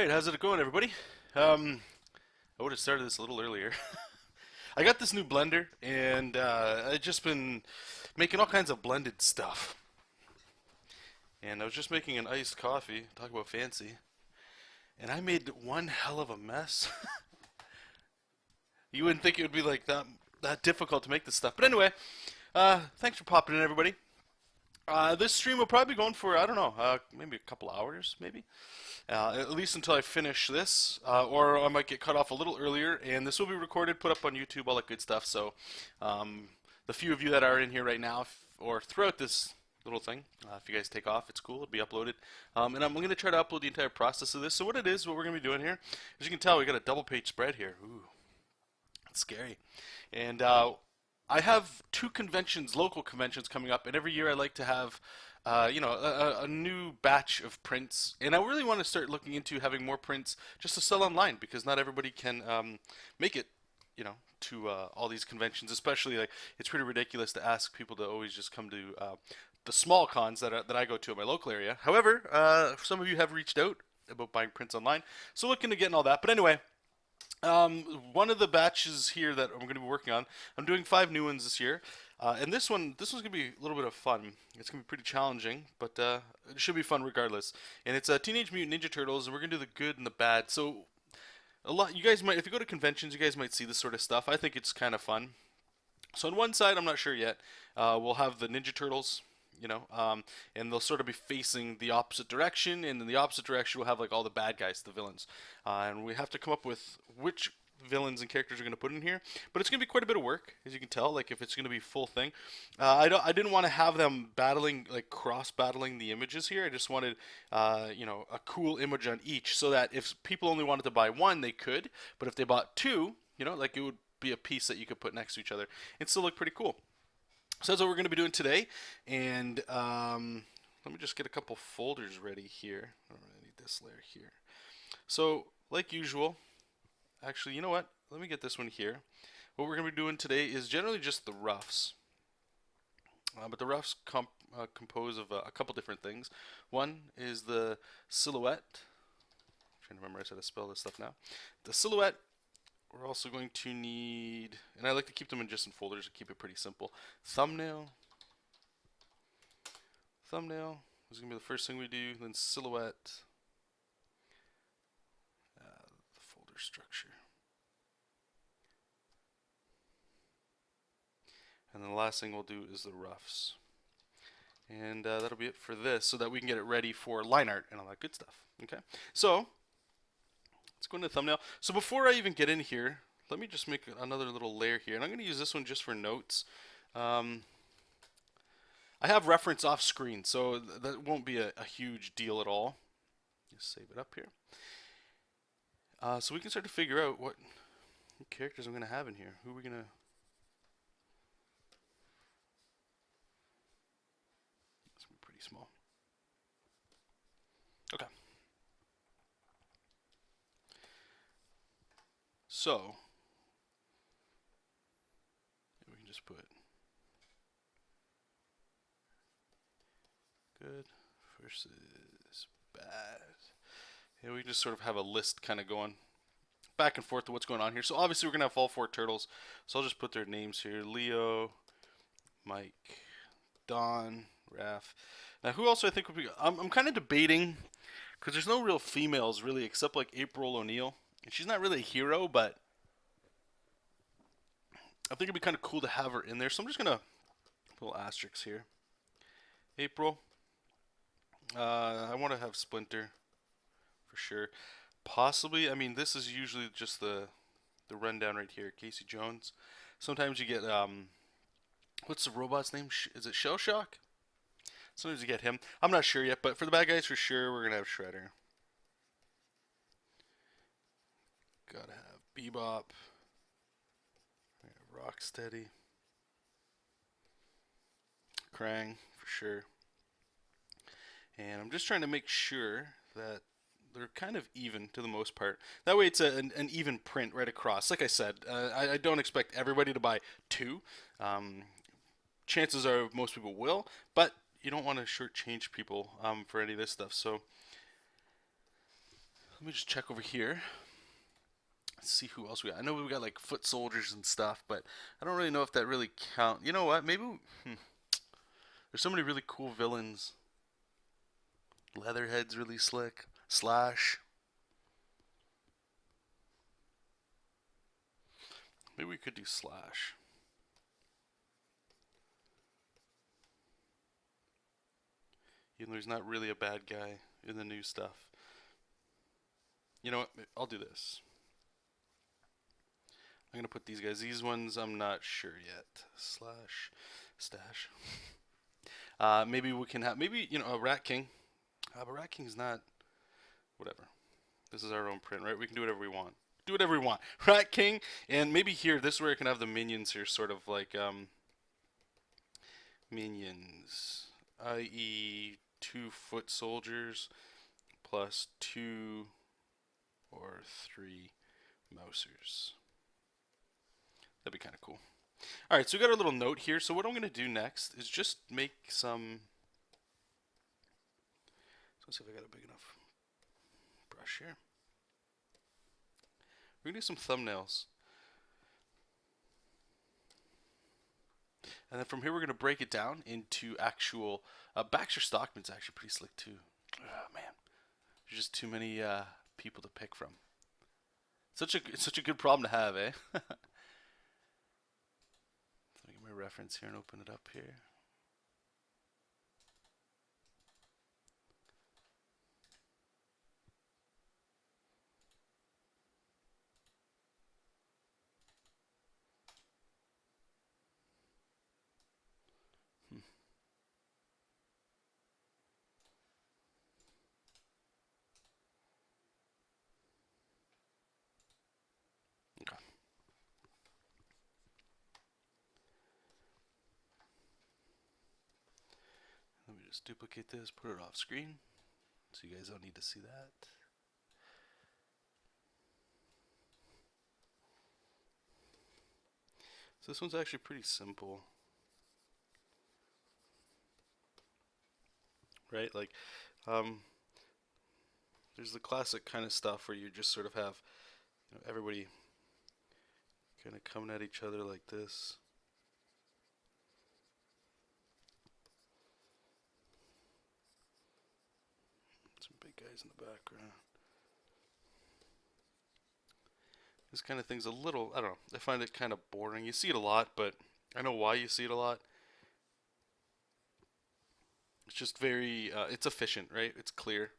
Alright, how's it going, everybody? I would have started this a little earlier. I got this new blender, and I've just been making all kinds of blended stuff. And I was just making an iced coffee, talk about fancy, and I made one hell of a mess. You wouldn't think it would be like that difficult to make this stuff. But anyway, thanks for popping in, everybody. This stream will probably be going for, I don't know, maybe a couple hours, maybe. At least until I finish this, or I might get cut off a little earlier, and this will be recorded, put up on YouTube, all that good stuff. So, the few of you that are in here right now, or throughout this little thing, if you guys take off, it's cool, it'll be uploaded. And I'm going to try to upload the entire process of this. So what it is, what we're going to be doing here, as you can tell, we got a double page spread here. Ooh, it's scary. And I have two conventions, local conventions coming up, and every year I like to have a new batch of prints, and I really want to start looking into having more prints just to sell online because not everybody can make it, to all these conventions. Especially, like, it's pretty ridiculous to ask people to always just come to the small cons that I go to in my local area. However, some of you have reached out about buying prints online, so looking to getting all that. But anyway. One of the batches here that I'm going to be working on, I'm doing 5 new ones this year, and this one's going to be a little bit of fun. It's going to be pretty challenging, but it should be fun regardless. And it's Teenage Mutant Ninja Turtles, and we're going to do the good and the bad. So you guys might, if you go to conventions, you guys might see this sort of stuff. I think it's kind of fun. So on one side, I'm not sure yet, we'll have the Ninja Turtles. And they'll sort of be facing the opposite direction, and in the opposite direction we'll have like all the bad guys, the villains, and we have to come up with which villains and characters are going to put in here. But it's going to be quite a bit of work, as you can tell. Like, if it's going to be full thing, I didn't want to have them battling, like cross battling the images here. I just wanted a cool image on each, so that if people only wanted to buy one, they could. But if they bought two, like, it would be a piece that you could put next to each other and still look pretty cool. So that's what we're going to be doing today, and let me just get a couple folders ready here. I need this layer here. So, like usual, actually, you know what? Let me get this one here. What we're going to be doing today is generally just the roughs, but the roughs compose of a couple different things. One is the silhouette. I'm trying to remember how to spell this stuff now. The silhouette. We're also going to need, and I like to keep them in folders to keep it pretty simple. Thumbnail. Thumbnail is going to be the first thing we do. Then silhouette. The folder structure. And then the last thing we'll do is the roughs. And that'll be it for this, so that we can get it ready for line art and all that good stuff. Okay, so let's go into thumbnail. So before I even get in here, let me just make another little layer here. And I'm going to use this one just for notes. I have reference off screen, so that won't be a huge deal at all. Just save it up here. So we can start to figure out what characters I'm going to have in here. Who are we going to... It's going to be pretty small. Okay. So, we can just put good versus bad. And we can just sort of have a list kind of going back and forth to what's going on here. So obviously we're going to have all 4 turtles. So I'll just put their names here. Leo, Mike, Don, Raph. Now who else I think would be... I'm kind of debating, because there's no real females really except like April O'Neil. And she's not really a hero, but I think it'd be kind of cool to have her in there. So I'm just going to put little asterisks here. April. I want to have Splinter for sure. Possibly, I mean, this is usually just the rundown right here. Casey Jones. Sometimes you get, what's the robot's name? Is it Shell Shock? Sometimes you get him. I'm not sure yet, but for the bad guys, for sure, we're going to have Shredder. Gotta have Bebop. Rocksteady. Krang, for sure. And I'm just trying to make sure that they're kind of even to the most part. That way it's an even print right across. Like I said, I don't expect everybody to buy 2. Chances are most people will, but you don't want to shortchange people for any of this stuff. So Let me just check over here. Let's see who else we got. I know we got like foot soldiers and stuff, but I don't really know if that really count. You know what? Maybe there's so many really cool villains. Leatherhead's really slick. Slash. Maybe we could do Slash. Even though he's not really a bad guy in the new stuff. You know what? I'll do this. I'm gonna put these guys. These ones I'm not sure yet. Slash. Stash. Maybe we can have, maybe, you know, a Rat King. But Rat King's not, whatever. This is our own print, right? We can do whatever we want. Do whatever we want. Rat King, and maybe here, this is where I can have the minions here, sort of like, minions, i.e. 2 foot soldiers plus 2 or 3 mousers. That'd be kind of cool. All right, so we got our little note here. So what I'm going to do next is just make some. So let's see if I got a big enough brush here. We're going to do some thumbnails. And then from here, we're going to break it down into actual. Baxter Stockman's actually pretty slick too. Oh man, there's just too many people to pick from. Such a good problem to have, eh? Let me get my reference here and open it up here. Okay. Let me just duplicate this, put it off screen, so you guys don't need to see that. So this one's actually pretty simple, right? Like, there's the classic kind of stuff where you just sort of have, you know, everybody kind of coming at each other like this. Some big guys in the background. This kind of thing's a little, I don't know, I find it kind of boring. You see it a lot, but I know why you see it a lot. It's just very, it's efficient, right? It's clear.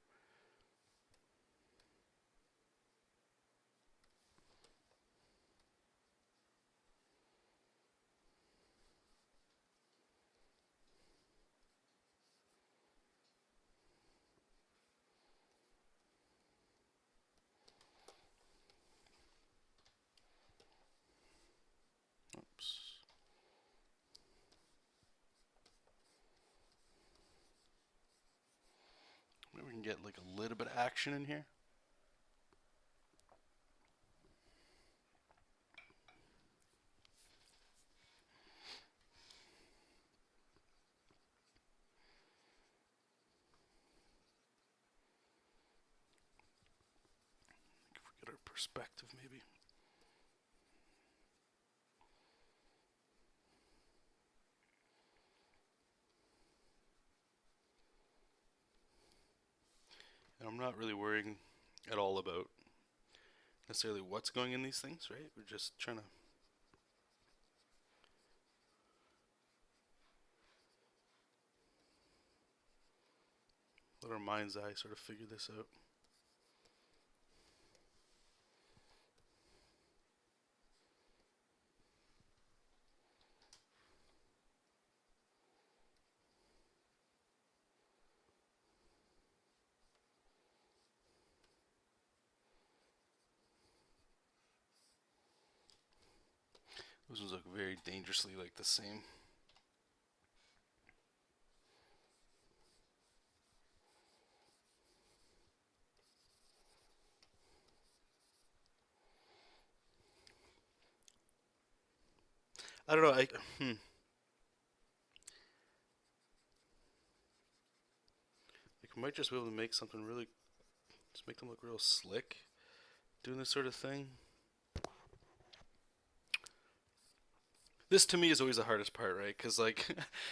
Oops. Maybe we can get like a little bit of action in here. If we get our perspective, maybe. And I'm not really worrying at all about necessarily what's going in these things, right? We're just trying to let our mind's eye sort of figure this out. Those ones look very dangerously like the same. I don't know. Like, we might just be able to make something really Just make them look real slick doing this sort of thing. This to me is always the hardest part, right? Because like,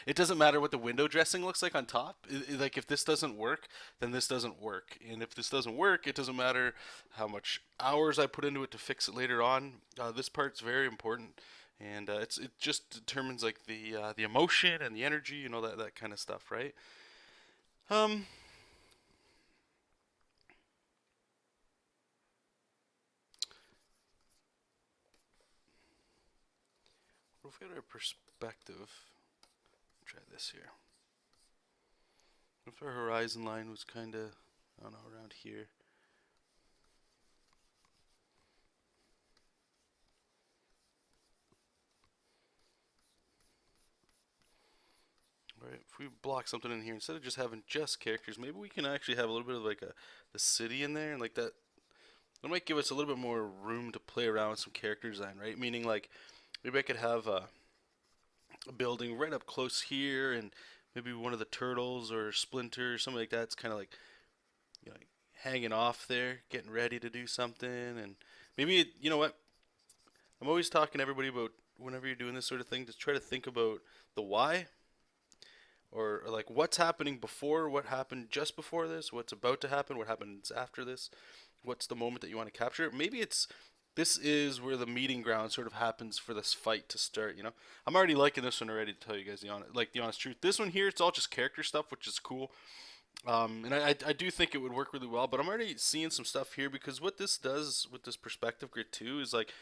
it doesn't matter what the window dressing looks like on top. Like if this doesn't work, then this doesn't work, and if this doesn't work, it doesn't matter how much hours I put into it to fix it later on. This part's very important, and it just determines like the emotion and the energy, you know, that kind of stuff, right? Um, what if we had our perspective? Try this here. What if our horizon line was kind of, I don't know, around here? Right, if we block something in here, instead of just having just characters, maybe we can actually have a little bit of like the city in there, and like that might give us a little bit more room to play around with some character design, right? Meaning like maybe I could have a building right up close here, and maybe one of the turtles or Splinter or something like that's kind of like, you know, like hanging off there, getting ready to do something, and maybe you know what? I'm always talking to everybody about whenever you're doing this sort of thing, just try to think about the why, or like what's happening before, what happened just before this, what's about to happen, what happens after this, what's the moment that you want to capture. Maybe it's this is where the meeting ground sort of happens for this fight to start. You know, I'm already liking this one already. To tell you guys the honest truth, this one here, it's all just character stuff, which is cool. And I do think it would work really well, but I'm already seeing some stuff here because what this does with this perspective grid too is like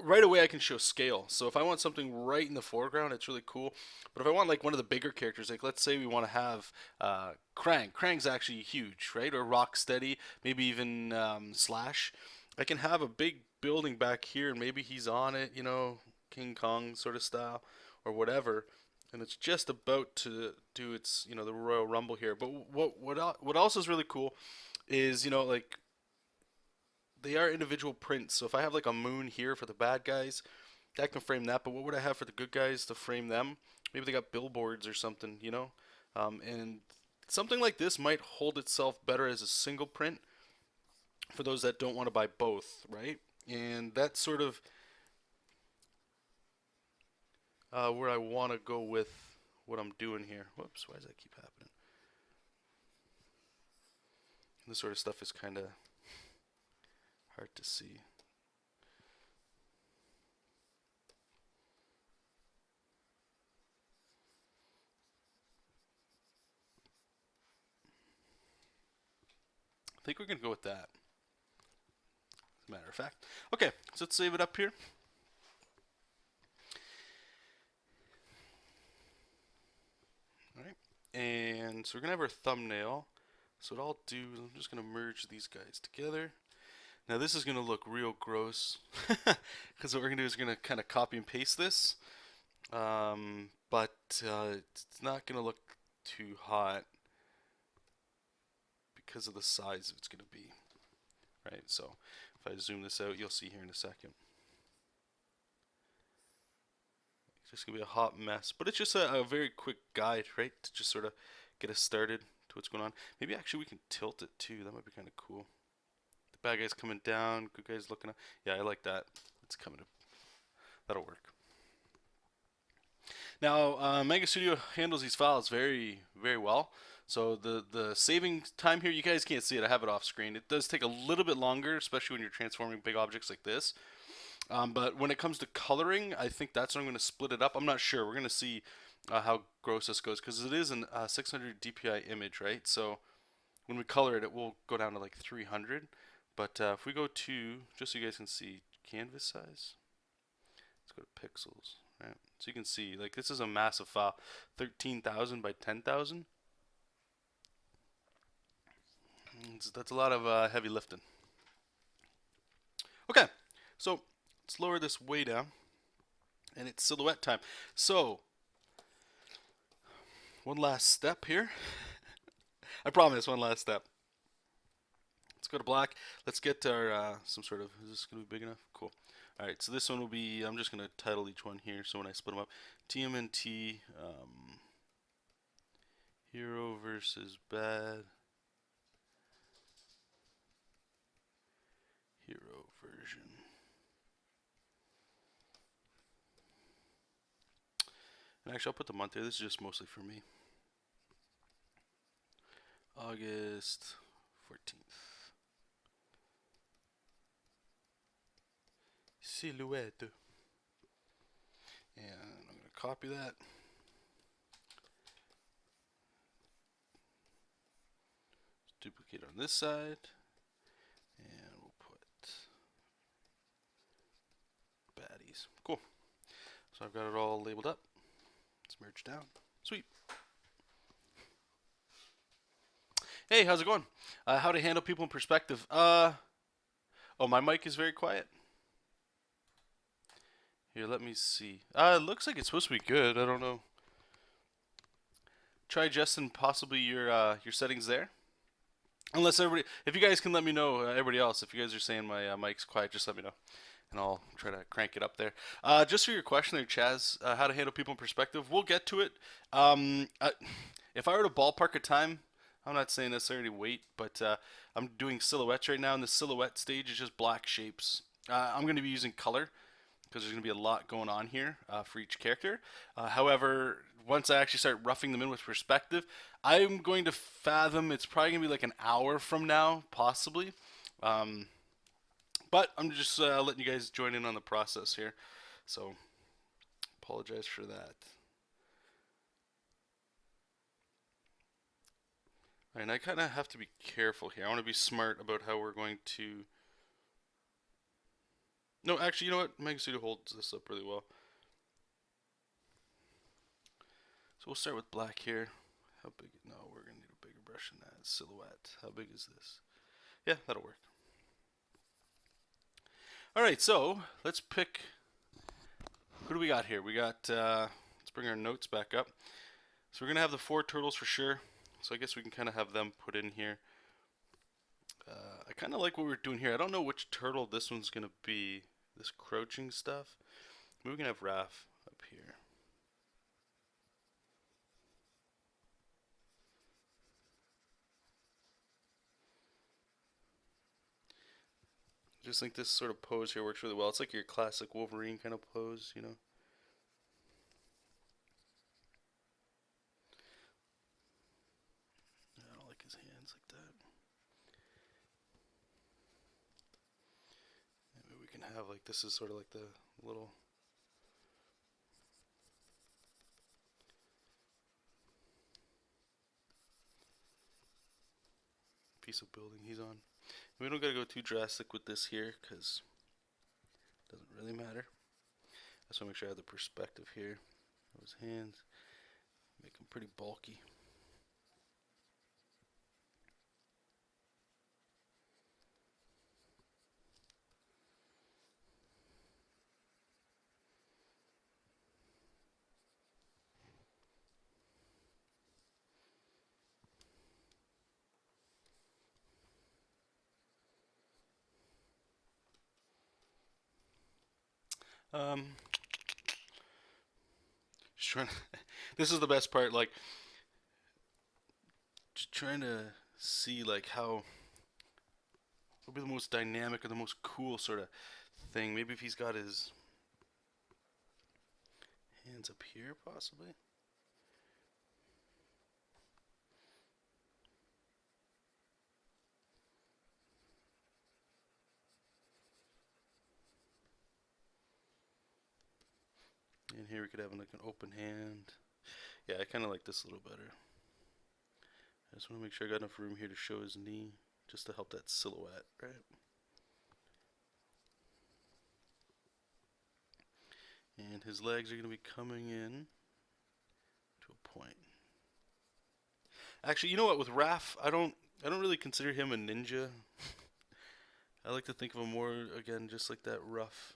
right away I can show scale. So if I want something right in the foreground, it's really cool. But if I want like one of the bigger characters, like let's say we want to have Krang. Krang's actually huge, right? Or Rocksteady, maybe even Slash. I can have a big building back here, and maybe he's on it, you know, King Kong sort of style, or whatever. And it's just about to do its, you know, the Royal Rumble here. But what else is really cool is, you know, like they are individual prints. So if I have like a moon here for the bad guys, that can frame that. But what would I have for the good guys to frame them? Maybe they got billboards or something, you know? And something like this might hold itself better as a single print for those that don't want to buy both, right? And that's sort of where I want to go with what I'm doing here. Whoops, why does that keep happening? This sort of stuff is kind of hard to see. I think we're going to go with that, as a matter of fact. Okay, so let's save it up here. All right, and so we're going to have our thumbnail. So what I'll do is I'm just going to merge these guys together. Now this is going to look real gross because what we're going to do is we're going to kind of copy and paste this. But it's not going to look too hot because of the size it's going to be. Right, so if I zoom this out, you'll see here in a second. It's just going to be a hot mess. But it's just a very quick guide, right, to just sort of get us started to what's going on. Maybe actually we can tilt it too. That might be kind of cool. The bad guy's coming down, good guy's looking up. Yeah, I like that. It's coming up. That'll work. Now, Manga Studio handles these files very, very well. So the saving time here, you guys can't see it. I have it off screen. It does take a little bit longer, especially when you're transforming big objects like this. But when it comes to coloring, I think that's when I'm going to split it up. I'm not sure. We're going to see how gross this goes because it is a 600 DPI image, right? So when we color it, it will go down to like 300. But if we go to, just so you guys can see, canvas size, let's go to pixels, right? So you can see, like, this is a massive file, 13,000 by 10,000. That's a lot of heavy lifting. Okay, so let's lower this way down, and it's silhouette time. So, one last step here. I promise, one last step. Let's go to black. Let's get our some sort of. Is this gonna be big enough? Cool. All right. So this one will be. I'm just gonna title each one here. So when I split them up, TMNT, hero versus bad version. And actually, I'll put the month here. This is just mostly for me. August 14th. Silhouette. And I'm going to copy that. Duplicate on this side. And we'll put baddies. Cool. So I've got it all labeled up. Let's merge down. Sweet. Hey, how's it going? How to handle people in perspective. Oh, my mic is very quiet. Here, let me see. It looks like it's supposed to be good. I don't know. Try adjusting possibly your settings there. Unless everybody, if you guys can let me know, everybody else, if you guys are saying my mic's quiet, just let me know, and I'll try to crank it up there. Just for your question there, Chaz, how to handle people in perspective, we'll get to it. If I were to ballpark a time, I'm not saying necessarily wait, but I'm doing silhouettes right now, and the silhouette stage is just black shapes. I'm going to be using color, because there's going to be a lot going on here for each character. However, once I actually start roughing them in with perspective, I'm going to fathom it's probably going to be like an hour from now, possibly. But I'm just letting you guys join in on the process here. So, apologize for that. And I kind of have to be careful here. I want to be smart about how we're going to... No, actually, you know what? Manga Studo holds this up really well. So we'll start with black here. How big? No, we're going to need a bigger brush than that. Silhouette. How big is this? Yeah, that'll work. Alright, so let's pick... Who do we got here? We got... let's bring our notes back up. So we're going to have the 4 turtles for sure. So I guess we can kind of have them put in here. I kind of like what we're doing here. I don't know which turtle this one's going to be. This crouching stuff. Maybe we can have Raph up here. Just think this sort of pose here works really well. It's like your classic Wolverine kind of pose, you know. I don't like his hands like that. Maybe we can have like, this is sort of like the little... piece of building he's on. We don't gotta go too drastic with this here because it doesn't really matter. I just want to make sure I have the perspective here. Those hands make them pretty bulky. Just trying to this is the best part, like just trying to see like how would be the most dynamic or the most cool sort of thing. Maybe if he's got his hands up here possibly. And here we could have like an open hand. Yeah, I kind of like this a little better. I just want to make sure I got enough room here to show his knee, just to help that silhouette, right? And his legs are going to be coming in to a point. Actually, you know what? With Raph, I don't really consider him a ninja. I like to think of him more, again, just like that rough,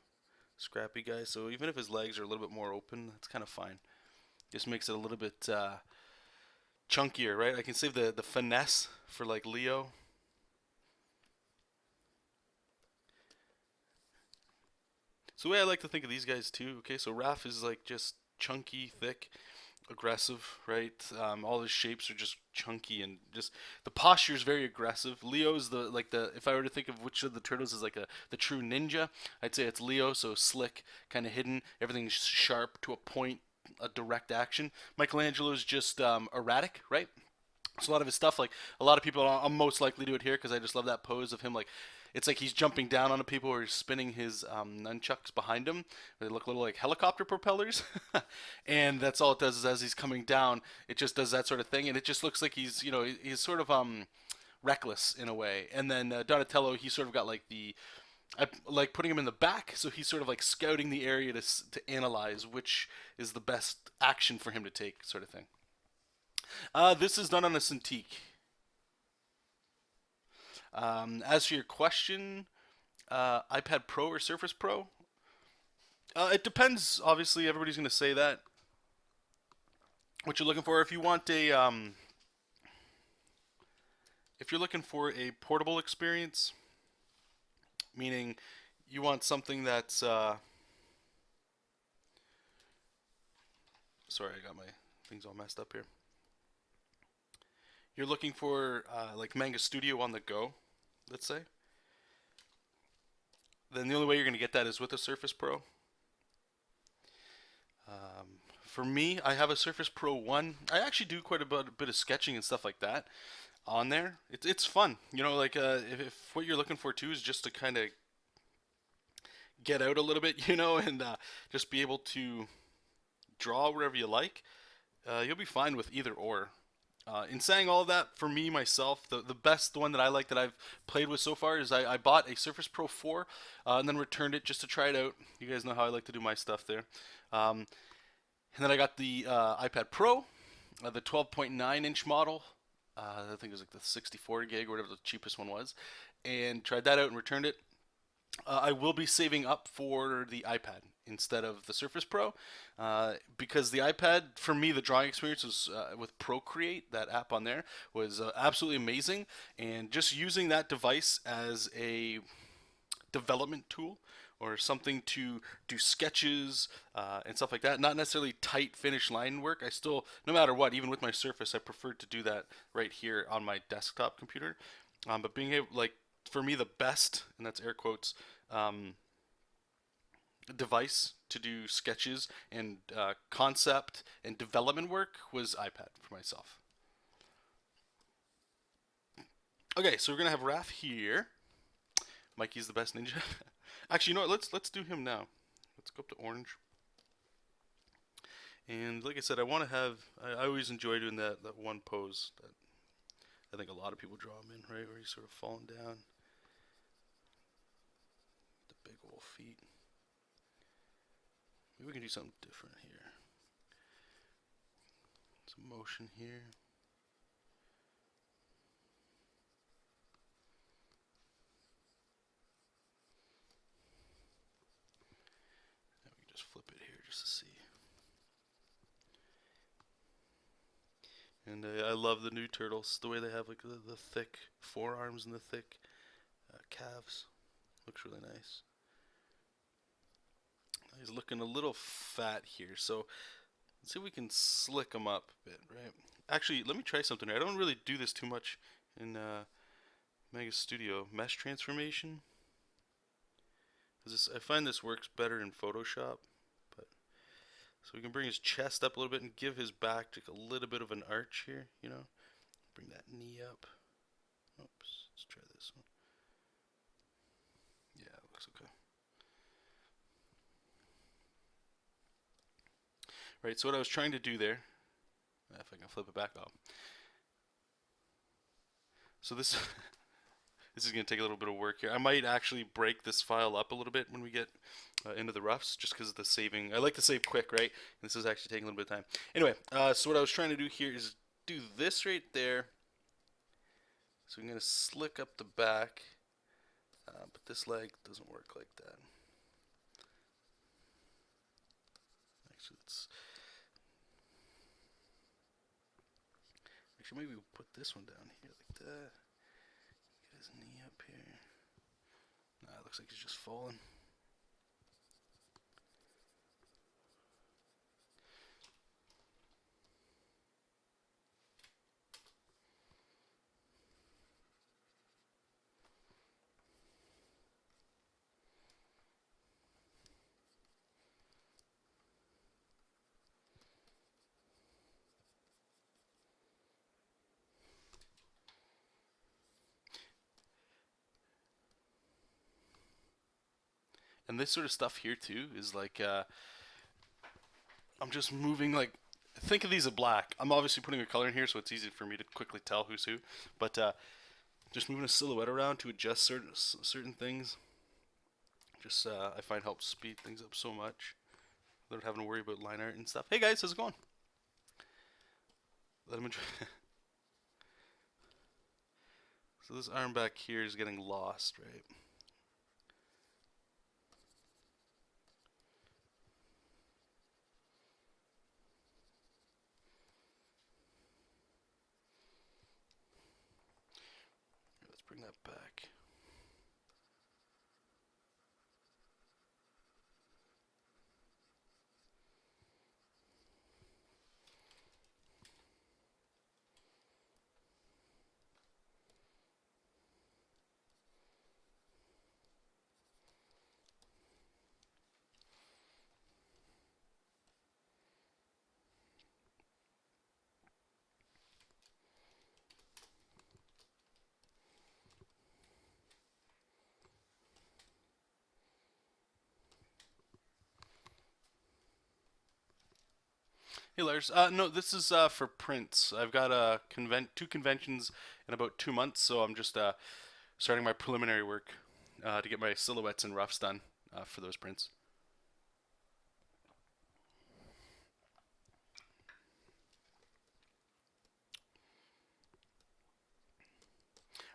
scrappy guy. So even if his legs are a little bit more open, that's kind of fine. Just makes it a little bit chunkier, right? I can save the finesse for like Leo. So the way I like to think of these guys too, okay, so Raph is like just chunky, thick, aggressive, right? All his shapes are just chunky and just the posture is very aggressive. Leo's the if I were to think of which of the turtles is like the true ninja, I'd say it's Leo. So slick, kind of hidden, everything's sharp to a point, a direct action. Michelangelo's just erratic, right? So a lot of his stuff, like a lot of people, I'm most likely to adhere because I just love that pose of him. Like it's like he's jumping down on people or he's spinning his nunchucks behind him. They look a little like helicopter propellers, and that's all it does is as he's coming down, it just does that sort of thing, and it just looks like he's sort of reckless in a way. And then Donatello, he sort of got like I like putting him in the back, so he's sort of like scouting the area to analyze which is the best action for him to take, sort of thing. This is done on a Cintiq. As for your question, iPad Pro or Surface Pro? It depends. Obviously, everybody's going to say that. What you're looking for, if you're looking for a portable experience, meaning you want something that's, sorry, I got my things all messed up here. You're looking for like Manga Studio on the go, let's say. Then the only way you're going to get that is with a Surface Pro. For me, I have a Surface Pro 1. I actually do quite a bit of sketching and stuff like that on there. It's fun. Like if what you're looking for too is just to kind of get out a little bit, and just be able to draw wherever you like, you'll be fine with either or. In saying all of that, for me myself, the best one that I like that I've played with so far is I bought a Surface Pro 4 and then returned it just to try it out. You guys know how I like to do my stuff there. And then I got the iPad Pro, the 12.9-inch model. I think it was like the 64 gig or whatever the cheapest one was, and tried that out and returned it. I will be saving up for the iPad instead of the Surface Pro because the iPad, for me, the drawing experience was with Procreate, that app on there, was absolutely amazing. And just using that device as a development tool or something to do sketches and stuff like that. Not necessarily tight finish line work. I still, no matter what, even with my Surface, I prefer to do that right here on my desktop computer. But being able, like, for me, the best, and that's air quotes, device to do sketches and concept and development work was iPad for myself. Okay, so we're gonna have Raph here. Mikey's the best ninja. Actually, you know what? Let's do him now. Let's go up to orange. And like I said, I want to have. I always enjoy doing that one pose that I think a lot of people draw him in, right, where he's sort of falling down. The big old feet. Maybe we can do something different here. Some motion here. Now we can just flip it here just to see. And I love the new turtles, the way they have like the thick forearms and the thick calves. Looks really nice. He's looking a little fat here, so let's see if we can slick him up a bit, right? Actually, let me try something here. I don't really do this too much in Manga Studio. Mesh transformation. I find this works better in Photoshop. But so we can bring his chest up a little bit and give his back just a little bit of an arch here, Bring that knee up. Oops, let's try this one. Yeah, it looks okay. Right, so what I was trying to do there, if I can flip it back up. So this this is going to take a little bit of work here. I might actually break this file up a little bit when we get into the roughs, just because of the saving. I like to save quick, right? And this is actually taking a little bit of time. Anyway, so what I was trying to do here is do this right there. So I'm going to slick up the back, but this leg doesn't work like that. Actually, maybe we'll put this one down here like that. Get his knee up here. Nah, it looks like he's just falling. And this sort of stuff here too is like I'm just moving like think of these as black. I'm obviously putting a color in here so it's easy for me to quickly tell who's who. But just moving a silhouette around to adjust certain things, just I find helps speed things up so much without having to worry about line art and stuff. Hey guys, how's it going? Let him enjoy. So this arm back here is getting lost, right? Let's bring that back. Hey Lars, no, this is for prints. I've got two conventions in about 2 months, so I'm just starting my preliminary work to get my silhouettes and roughs done for those prints.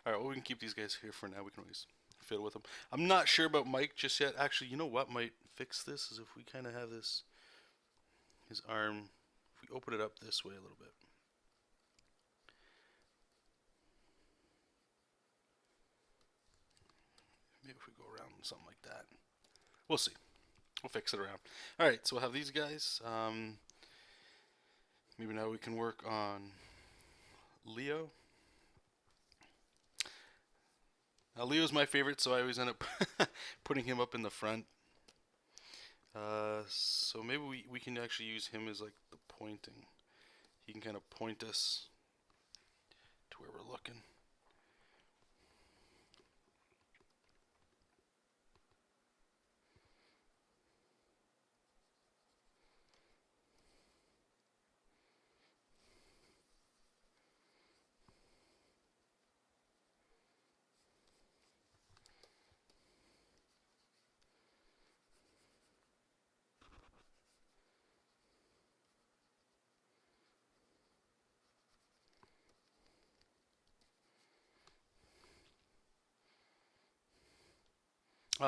All right, well we can keep these guys here for now. We can always fiddle with them. I'm not sure about Mike just yet. Actually, you know what might fix this is if we kind of have this his arm. If we open it up this way a little bit. Maybe if we go around something like that. We'll see. We'll fix it around. All right, so we'll have these guys. Maybe now we can work on Leo. Now Leo's my favorite, so I always end up putting him up in the front. So maybe we can actually use him as like the pointing. He can kind of point us to where we're looking.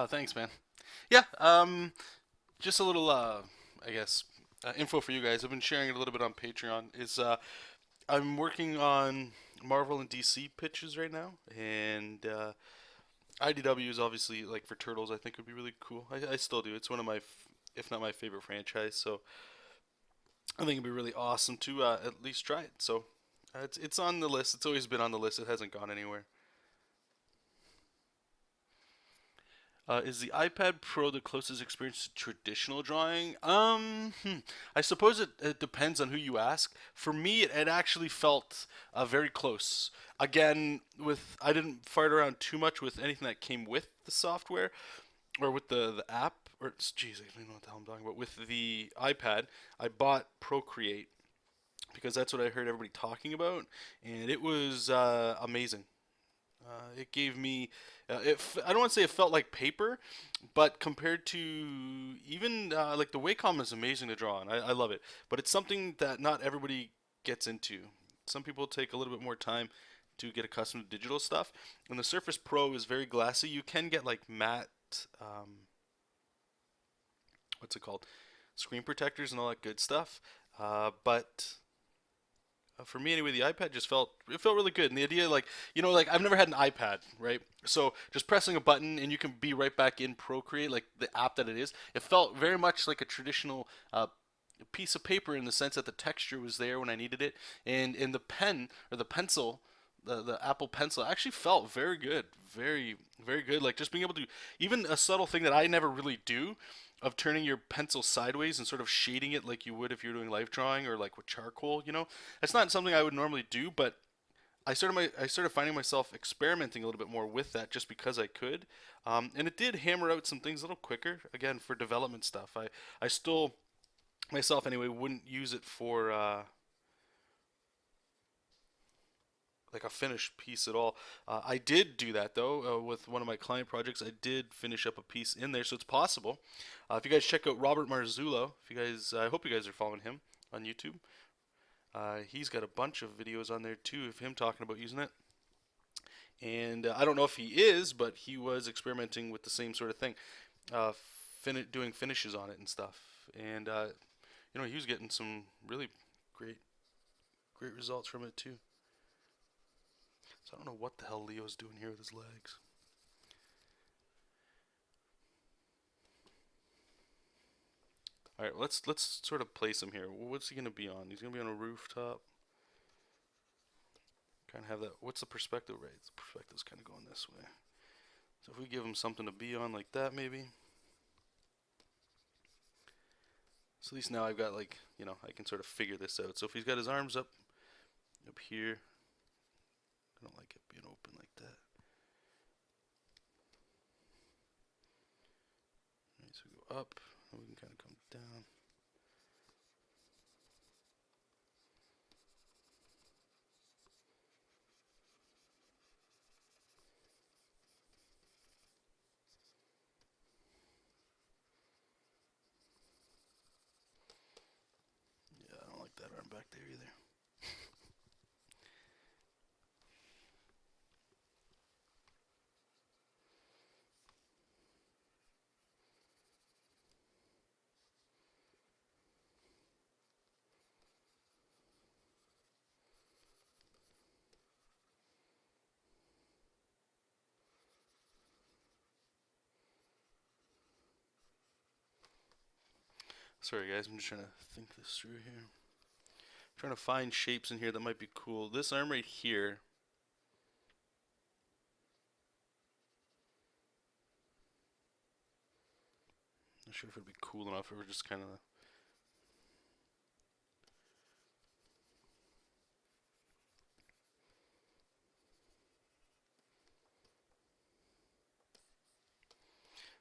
Thanks, man. Yeah, just a little, I guess, info for you guys. I've been sharing it a little bit on Patreon. I'm working on Marvel and DC pitches right now, and IDW is obviously like for Turtles. I think would be really cool. I still do. It's one of my, if not my favorite franchise. So I think it'd be really awesome to at least try it. So it's on the list. It's always been on the list. It hasn't gone anywhere. Is the iPad Pro the closest experience to traditional drawing? I suppose it depends on who you ask. For me, it actually felt very close. Again, with I didn't fart around too much with anything that came with the software or with the app. Or geez, I don't know what the hell I'm talking about. With the iPad, I bought Procreate because that's what I heard everybody talking about, and it was amazing. It gave me, I don't want to say it felt like paper, but compared to even like the Wacom is amazing to draw on. I love it, but it's something that not everybody gets into. Some people take a little bit more time to get accustomed to digital stuff, and the Surface Pro is very glassy. You can get like matte, what's it called, screen protectors and all that good stuff, but for me anyway, the iPad just felt really good. And the idea, like like I've never had an iPad, right? So just pressing a button and you can be right back in Procreate, like the app that it is. It felt very much like a traditional piece of paper in the sense that the texture was there when I needed it, and in the pen or the pencil. The Apple Pencil actually felt very good, very good. Like just being able to, even a subtle thing that I never really do, of turning your pencil sideways and sort of shading it like you would if you're doing life drawing or like with charcoal. That's not something I would normally do, but I started finding myself experimenting a little bit more with that just because I could, and it did hammer out some things a little quicker. Again, for development stuff, I still myself anyway wouldn't use it for like a finished piece at all. I did do that though with one of my client projects. I did finish up a piece in there, so it's possible. If you guys check out Robert Marzullo, if you guys, I hope you guys are following him on YouTube. He's got a bunch of videos on there too of him talking about using it. And I don't know if he is, but he was experimenting with the same sort of thing, doing finishes on it and stuff. And he was getting some really great, great results from it too. So I don't know what the hell Leo's doing here with his legs. All right, let's sort of place him here. What's he gonna be on? He's gonna be on a rooftop. Kind of have that. What's the perspective? Right, the perspective's kind of going this way. So if we give him something to be on like that, maybe. So at least now I've got like, I can sort of figure this out. So if he's got his arms up here, I don't like it being open like that. Right, so we go up, and we can kind of come down. Yeah, I don't like that arm back there either. Sorry guys, I'm just trying to think this through here. I'm trying to find shapes in here that might be cool. This arm right here. Not sure if it'd be cool enough if we're just kind of.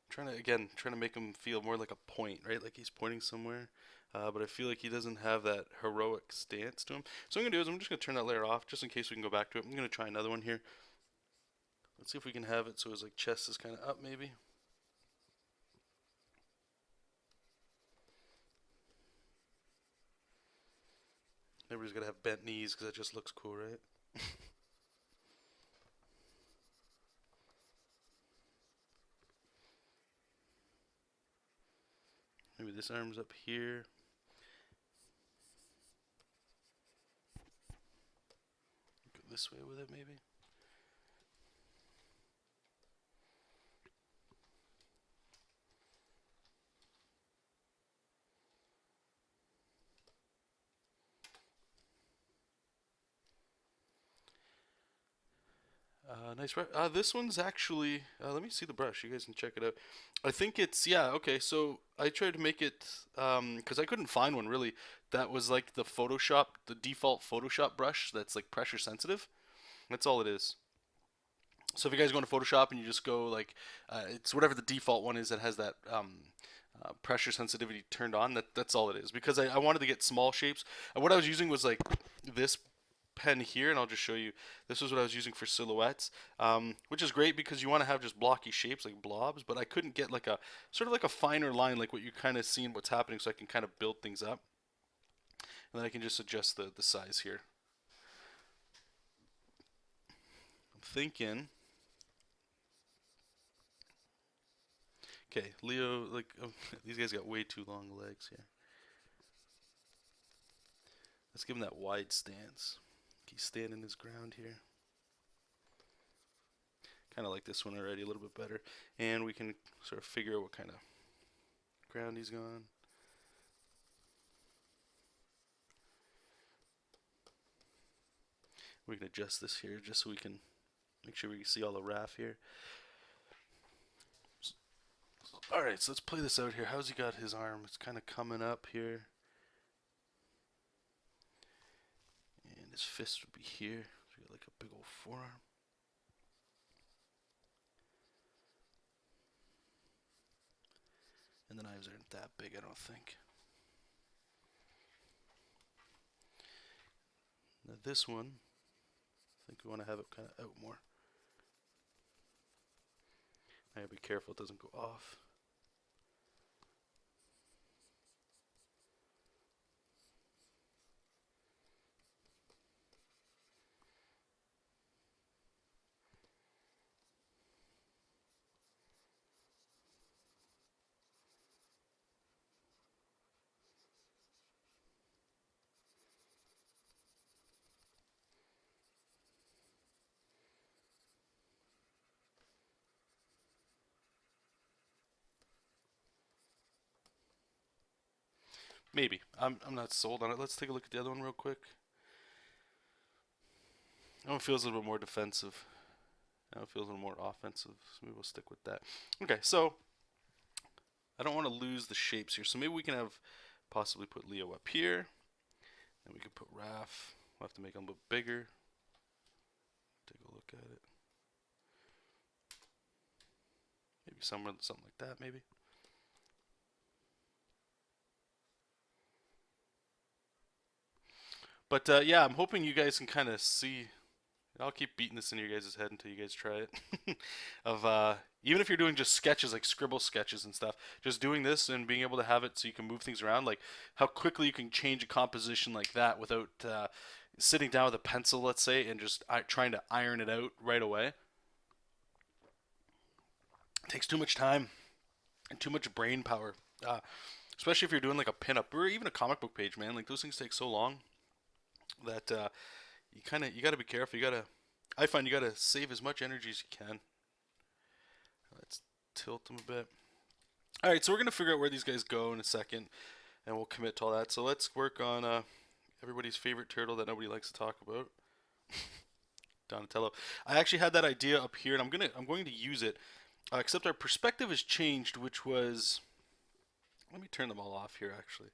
Trying to make him feel more like a point, right? Like he's pointing somewhere. But I feel like he doesn't have that heroic stance to him. So what I'm gonna do is I'm just gonna turn that layer off just in case we can go back to it. I'm gonna try another one here. Let's see if we can have it so his like chest is kind of up, maybe. Everybody's gotta have bent knees because that just looks cool, right? Maybe this arm's up here. Go this way with it, maybe. Nice brush. This one's actually. Let me see the brush. You guys can check it out. I think it's yeah. Okay, so I tried to make it because I couldn't find one really that was like the default Photoshop brush that's like pressure sensitive. That's all it is. So if you guys go into Photoshop and you just go like, it's whatever the default one is that has that pressure sensitivity turned on. That's all it is. Because I wanted to get small shapes. And what I was using was like this pen here, and I'll just show you. This was what I was using for silhouettes, which is great because you want to have just blocky shapes like blobs. But I couldn't get like a sort of like a finer line, like what you kind of seen what's happening, so I can kind of build things up, and then I can just adjust the size here. I'm thinking. Okay, Leo, like these guys got way too long legs here. Let's give him that wide stance. He's standing his ground here. Kind of like this one already a little bit better. And we can sort of figure out what kind of ground he's on. We can adjust this here just so we can make sure we can see all the RAF here. Alright, so let's play this out here. How's he got his arm? It's kind of coming up here. And his fist would be here. So we got like a big old forearm. And the knives aren't that big, I don't think. Now this one, I think we want to have it kind of out more. I gotta be careful it doesn't go off. Maybe. I'm not sold on it. Let's take a look at the other one real quick. That one feels a little bit more defensive. That one feels a little more offensive. So maybe we'll stick with that. Okay, so I don't want to lose the shapes here. So maybe we can have possibly put Leo up here. And we could put Raph. We'll have to make him a little bigger. Take a look at it. Maybe somewhere, something like that, maybe. But yeah, I'm hoping you guys can kind of see. I'll keep beating this into your guys' head until you guys try it. Of even if you're doing just sketches, like scribble sketches and stuff, just doing this and being able to have it so you can move things around, like how quickly you can change a composition like that without sitting down with a pencil, let's say, and just trying to iron it out right away. It takes too much time and too much brain power, especially if you're doing like a pinup or even a comic book page, man. Like those things take so long that you got to be careful. I find you got to save as much energy as you can. Let's tilt them a bit. All right, so we're gonna figure out where these guys go in a second, and we'll commit to all that. So let's work on everybody's favorite turtle that nobody likes to talk about, Donatello. I actually had that idea up here, and I'm going to use it. Except our perspective has changed, which was. Let me turn them all off here, actually,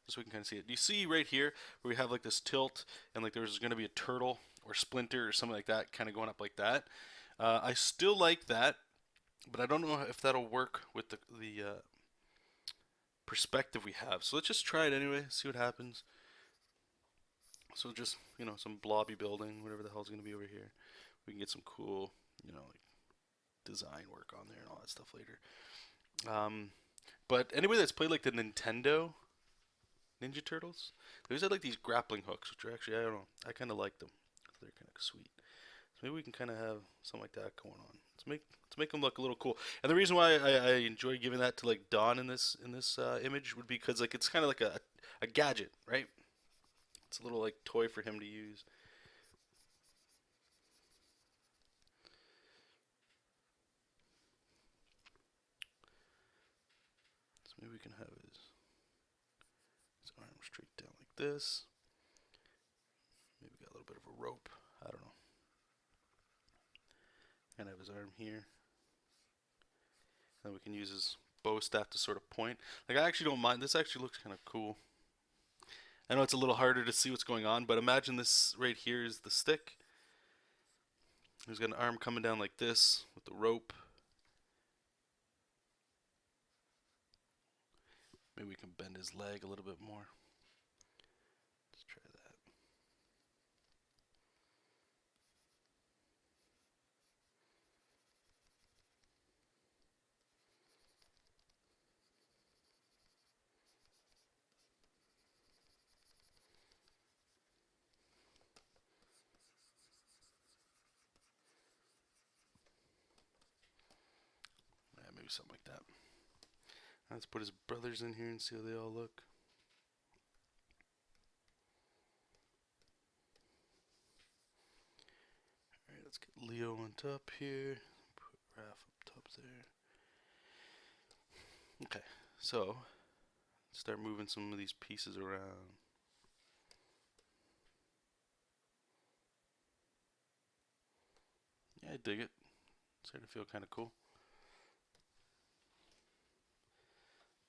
so we can kind of see it. Do you see right here where we have like this tilt, and like there's going to be a turtle or Splinter or something like that, kind of going up like that? I still like that, but I don't know if that'll work with the perspective we have. So let's just try it anyway, see what happens. So just, some blobby building, whatever the hell's going to be over here. We can get some cool, like design work on there and all that stuff later. But anybody that's played like the Nintendo Ninja Turtles, they always had like these grappling hooks, which are actually, I don't know, I kind of like them. They're kind of sweet. So maybe we can kind of have something like that going on. Let's make them look a little cool. And the reason why I enjoy giving that to like Don in this image would be because like it's kind of like a gadget, right? It's a little like toy for him to use. So maybe we can have his arm straight down like this. Maybe got a little bit of a rope. I don't know. And have his arm here. Then we can use his bow staff to sort of point. Like I actually don't mind. This actually looks kind of cool. I know it's a little harder to see what's going on, but imagine this right here is the stick. He's got an arm coming down like this with the rope. Maybe we can bend his leg a little bit more. Let's try that. Yeah, maybe something like that. Let's put his brothers in here and see how they all look. Alright, let's get Leo on top here. Put Raph up top there. Okay, so start moving some of these pieces around. Yeah, I dig it. It's starting to feel kind of cool.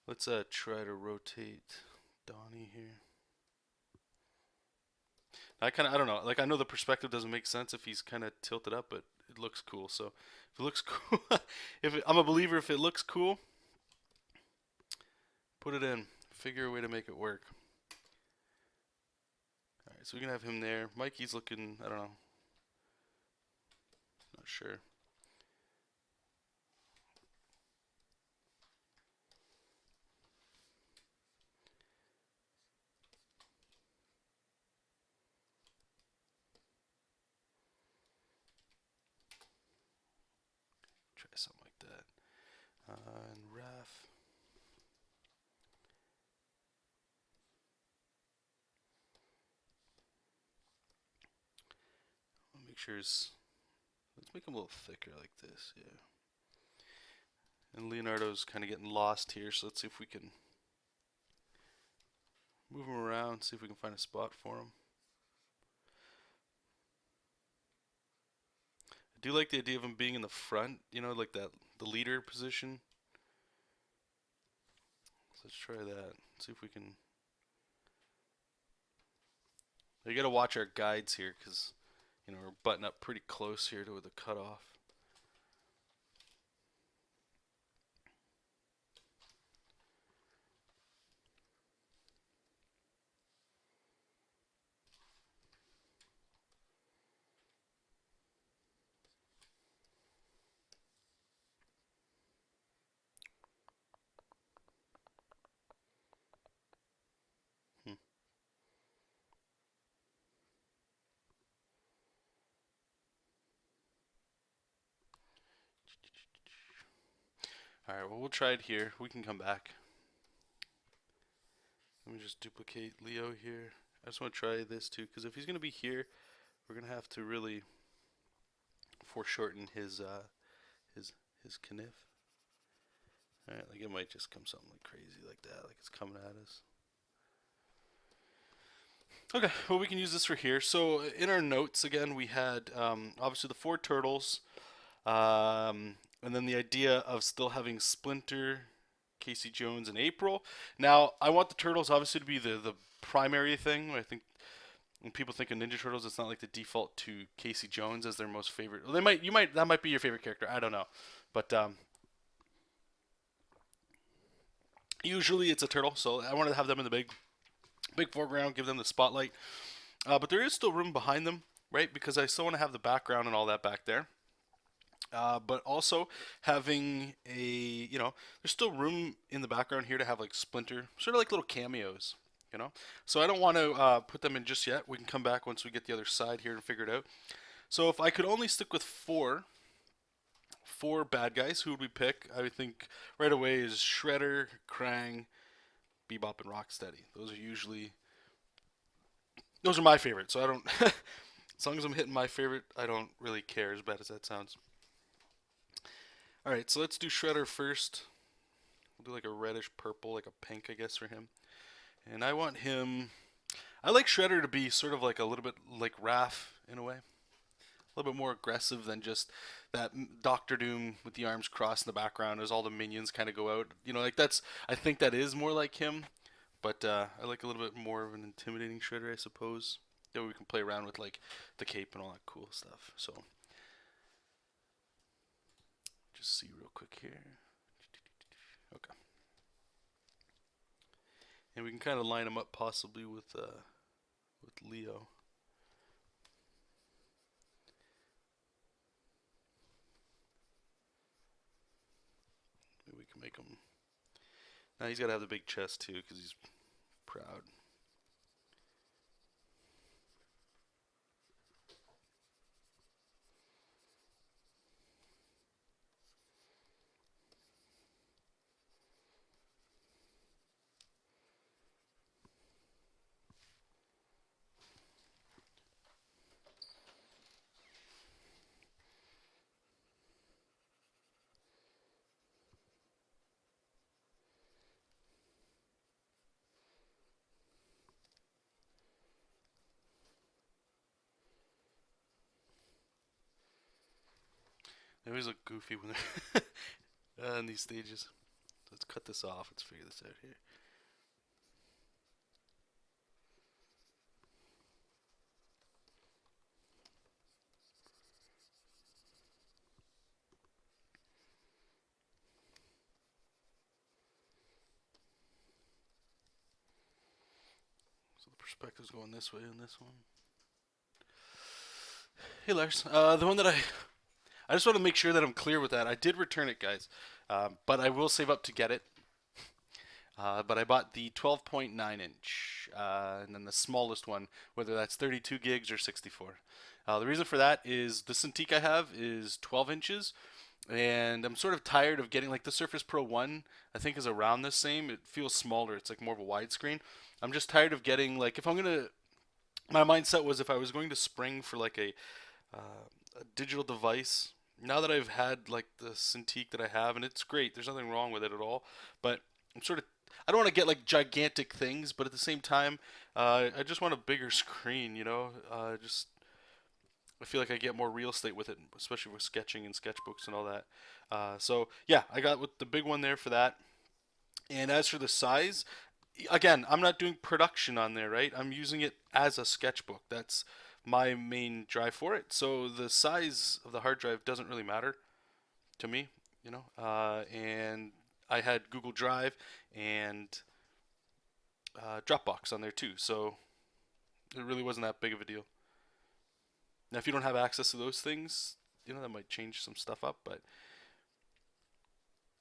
Let's try to rotate Donnie here. I don't know. Like I know the perspective doesn't make sense if he's kind of tilted up, but it looks cool. So if it looks cool, I'm a believer. If it looks cool, put it in. Figure a way to make it work. All right, so we can have him there. Mikey's looking. I don't know. Not sure. Try something like that. And ref. Make sure it's. Let's make him a little thicker like this. Yeah. And Leonardo's kind of getting lost here, so let's see if we can move him around, see if we can find a spot for him. I do like the idea of him being in the front, you know, like that, the leader position. So let's try that. See if we can. You gotta watch our guides here, because, you know, we're butting up pretty close here to the cutoff. Hmm. Alright, well, we'll try it here. We can come back. Let me just duplicate Leo here. I just want to try this too, because if he's going to be here, we're going to have to really foreshorten his his kniff. Alright, like it might just come something like crazy like that, like it's coming at us. Okay, well we can use this for here. So in our notes again, we had obviously the 4 turtles, and then the idea of still having Splinter, Casey Jones, and April. Now I want the turtles obviously to be the primary thing. I think when people think of Ninja Turtles, it's not like the default to Casey Jones as their most favorite. Well, that might be your favorite character. I don't know, but usually it's a turtle. So I wanted to have them in the big foreground, give them the spotlight. But there is still room behind them, right? Because I still want to have the background and all that back there. But also having there's still room in the background here to have like Splinter, sort of like little cameos, you know? So I don't want to put them in just yet. We can come back once we get the other side here and figure it out. So if I could only stick with four bad guys, who would we pick? I would think right away is Shredder, Krang, Bebop, and Rocksteady. Those are my favorites. So I don't, as long as I'm hitting my favorite, I don't really care, as bad as that sounds. All right, so let's do Shredder first. We'll do like a reddish purple, like a pink, I guess, for him. And I want him. I like Shredder to be sort of like a little bit like Raph in a way, a little bit more aggressive than just that Doctor Doom with the arms crossed in the background as all the minions kind of go out. You know, like that's. I think that is more like him, but I like a little bit more of an intimidating Shredder, I suppose. That way we can play around with like the cape and all that cool stuff. So just see real quick here. Okay. And we can kind of line them up possibly with Leo. Maybe we can make him. Now he's got to have the big chest too because he's proud. They always look goofy when they're in these stages. Let's cut this off. Let's figure this out here. So the perspective's going this way in this one. Hey Lars, the one that I just want to make sure that I'm clear with that. I did return it, guys, but I will save up to get it. But I bought the 12.9 inch, and then the smallest one, whether that's 32 gigs or 64. The reason for that is the Cintiq I have is 12 inches, and I'm sort of tired of getting like the Surface Pro 1. I think is around the same. It feels smaller. It's like more of a widescreen. I'm just tired of getting like if I'm gonna. My mindset was if I was going to spring for like a digital device. Now that I've had like the Cintiq that I have, and it's great. There's nothing wrong with it at all. But I'm sort of I don't want to get like gigantic things, but at the same time, I just want a bigger screen. Just I feel like I get more real estate with it, especially with sketching and sketchbooks and all that. So yeah, I got with the big one there for that. And as for the size, again, I'm not doing production on there, right? I'm using it as a sketchbook. That's my main drive for it. So the size of the hard drive doesn't really matter to me, and I had Google Drive and Dropbox on there too, so it really wasn't that big of a deal. Now, if you don't have access to those things, that might change some stuff up, but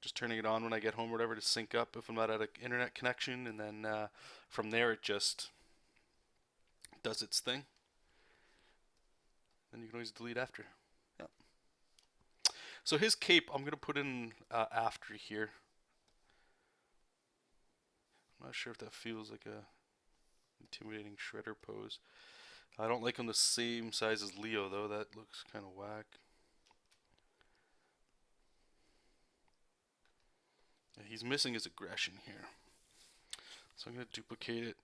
just turning it on when I get home or whatever to sync up if I'm not at an internet connection, and then from there it just does its thing. Then you can always delete after. Yeah. So his cape, I'm gonna put in after here. I'm not sure if that feels like a intimidating shredder pose. I don't like him the same size as Leo though. That looks kind of whack. Yeah, he's missing his aggression here. So I'm going to duplicate it.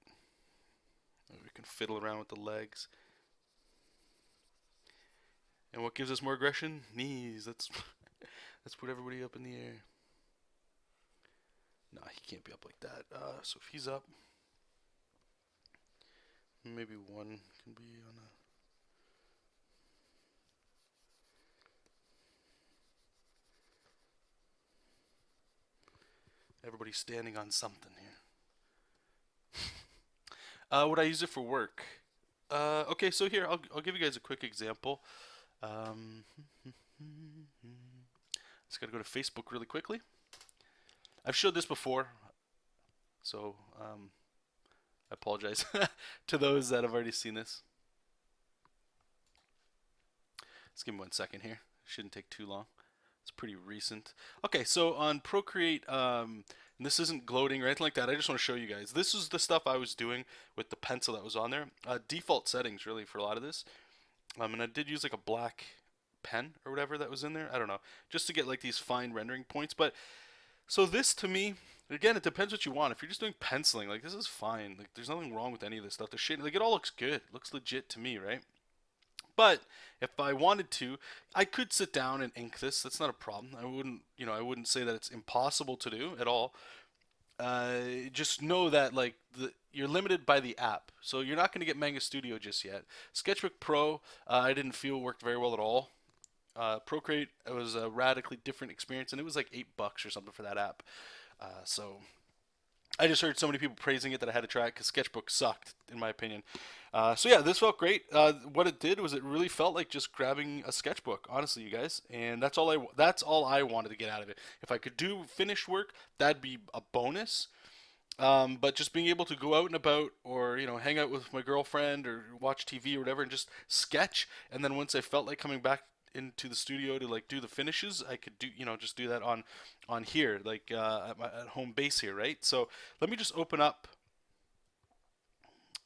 We can fiddle around with the legs. And what gives us more aggression? Knees. Let's put everybody up in the air. No, he can't be up like that. So if he's up, maybe one can be on a. Everybody's standing on something here. Would I use it for work? Okay, so here I'll give you guys a quick example. Just gotta go to Facebook really quickly. I've showed this before, so I apologize to those that have already seen this. Let's give me 1 second here. Shouldn't take too long. It's pretty recent. Okay, so on Procreate, and this isn't gloating or anything like that. I just want to show you guys. This is the stuff I was doing with the pencil that was on there. Default settings, really, for a lot of this. And I did use like a black pen or whatever that was in there. I don't know, just to get like these fine rendering points. But so this to me, again, it depends what you want. If you're just doing penciling, like this is fine. Like there's nothing wrong with any of this stuff. The shade, like it all looks good. It looks legit to me, right? But if I wanted to, I could sit down and ink this. That's not a problem. I wouldn't say that it's impossible to do at all. Just know that like you're limited by the app, so you're not going to get Manga Studio just yet. Sketchbook Pro, I didn't feel worked very well at all. Procreate, it was a radically different experience, and it was like $8 or something for that app. So I just heard so many people praising it that I had to try it because Sketchbook sucked, in my opinion. So yeah, this felt great. What it did was it really felt like just grabbing a sketchbook, honestly, you guys. And that's all I wanted to get out of it. If I could do finished work, that'd be a bonus. But just being able to go out and about, or hang out with my girlfriend, or watch TV or whatever, and just sketch. And then once I felt like coming back into the studio to like do the finishes, I could do just do that on here, like at home base here, right? So let me just open up.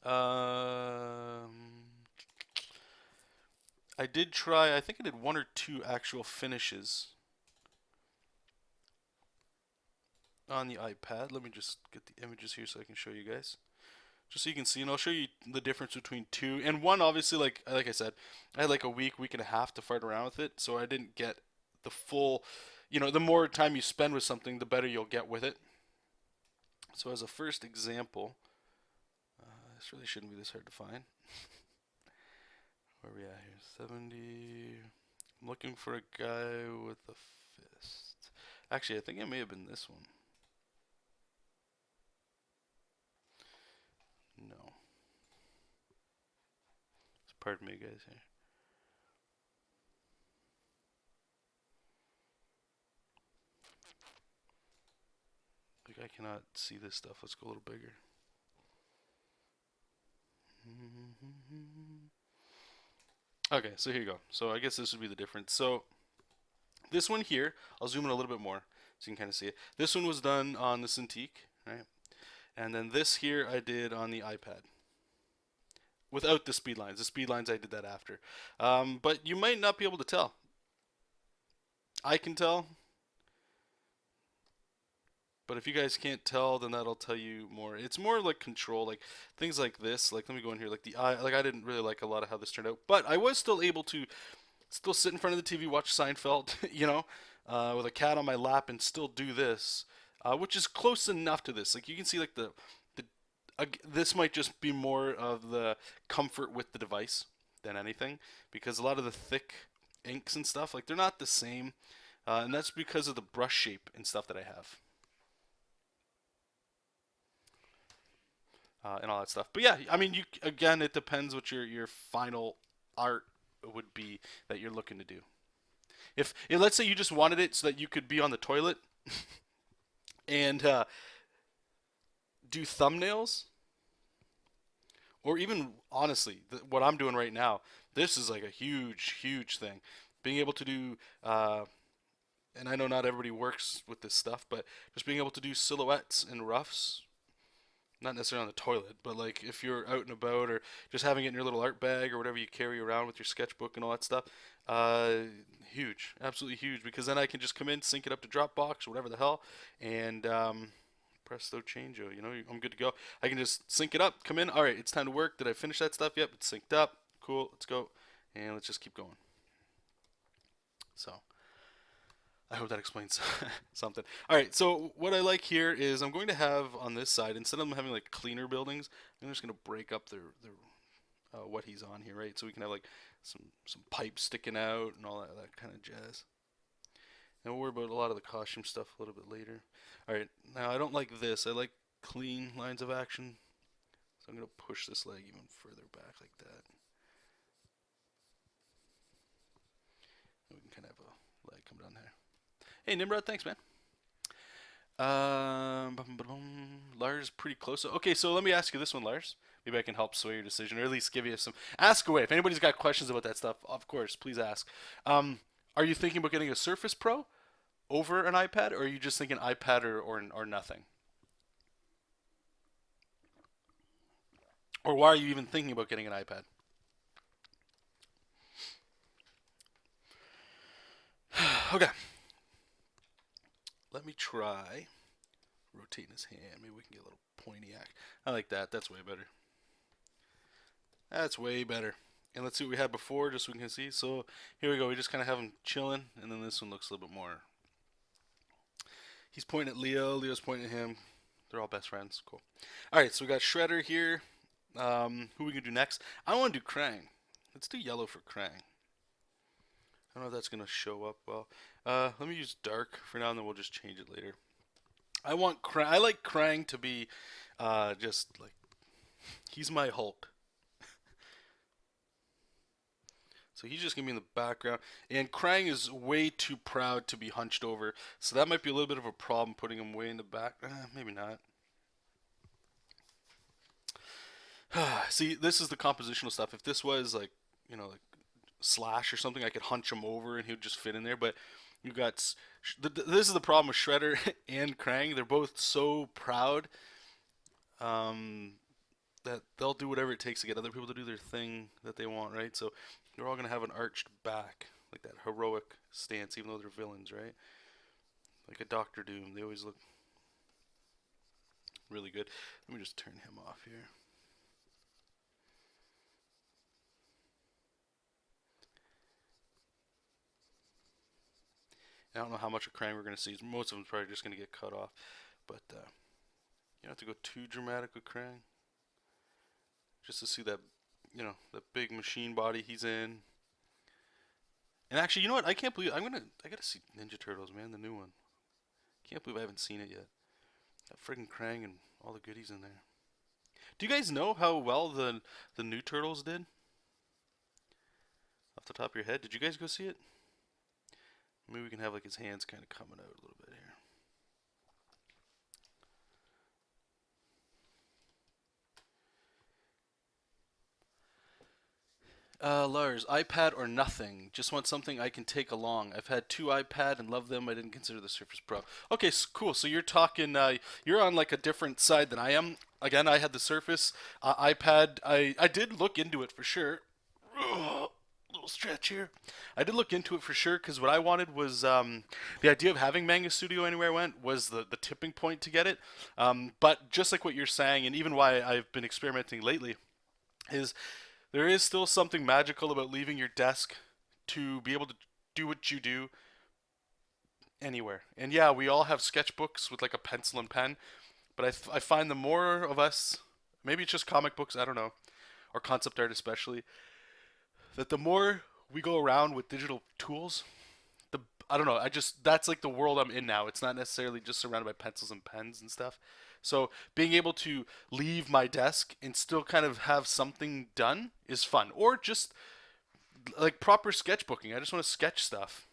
I did try. I think I did 1 or 2 actual finishes on the iPad. Let me just get the images here so I can show you guys, just so you can see, and I'll show you the difference between 2 and 1. Obviously, like I said, I had like a week and a half to fart around with it, so I didn't get the full. The more time you spend with something, the better you'll get with it. So as a first example, this really shouldn't be this hard to find. Where are we at here? 70. I'm looking for a guy with a fist. Actually, I think it may have been this one. No. Pardon me, guys. Here. Like I cannot see this stuff. Let's go a little bigger. Okay, so here you go. So I guess this would be the difference. So this one here, I'll zoom in a little bit more so you can kind of see it. This one was done on the Cintiq, right? And then this here I did on the iPad. Without the speed lines. The speed lines I did that after. But you might not be able to tell. I can tell. But if you guys can't tell, then that'll tell you more. It's more like control, like things like this. Like let me go in here. Like the eye. Like I didn't really like a lot of how this turned out, but I was still able to still sit in front of the TV, watch Seinfeld, you know, with a cat on my lap, and still do this, which is close enough to this. Like you can see, like the this might just be more of the comfort with the device than anything, because a lot of the thick inks and stuff, like they're not the same, and that's because of the brush shape and stuff that I have. And all that stuff. But yeah, I mean, you again, it depends what your final art would be that you're looking to do. If let's say you just wanted it so that you could be on the toilet and do thumbnails, or even honestly, what I'm doing right now, this is like a huge, huge thing. Being able to do, and I know not everybody works with this stuff, but just being able to do silhouettes and roughs, not necessarily on the toilet, but like if you're out and about or just having it in your little art bag or whatever you carry around with your sketchbook and all that stuff, uh, huge, absolutely huge, because then I can just come in, sync it up to Dropbox or whatever the hell, and presto changeo, you know, I'm good to go. I can just sync it up, come in, all right, it's time to work. Did I finish that stuff? Yep, it's synced up. Cool, let's go, and let's just keep going. So. I hope that explains something. All right, so what I like here is I'm going to have on this side, instead of them having like cleaner buildings, I'm just going to break up their what he's on here, right? So we can have like some pipes sticking out and all that kind of jazz. And we'll worry about a lot of the costume stuff a little bit later. All right, now I don't like this. I like clean lines of action, so I'm going to push this leg even further back like that. And we can kind of have a leg come down there. Hey, Nimrod, thanks, man. Lars, pretty close. Okay, so let me ask you this one, Lars. Maybe I can help sway your decision, or at least give you some. Ask away. If anybody's got questions about that stuff, of course, please ask. Are you thinking about getting a Surface Pro over an iPad, or are you just thinking iPad or nothing? Or why are you even thinking about getting an iPad? Okay. Let me try rotating his hand. Maybe we can get a little pointy act. I like that. That's way better. That's way better. And let's see what we had before, just so we can see. So here we go. We just kind of have him chilling, and then this one looks a little bit more. He's pointing at Leo. Leo's pointing at him. They're all best friends. Cool. All right, so we got Shredder here. Who we can do next? I want to do Krang. Let's do yellow for Krang. I don't know if that's gonna show up well. Let me use dark for now, and then we'll just change it later. I like Krang to be just like he's my Hulk. So he's just gonna be in the background, and Krang is way too proud to be hunched over, so that might be a little bit of a problem putting him way in the back. Maybe not. See, this is the compositional stuff. If this was like, you know, like Slash or something, I could hunch him over and he would just fit in there. But you got this is the problem with Shredder and Krang. They're both so proud that they'll do whatever it takes to get other people to do their thing that they want, right? So they're all gonna have an arched back, like that heroic stance, even though they're villains, right? Like a Doctor Doom, they always look really good. Let me just turn him off here. I don't know how much of Krang we're going to see. Most of them's probably just going to get cut off. But you don't have to go too dramatic with Krang. Just to see that, you know, that big machine body he's in. And actually, you know what? I can't believe I got to see Ninja Turtles, man, the new one. Can't believe I haven't seen it yet. That friggin' Krang and all the goodies in there. Do you guys know how well the new Turtles did? off the top of your head? Did you guys go see it? Maybe we can have like his hands kind of coming out a little bit here. Lars, iPad or nothing. Just want something I can take along. I've had two iPad and love them. I didn't consider the Surface Pro. Okay, cool. So you're talking, you're on like a different side than I am. Again, I had the Surface iPad. I did look into it for sure. Little stretch here. I did look into it for sure because what I wanted was the idea of having Manga Studio anywhere I went was the tipping point to get it. But just like what you're saying, and even why I've been experimenting lately, is there is still something magical about leaving your desk to be able to do what you do anywhere. And yeah, we all have sketchbooks with like a pencil and pen, but I find the more of us, maybe it's just comic books, I don't know, or concept art especially, that the more we go around with digital tools, the I don't know, I just that's like the world I'm in now. It's not necessarily just surrounded by pencils and pens and stuff. So being able to leave my desk and still kind of have something done is fun. Or just like proper sketchbooking. I just want to sketch stuff.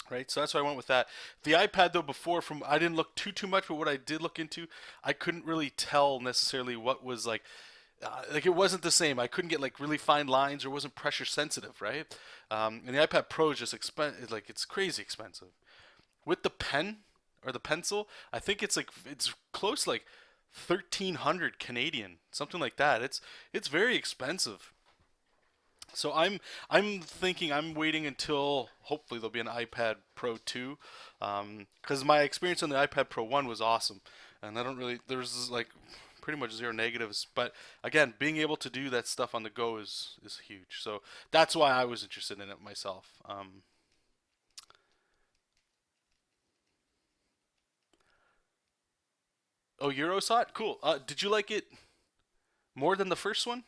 Right, so that's why I went with that. The iPad though, before from I didn't look too much, but what I did look into, I couldn't really tell necessarily what was like it wasn't the same. I couldn't get like really fine lines or wasn't pressure sensitive, right? And the iPad Pro is just like it's crazy expensive. With the pen or the pencil, I think it's close like 1,300 Canadian, something like that. It's very expensive. So I'm thinking I'm waiting until hopefully there'll be an iPad Pro 2, because my experience on the iPad Pro 1 was awesome, and I don't really there's like pretty much zero negatives. But again, being able to do that stuff on the go is huge. So that's why I was interested in it myself. Oh, Eurosot, cool. Did you like it more than the first one,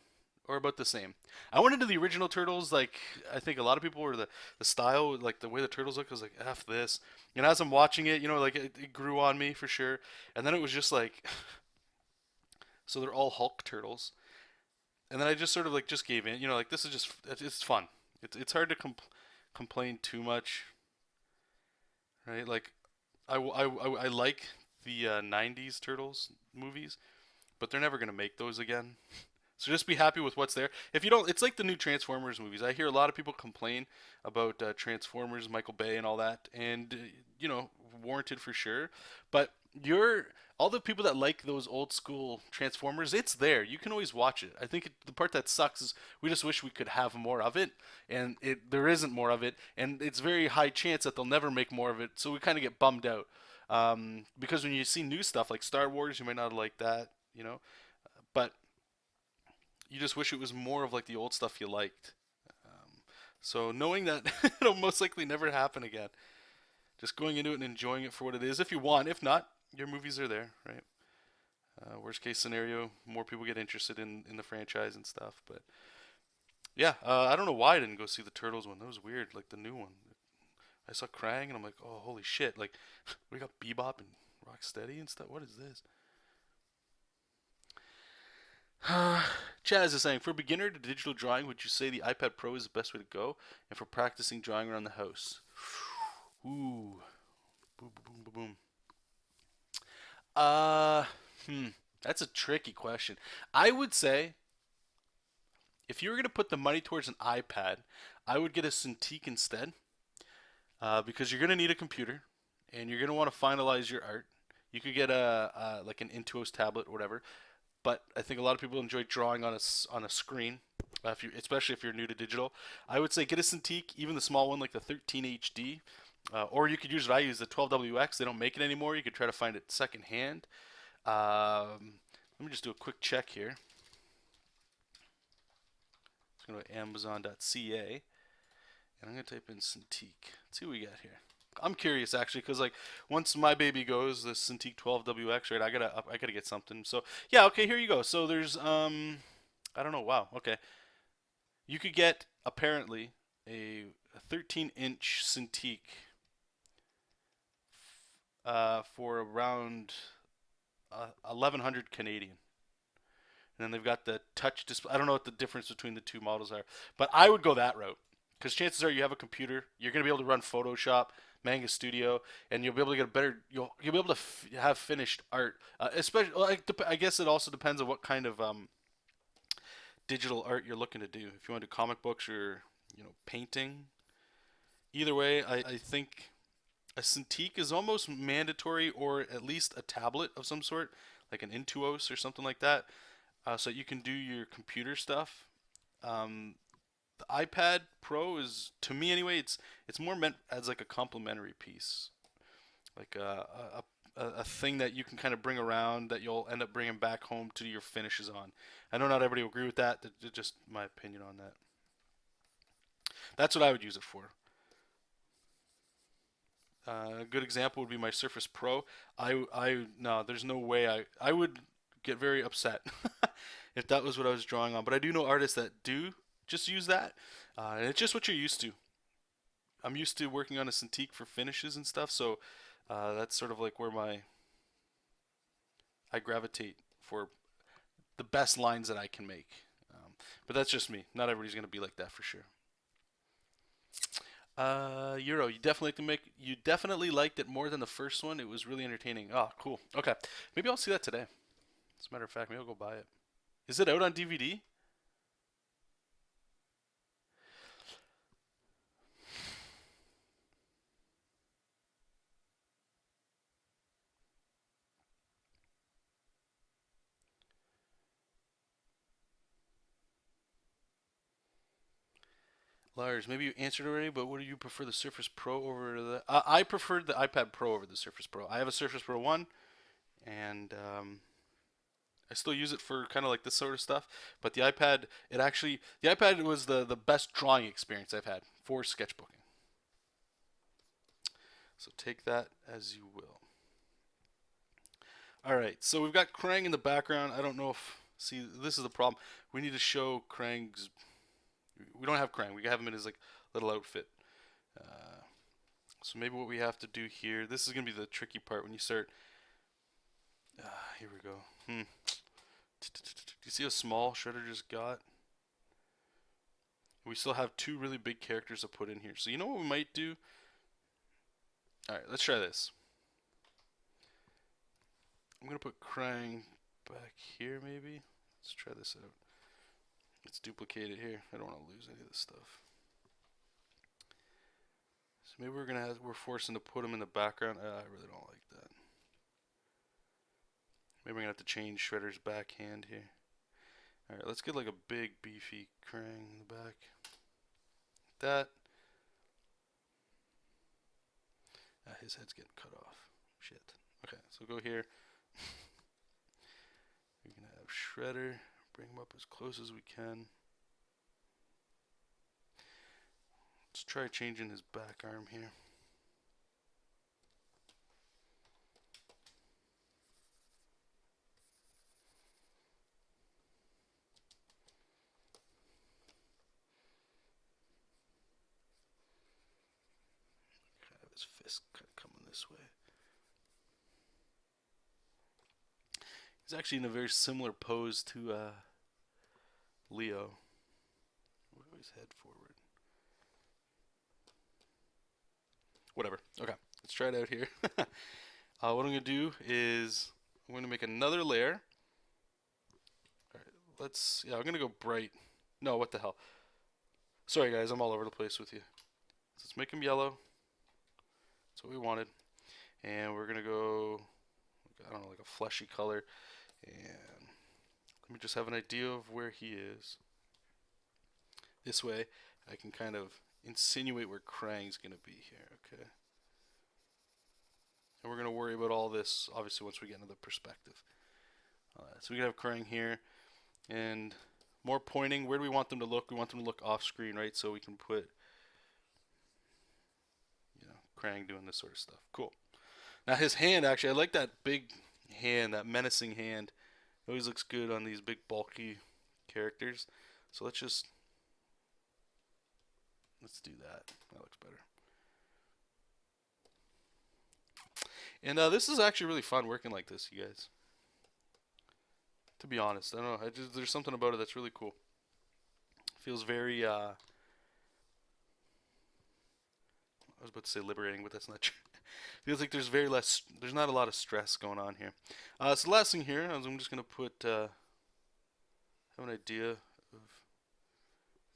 or about the same? I went into the original Turtles. Like I think a lot of people were the style, like the way the Turtles look. I was like, "F this." And as I'm watching it, like it grew on me for sure. And then it was just like, so they're all Hulk Turtles. And then I just sort of like just gave in. Like this is just it's fun. It's hard to complain too much, right? Like I like the '90s Turtles movies, but they're never gonna make those again. So just be happy with what's there. If you don't, it's like the new Transformers movies. I hear a lot of people complain about Transformers, Michael Bay, and all that, and warranted for sure. But you're all the people that like those old school Transformers. It's there. You can always watch it. I think the part that sucks is we just wish we could have more of it, and there isn't more of it, and it's very high chance that they'll never make more of it. So we kind of get bummed out. Because when you see new stuff like Star Wars, you might not like that, but you just wish it was more of like the old stuff you liked. So knowing that it'll most likely never happen again, just going into it and enjoying it for what it is, if you want. If not, your movies are there, right? Worst case scenario, more people get interested in the franchise and stuff. But yeah, I don't know why I didn't go see the Turtles one. That was weird, like the new one. I saw Krang and I'm like, oh holy shit! Like we got Bebop and Rocksteady and stuff. What is this? Chaz is saying, for a beginner to digital drawing, would you say the iPad Pro is the best way to go? And for practicing drawing around the house? Ooh. Boom, boom, boom, boom. Uh, hmm. That's a tricky question. I would say if you were going to put the money towards an iPad, I would get a Cintiq instead, because you're going to need a computer and you're going to want to finalize your art. You could get a like an Intuos tablet or whatever, but I think a lot of people enjoy drawing on a screen. Especially if you're new to digital, I would say get a Cintiq, even the small one like the 13 HD, or you could use what I use, the 12WX. They don't make it anymore. You could try to find it secondhand. Let me just do a quick check here. Let's go to Amazon.ca, and I'm gonna type in Cintiq. Let's see what we got here. I'm curious actually, because like once my baby goes, the Cintiq 12WX, right? I gotta get something. So yeah, okay, here you go. So there's I don't know. Wow. Okay, you could get apparently a 13-inch Cintiq for around 1,100 Canadian. And then they've got the touch display. I don't know what the difference between the two models are, but I would go that route. because chances are you have a computer, you're going to be able to run Photoshop, Manga Studio, and you'll be able to get a better. You'll be able to have finished art. Especially, like, I guess it also depends on what kind of digital art you're looking to do. If you want to do comic books or painting, either way, I think a Cintiq is almost mandatory, or at least a tablet of some sort, like an Intuos or something like that, so you can do your computer stuff. Um, the iPad Pro is, to me anyway, it's more meant as like a complementary piece, like a thing that you can kind of bring around that you'll end up bringing back home to your finishes on. I know not everybody will agree with that. That's just my opinion on that. That's what I would use it for. A good example would be my Surface Pro. No, there's no way I would get very upset if that was what I was drawing on. But I do know artists that do just use that, and it's just what you're used to. I'm used to working on a Cintiq for finishes and stuff, so that's sort of like where I gravitate for the best lines that I can make. But that's just me. Not everybody's gonna be like that for sure. Euro, you definitely liked it more than the first one. It was really entertaining. Oh, cool. Okay, maybe I'll see that today. As a matter of fact, maybe I'll go buy it. Is it out on DVD? Lars, maybe you answered already, but what do you prefer, the Surface Pro over the? I preferred the iPad Pro over the Surface Pro. I have a Surface Pro 1, and I still use it for kind of like this sort of stuff. But the iPad was the best drawing experience I've had for sketchbooking. So take that as you will. All right, so we've got Krang in the background. I don't know if, see, this is the problem. We need to show Krang's. We don't have Krang. We have him in his like little outfit. Uh, so maybe what we have to do here. This is gonna be the tricky part when you start. Here we go. Do you see how small Shredder just got? We still have two really big characters to put in here. So you know what we might do? All right, let's try this. I'm gonna put Krang back here maybe. Let's try this out. Let's duplicate it here. I don't want to lose any of this stuff. So maybe we're forcing to put him in the background. I really don't like that. Maybe we're gonna have to change Shredder's backhand here. All right, let's get like a big beefy Krang in the back. Like that. His head's getting cut off. Shit. Okay, so go here. We're gonna have Shredder. Bring him up as close as we can. Let's try changing his back arm here. Have his fist coming this way. He's actually in a very similar pose to Leo. Move his head forward. Whatever. Okay, let's try it out here. What I'm going to do is I'm going to make another layer. All right, yeah, I'm going to go bright. No, what the hell. Sorry, guys, I'm all over the place with you. So let's make him yellow. That's what we wanted. And we're going to go, I don't know, like a fleshy color. And let me just have an idea of where he is. This way, I can kind of insinuate where Krang's going to be here, okay? And we're going to worry about all this, obviously, once we get into the perspective. So we can have Krang here. And more pointing, where do we want them to look? We want them to look off screen, right? So we can put, Krang doing this sort of stuff. Cool. Now his hand, actually, I like that big hand, that menacing hand. It always looks good on these big bulky characters. So let's do that. That looks better. And this is actually really fun working like this, you guys. To be honest, I don't know. There's something about it that's really cool. Feels very was about to say liberating, but that's not true. Feels like there's not a lot of stress going on here. So the last thing here, I'm just gonna put have an idea of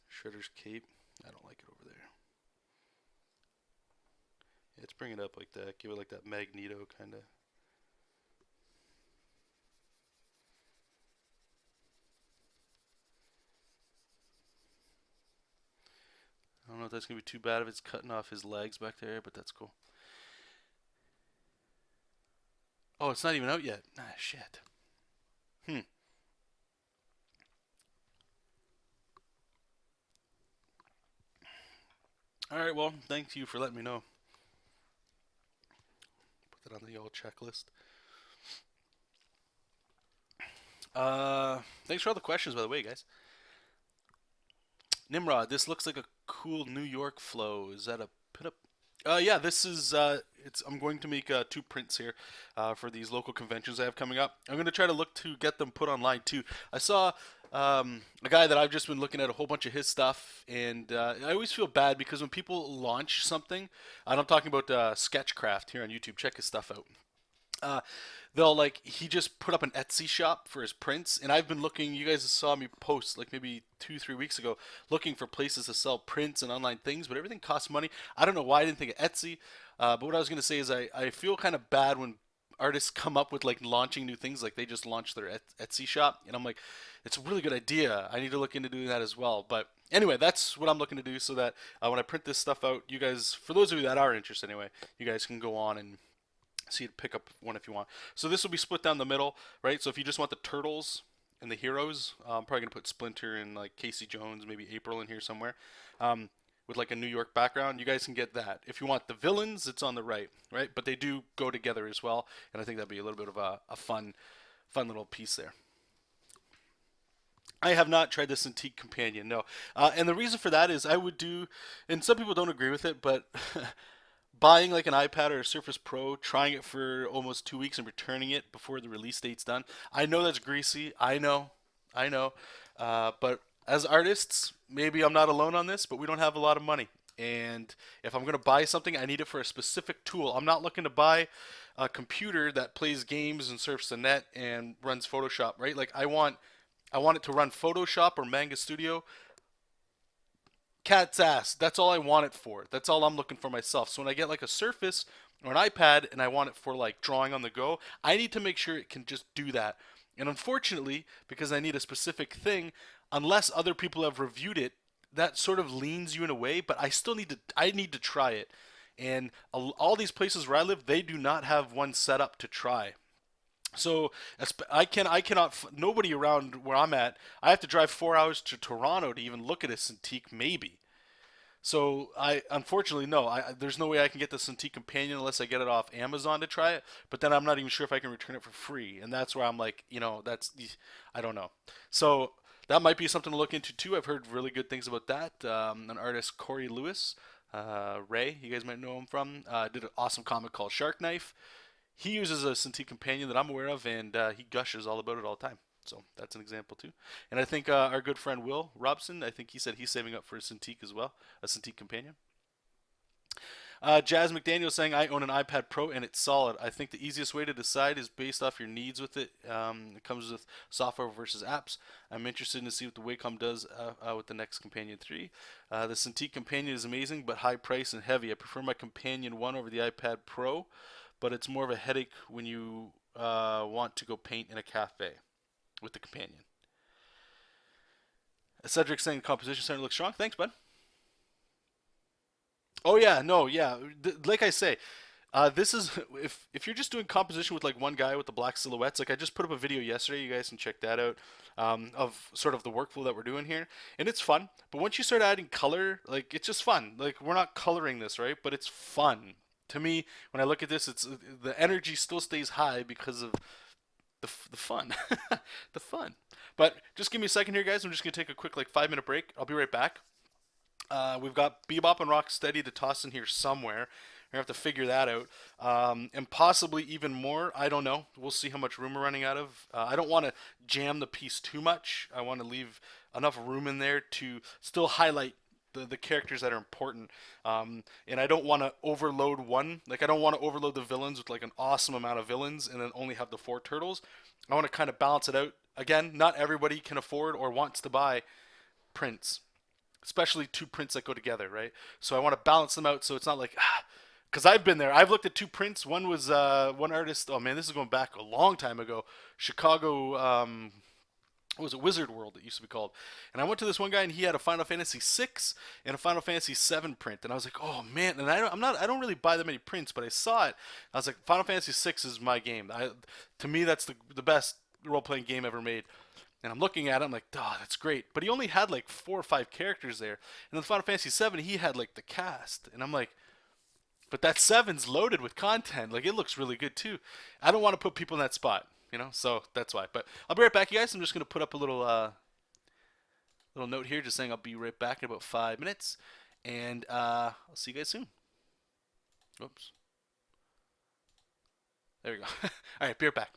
Shredder's cape. I don't like it over there. Yeah, let's bring it up like that. Give it like that Magneto kind of. I don't know if that's gonna be too bad if it's cutting off his legs back there, but that's cool. Oh, it's not even out yet. Ah, shit. Hmm. All right. Well, thank you for letting me know. Put that on the old checklist. Thanks for all the questions, by the way, guys. Nimrod, this looks like a cool New York flow. Is that a pinup? Yeah, this is. It's. I'm going to make two prints here for these local conventions I have coming up. I'm going to try to look to get them put online too. I saw a guy that I've just been looking at a whole bunch of his stuff, and I always feel bad because when people launch something, and I'm talking about Sketchcraft here on YouTube. Check his stuff out. uh, they'll like he just put up an Etsy shop for his prints, and I've been looking. You guys saw me post like maybe 2-3 weeks ago, looking for places to sell prints and online things, but everything costs money. I don't know why I didn't think of Etsy, but what I was gonna say is I feel kind of bad when artists come up with like launching new things, like they just launched their Etsy shop, and I'm like, it's a really good idea. I need to look into doing that as well. But anyway, that's what I'm looking to do so that when I print this stuff out, you guys, for those of you that are interested anyway, you guys can go on and so you'd pick up one if you want. So this will be split down the middle, right? So if you just want the turtles and the heroes, I'm probably gonna put Splinter and like Casey Jones, maybe April in here somewhere, with like a New York background. You guys can get that. If you want the villains, it's on the right, right? But they do go together as well, and I think that'd be a little bit of a fun little piece there. I have not tried the Cintiq Companion, no. And the reason for that is I would do, and some people don't agree with it, but buying like an iPad or a Surface Pro, trying it for almost 2 weeks and returning it before the release date's done. I know that's greasy. I know. But as artists, maybe I'm not alone on this, but we don't have a lot of money. And if I'm going to buy something, I need it for a specific tool. I'm not looking to buy a computer that plays games and surfs the net and runs Photoshop, right? Like I want it to run Photoshop or Manga Studio cat's ass. That's all I want it for. That's all I'm looking for myself. So when I get like a Surface or an iPad and I want it for like drawing on the go, I need to make sure it can just do that. And unfortunately, because I need a specific thing, unless other people have reviewed it, that sort of leans you in a way, but I need to try it. And all these places where I live, they do not have one set up to try. So I cannot nobody around where I'm at. I have to drive 4 hours to Toronto to even look at a Cintiq maybe. So I unfortunately no, there's no way I can get the Cintiq Companion unless I get it off Amazon to try it. But then I'm not even sure if I can return it for free, and that's where I'm like, that's I don't know. So that might be something to look into too. I've heard really good things about that. An artist Corey Lewis, Ray, you guys might know him from, did an awesome comic called Shark Knife. He uses a Cintiq Companion that I'm aware of, and he gushes all about it all the time. So that's an example too. And I think our good friend Will Robson, I think he said he's saving up for a Cintiq as well, a Cintiq Companion. Jazz McDaniel saying, I own an iPad Pro and it's solid. I think the easiest way to decide is based off your needs with it. It comes with software versus apps. I'm interested to see what the Wacom does with the next Companion 3. The Cintiq Companion is amazing, but high price and heavy. I prefer my Companion 1 over the iPad Pro, but it's more of a headache when you want to go paint in a cafe with the Companion. Cedric saying the composition center looks strong. Thanks, bud. Oh yeah, no, yeah. Like I say, this is if you're just doing composition with like one guy with the black silhouettes. Like I just put up a video yesterday. You guys can check that out of sort of the workflow that we're doing here, and it's fun. But once you start adding color, like it's just fun. Like we're not coloring this, right? But it's fun to me. When I look at this, it's the energy still stays high because of the fun, the fun. But just give me a second here, guys. I'm just gonna take a quick like 5 minute break. I'll be right back. We've got Bebop and Rocksteady to toss in here somewhere. We're gonna have to figure that out, and possibly even more. I don't know. We'll see how much room we're running out of. I don't want to jam the piece too much. I want to leave enough room in there to still highlight the characters that are important. And I don't want to overload one. Like I don't want to overload the villains with like an awesome amount of villains and then only have the four turtles. I want to kind of balance it out. Again, not everybody can afford or wants to buy prints, especially two prints that go together, right? So I want to balance them out so it's not like because I've been there. I've looked at two prints. One was one artist. Oh man, this is going back a long time ago. Chicago. What was it, Wizard World? It used to be called. And I went to this one guy, and he had a Final Fantasy VI and a Final Fantasy VII print, and I was like, oh man. And I don't really buy that many prints, but I saw it. I was like, Final Fantasy VI is my game. To me, that's the best role playing game ever made. And I'm looking at it, I'm like, oh, that's great. But he only had like 4 or 5 characters there. And in Final Fantasy VII, he had like the cast, and I'm like, but that seven's loaded with content. Like it looks really good too. I don't want to put people in that spot, so that's why. But I'll be right back, you guys. I'm just gonna put up a little note here, just saying I'll be right back in about 5 minutes, and I'll see you guys soon. Oops. There we go. All right, be right back.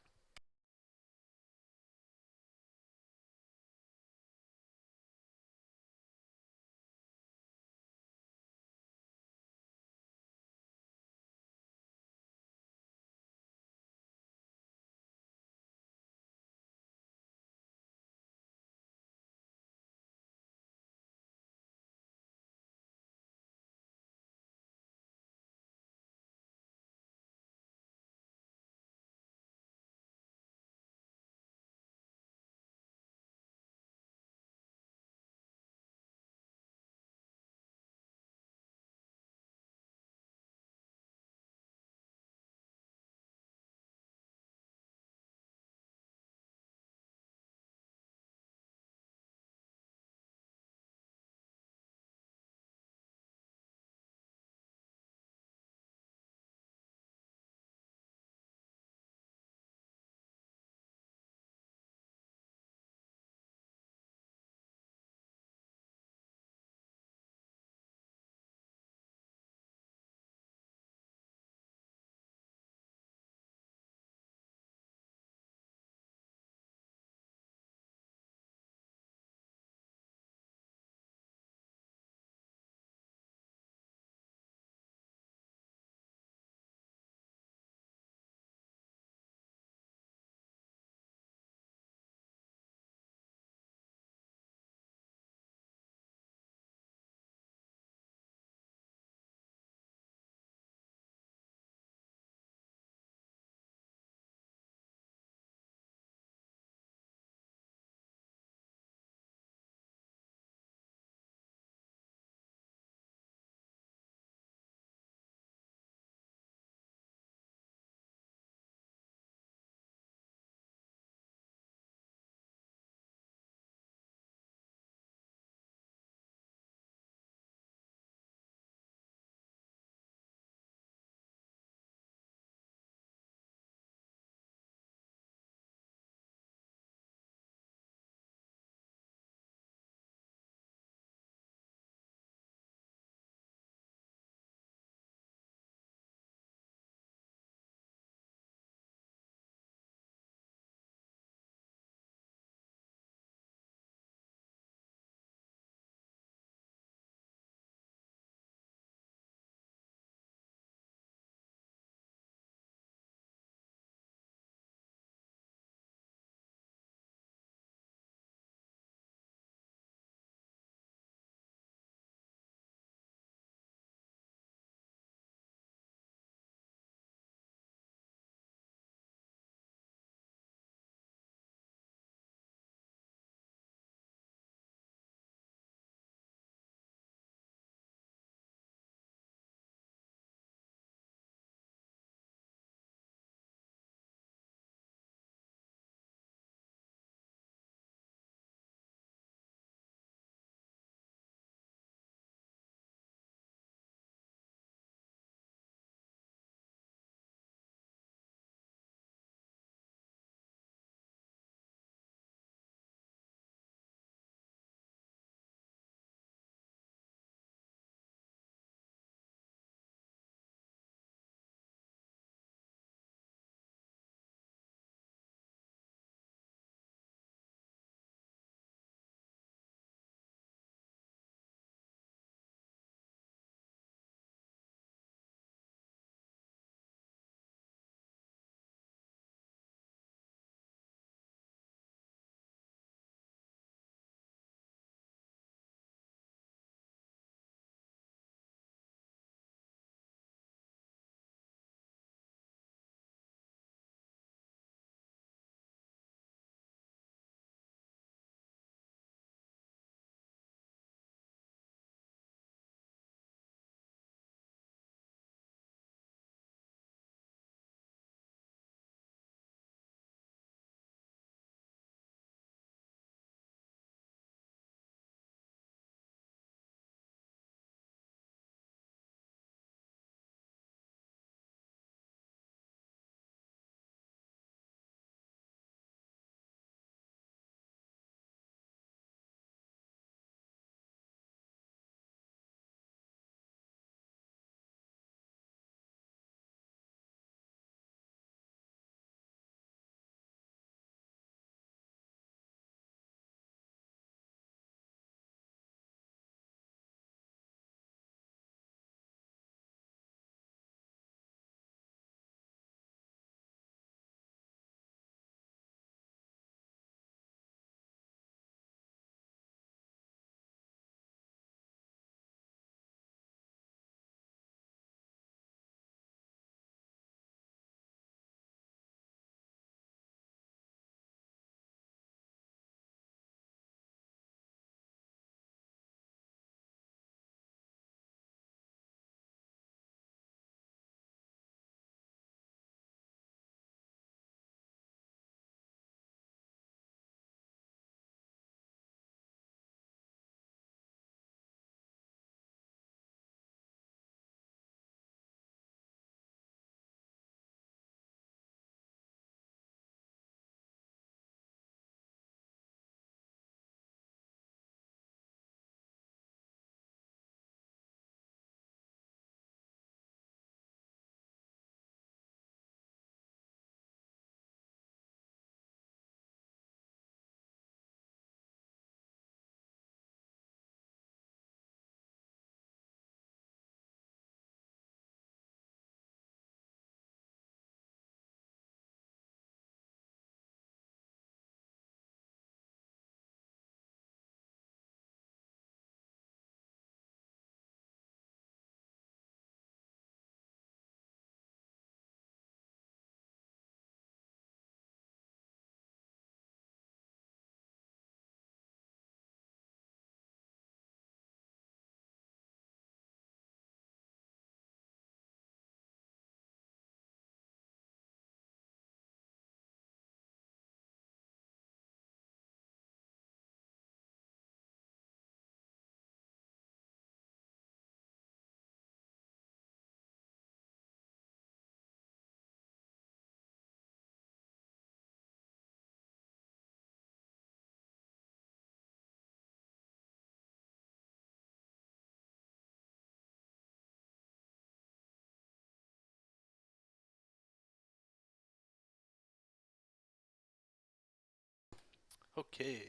Okay.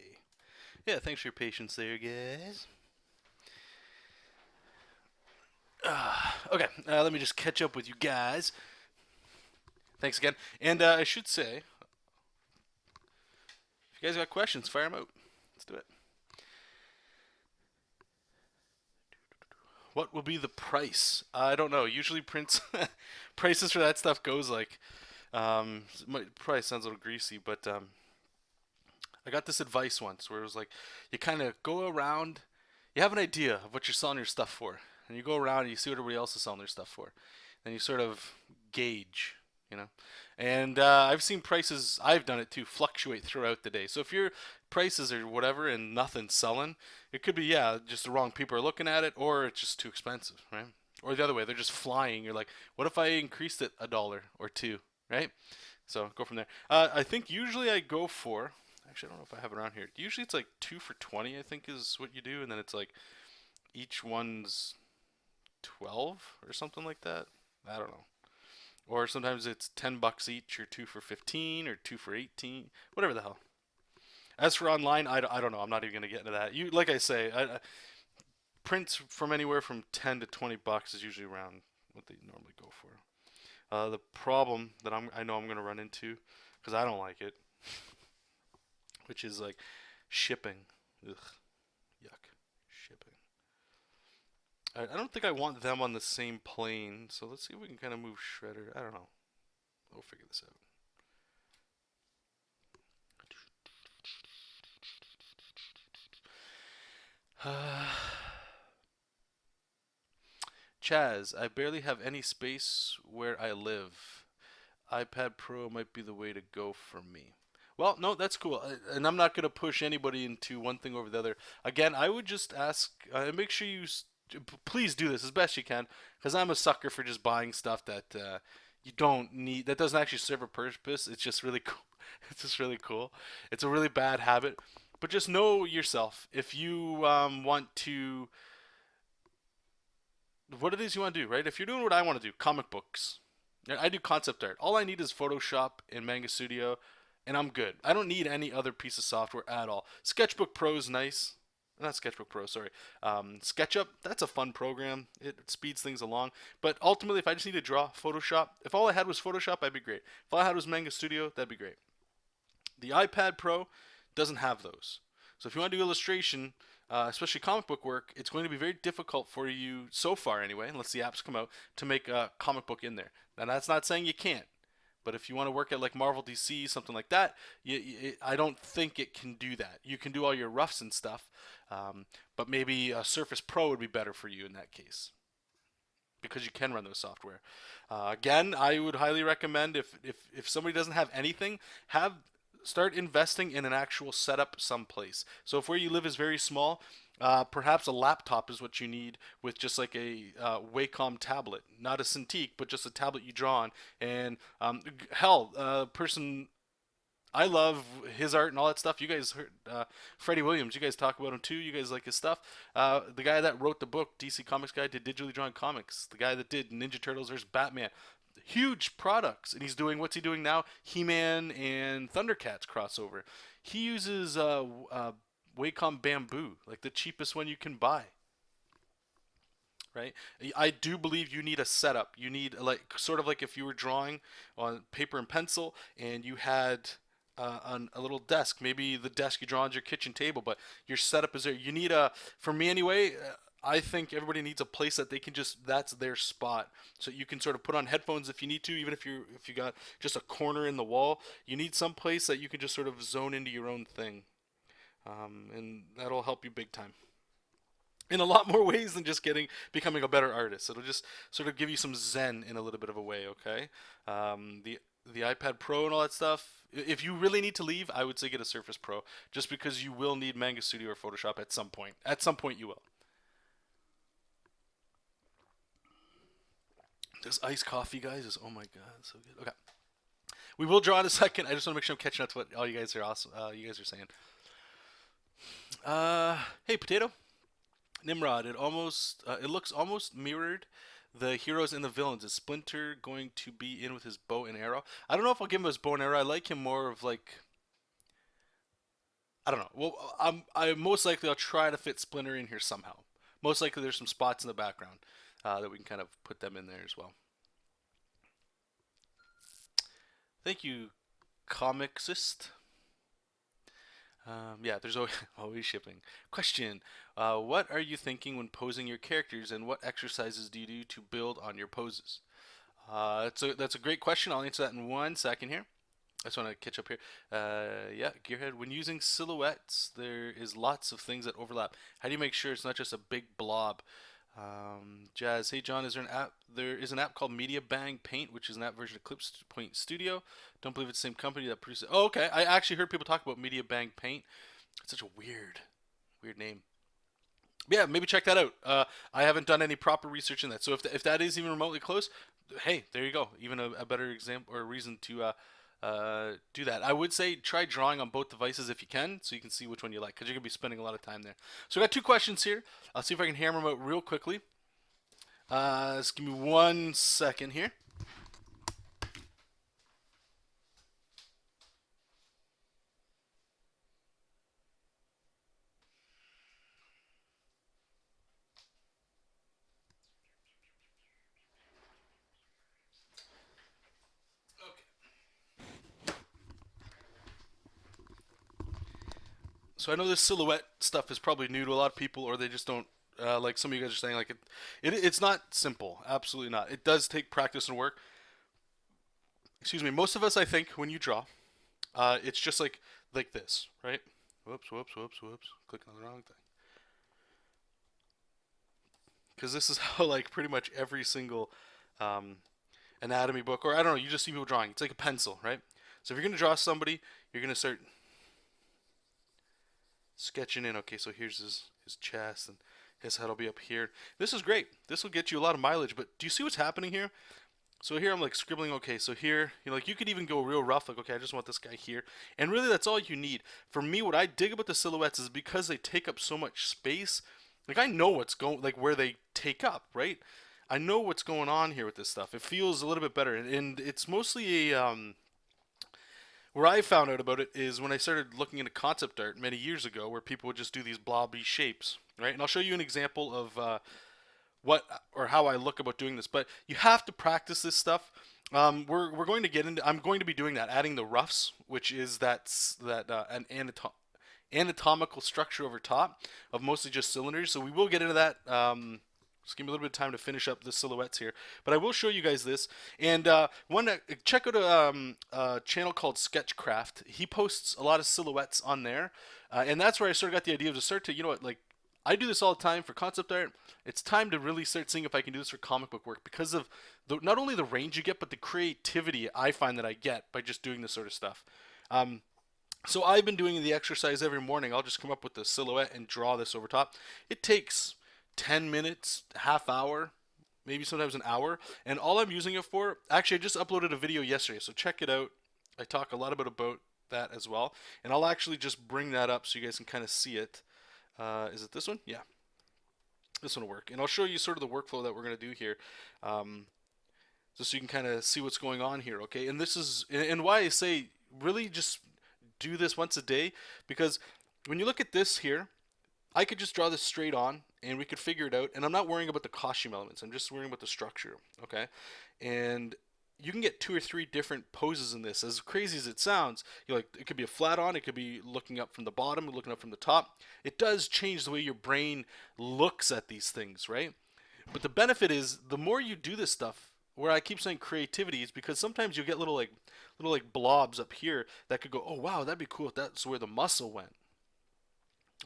Yeah, thanks for your patience there, guys. Okay, let me just catch up with you guys. Thanks again. And I should say, if you guys got questions, fire them out. Let's do it. What will be the price? I don't know. Usually prints prices for that stuff goes like probably sounds a little greasy, but I got this advice once where it was like you kind of go around, you have an idea of what you're selling your stuff for, and you go around and you see what everybody else is selling their stuff for, and you sort of gauge, you know. And I've seen prices, I've done it too, fluctuate throughout the day. So if your prices are whatever and nothing's selling, it could be, yeah, just the wrong people are looking at it, or it's just too expensive, right? Or the other way, they're just flying. You're like, what if I increased it $1 or two, right? So go from there. I think usually I go for, actually, I don't know if I have it around here. Usually it's like 2 for 20, I think is what you do, and then it's like each one's 12 or something like that. I don't know. Or sometimes it's $10 each, or 2 for 15, or 2 for 18, whatever the hell. As for online, I don't know. I'm not even gonna get into that. You like I say, prints from anywhere from $10 to $20 is usually around what they normally go for. The problem that I know I'm gonna run into, because I don't like it, which is like shipping. Ugh, yuck, shipping. I don't think I want them on the same plane, so let's see if we can kind of move Shredder. I don't know. We'll figure this out. Chaz, I barely have any space where I live. iPad Pro might be the way to go for me. Well, no, that's cool. And I'm not going to push anybody into one thing over the other. Again, I would just ask, make sure you, please do this as best you can, because I'm a sucker for just buying stuff that you don't need, that doesn't actually serve a purpose. It's just really cool. It's just really cool. It's a really bad habit. But just know yourself. If you want to, what it is you want to do, right? If you're doing what I want to do, comic books. I do concept art. All I need is Photoshop and Manga Studio, and I'm good. I don't need any other piece of software at all. Sketchbook Pro is nice. Not Sketchbook Pro, sorry. SketchUp, that's a fun program. It speeds things along. But ultimately, if I just need to draw, Photoshop. If all I had was Photoshop, that'd be great. If all I had was Manga Studio, that'd be great. The iPad Pro doesn't have those. So if you want to do illustration, especially comic book work, it's going to be very difficult for you so far anyway, unless the apps come out, to make a comic book in there. Now that's not saying you can't, but if you want to work at like Marvel DC, something like that, I don't think it can do that. You can do all your roughs and stuff, but maybe a Surface Pro would be better for you in that case because you can run those software. Again, I would highly recommend if somebody doesn't have anything, have start investing in an actual setup someplace. So if where you live is very small, perhaps a laptop is what you need with just like a Wacom tablet, not a Cintiq, but just a tablet you draw on. And hell, person I love his art and all that stuff. You guys heard Freddie Williams. You guys talk about him too. You guys like his stuff. The guy that wrote the book, DC Comics guy, did digitally drawn comics. The guy that did Ninja Turtles vs. Batman. Huge products, and he's doing what's he doing now? He-Man and Thundercats crossover. He uses Wacom bamboo, like the cheapest one you can buy. Right? I do believe you need a setup. You need like sort of like if you were drawing on paper and pencil, and you had a little desk. Maybe the desk you draw on your kitchen table, but your setup is there. You need a, for me anyway. I think everybody needs a place that they can just, that's their spot. So you can sort of put on headphones if you need to, even if you got just a corner in the wall. You need some place that you can just sort of zone into your own thing, and that'll help you big time in a lot more ways than just becoming a better artist. It'll just sort of give you some zen in a little bit of a way. Okay, the iPad Pro and all that stuff. If you really need to leave, I would say get a Surface Pro, just because you will need Manga Studio or Photoshop at some point. At some point, you will. This iced coffee, guys, is, oh my god, so good. Okay, we will draw in a second. I just want to make sure I'm catching up to what all you guys are awesome. You guys are saying. Hey, potato. Nimrod. It looks almost mirrored the heroes and the villains. Is Splinter going to be in with his bow and arrow? I don't know if I'll give him his bow and arrow. I like him more of like I don't know. Well, I most likely I'll try to fit Splinter in here somehow. Most likely there's some spots in the background that we can kind of put them in there as well. Thank you, Comicist. Yeah, there's always, always shipping. Question: what are you thinking when posing your characters, and what exercises do you do to build on your poses? That's a great question. I'll answer that in 1 second here. I just want to catch up here. Yeah, Gearhead. When using silhouettes, there is lots of things that overlap. How do you make sure it's not just a big blob? Jazz. Hey John, is there an app? There is an app called Media Bang Paint, which is an app version of Clip Point Studio. Don't believe it's the same company that produces. Oh, okay. I actually heard people talk about Media Bang Paint. It's such a weird name. Yeah, maybe check that out. I haven't done any proper research in that. So if that is even remotely close, hey, there you go. Even a better example or reason to do that. I would say try drawing on both devices if you can, so you can see which one you like, because you're gonna be spending a lot of time there. So I got two questions here. I'll see if I can hammer them out real quickly. Just give me 1 second here. So I know this silhouette stuff is probably new to a lot of people, or they just don't. Like some of you guys are saying, like it's not simple. Absolutely not. It does take practice and work. Excuse me. Most of us, I think, when you draw, it's just like this, right? Whoops, whoops, whoops, whoops. Clicking on the wrong thing. Because this is how like pretty much every single um, anatomy book, or I don't know, you just see people drawing. It's like a pencil, right? So if you're gonna draw somebody, you're gonna start sketching in. Okay, so here's his chest, and his head will be up here. This is great. This will get you a lot of mileage. But do you see what's happening here? So here I'm like scribbling. Okay, so here, like you could even go real rough. Like, okay, I just want this guy here, and really that's all you need. For me, what I dig about the silhouettes is because they take up so much space. Like I know what's going, like where they take up, right? I know what's going on here with this stuff. It feels a little bit better, and it's mostly a where I found out about it is when I started looking into concept art many years ago, where people would just do these blobby shapes, right? And I'll show you an example of what or how I look about doing this. But you have to practice this stuff. We're going to get into. I'm going to be doing that, adding the roughs, which is an anatomical structure over top of mostly just cylinders. So we will get into that. Just give me a little bit of time to finish up the silhouettes here, but I will show you guys this. And check out a channel called Sketchcraft. He posts a lot of silhouettes on there, and that's where I sort of got the idea to start to, like I do this all the time for concept art. It's time to really start seeing if I can do this for comic book work because of not only the range you get, but the creativity I find that I get by just doing this sort of stuff. Um, so I've been doing the exercise every morning. I'll just come up with the silhouette and draw this over top. It takes 10 minutes, half hour, maybe sometimes an hour. And all I'm using it for, actually, I just uploaded a video yesterday, so check it out. I talk a lot about that as well. And I'll actually just bring that up so you guys can kind of see it. Is it this one? Yeah, this one will work. And I'll show you sort of the workflow that we're going to do here. Just so you can kind of see what's going on here, okay? And this is, and why I say really just do this once a day, because when you look at this here, I could just draw this straight on and we could figure it out. And I'm not worrying about the costume elements. I'm just worrying about the structure, okay? And you can get two or three different poses in this. As crazy as it sounds, like it could be a flat on, it could be looking up from the bottom, looking up from the top. It does change the way your brain looks at these things, right? But the benefit is the more you do this stuff, where I keep saying creativity is because sometimes you get little like blobs up here that could go, oh wow, that'd be cool if that's where the muscle went.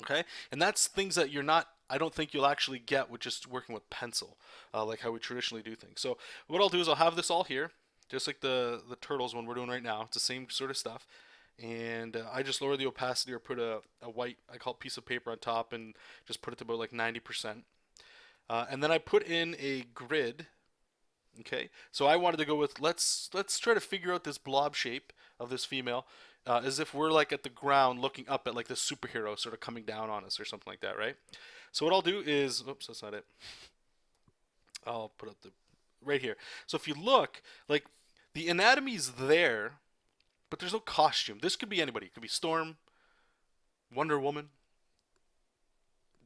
Okay, and that's things that you're not. I don't think you'll actually get with just working with pencil, like how we traditionally do things. So what I'll do is I'll have this all here, just like the turtles one we're doing right now. It's the same sort of stuff, and I just lower the opacity or put a white, I call it, piece of paper on top and just put it to about like 90%. And then I put in a grid. Okay, so I wanted to go with let's try to figure out this blob shape of this female, as if we're like at the ground looking up at like the superhero sort of coming down on us or something like that, right? So what I'll do is, oops, that's not it. I'll put up the right here. So if you look, like the anatomy's there, but there's no costume. This could be anybody. It could be Storm. Wonder Woman,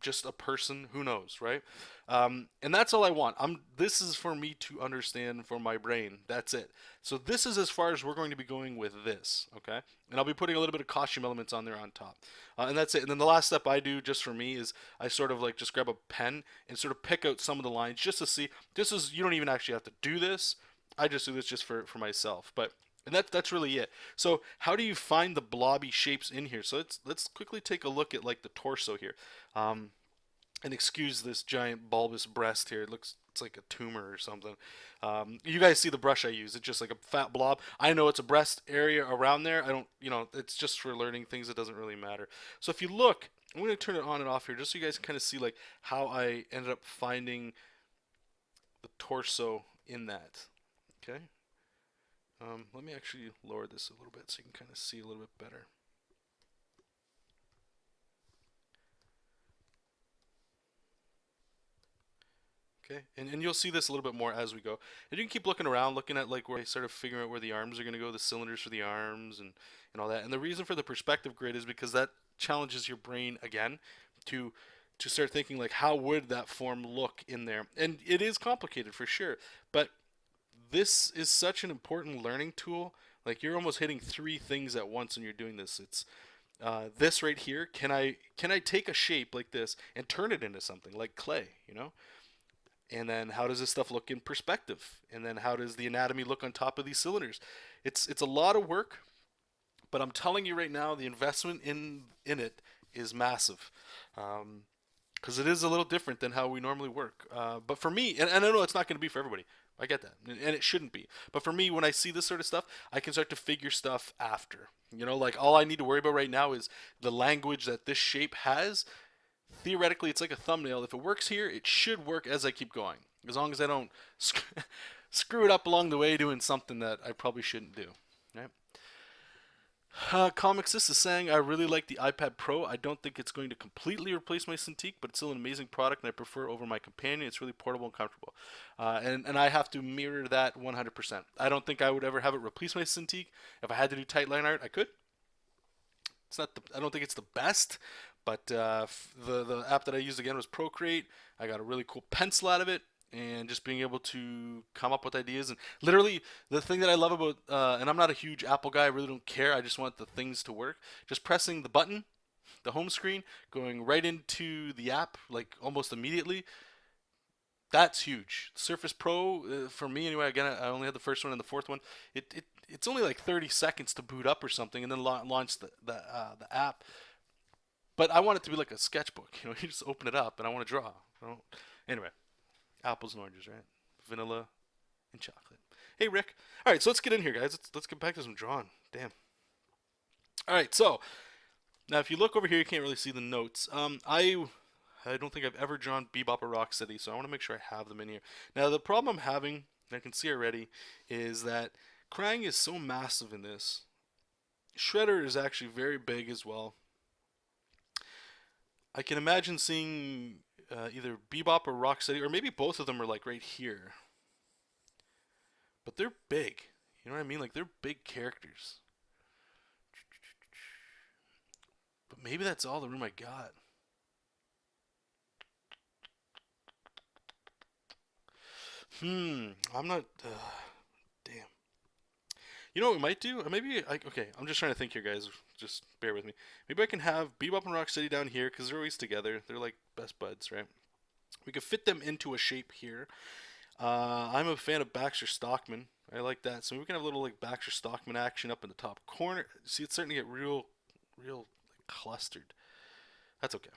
just a person, who knows, right? And that's all I want. This is for me to understand for my brain. That's it. So this is as far as we're going to be going with this, okay? And I'll be putting a little bit of costume elements on there on top, and that's it. And then the last step I do just for me is I sort of like just grab a pen and sort of pick out some of the lines just to see. This is, you don't even actually have to do this. I just do this just for myself, but. And that's really it. So how do you find the blobby shapes in here? So let's quickly take a look at like the torso here. Um, and excuse this giant bulbous breast here. It's like a tumor or something. You guys see the brush I use? It's just like a fat blob. I know it's a breast area around there. I don't, it's just for learning things. It doesn't really matter. So if you look, I'm going to turn it on and off here just so you guys can kind of see like how I ended up finding the torso in that. Okay. Let me actually lower this a little bit so you can kind of see a little bit better. Okay, and you'll see this a little bit more as we go. And you can keep looking around, looking at like where I sort of figuring out where the arms are going to go, the cylinders for the arms, and all that. And the reason for the perspective grid is because that challenges your brain again to to start thinking like how would that form look in there. And it is complicated for sure, but this is such an important learning tool. Like you're almost hitting three things at once when you're doing this. It's this right here. Can I take a shape like this and turn it into something like clay? And then how does this stuff look in perspective? And then how does the anatomy look on top of these cylinders? It's a lot of work, but I'm telling you right now, the investment in it is massive. Because it is a little different than how we normally work. But for me, and I know it's not going to be for everybody. I get that, and it shouldn't be. But for me, when I see this sort of stuff, I can start to figure stuff after. Like all I need to worry about right now is the language that this shape has. Theoretically, it's like a thumbnail. If it works here, it should work as I keep going. As long as I don't screw it up along the way doing something that I probably shouldn't do. Right? Comicsist is saying, I really like the iPad Pro. I don't think it's going to completely replace my Cintiq, but it's still an amazing product, and I prefer it over my companion. It's really portable and comfortable. And I have to mirror that 100%. I don't think I would ever have it replace my Cintiq. If I had to do tight line art, I could. I don't think it's the best, but the app that I used again was Procreate. I got a really cool pencil out of it, and just being able to come up with ideas. And literally, the thing that I love about, and I'm not a huge Apple guy, I really don't care. I just want the things to work. Just pressing the button, the home screen, going right into the app like almost immediately. That's huge. Surface Pro, for me anyway. Again, I only had the first one and the fourth one. It's only like 30 seconds to boot up or something, and then launch the app. But I want it to be like a sketchbook. You just open it up, and I want to draw. Anyway, apples and oranges, right? Vanilla and chocolate. Hey, Rick. All right, so let's get in here, guys. Let's get back to some drawing. Damn. All right, so now if you look over here, you can't really see the notes. I don't think I've ever drawn Bebop or Rocksteady, so I want to make sure I have them in here. Now, the problem I'm having, and I can see already, is that Krang is so massive in this. Shredder is actually very big as well. I can imagine seeing either Bebop or Rocksteady, or maybe both of them are like right here. But they're big. You know what I mean? Like they're big characters. But maybe that's all the room I got. I'm not. Damn. You know what we might do? Okay, I'm just trying to think here, guys. Just bear with me. Maybe I can have Bebop and Rocksteady down here because they're always together. They're like best buds, right? We could fit them into a shape here. I'm a fan of Baxter Stockman. I like that. So we can have a little like Baxter Stockman action up in the top corner. See, it's starting to get real like, clustered. That's okay.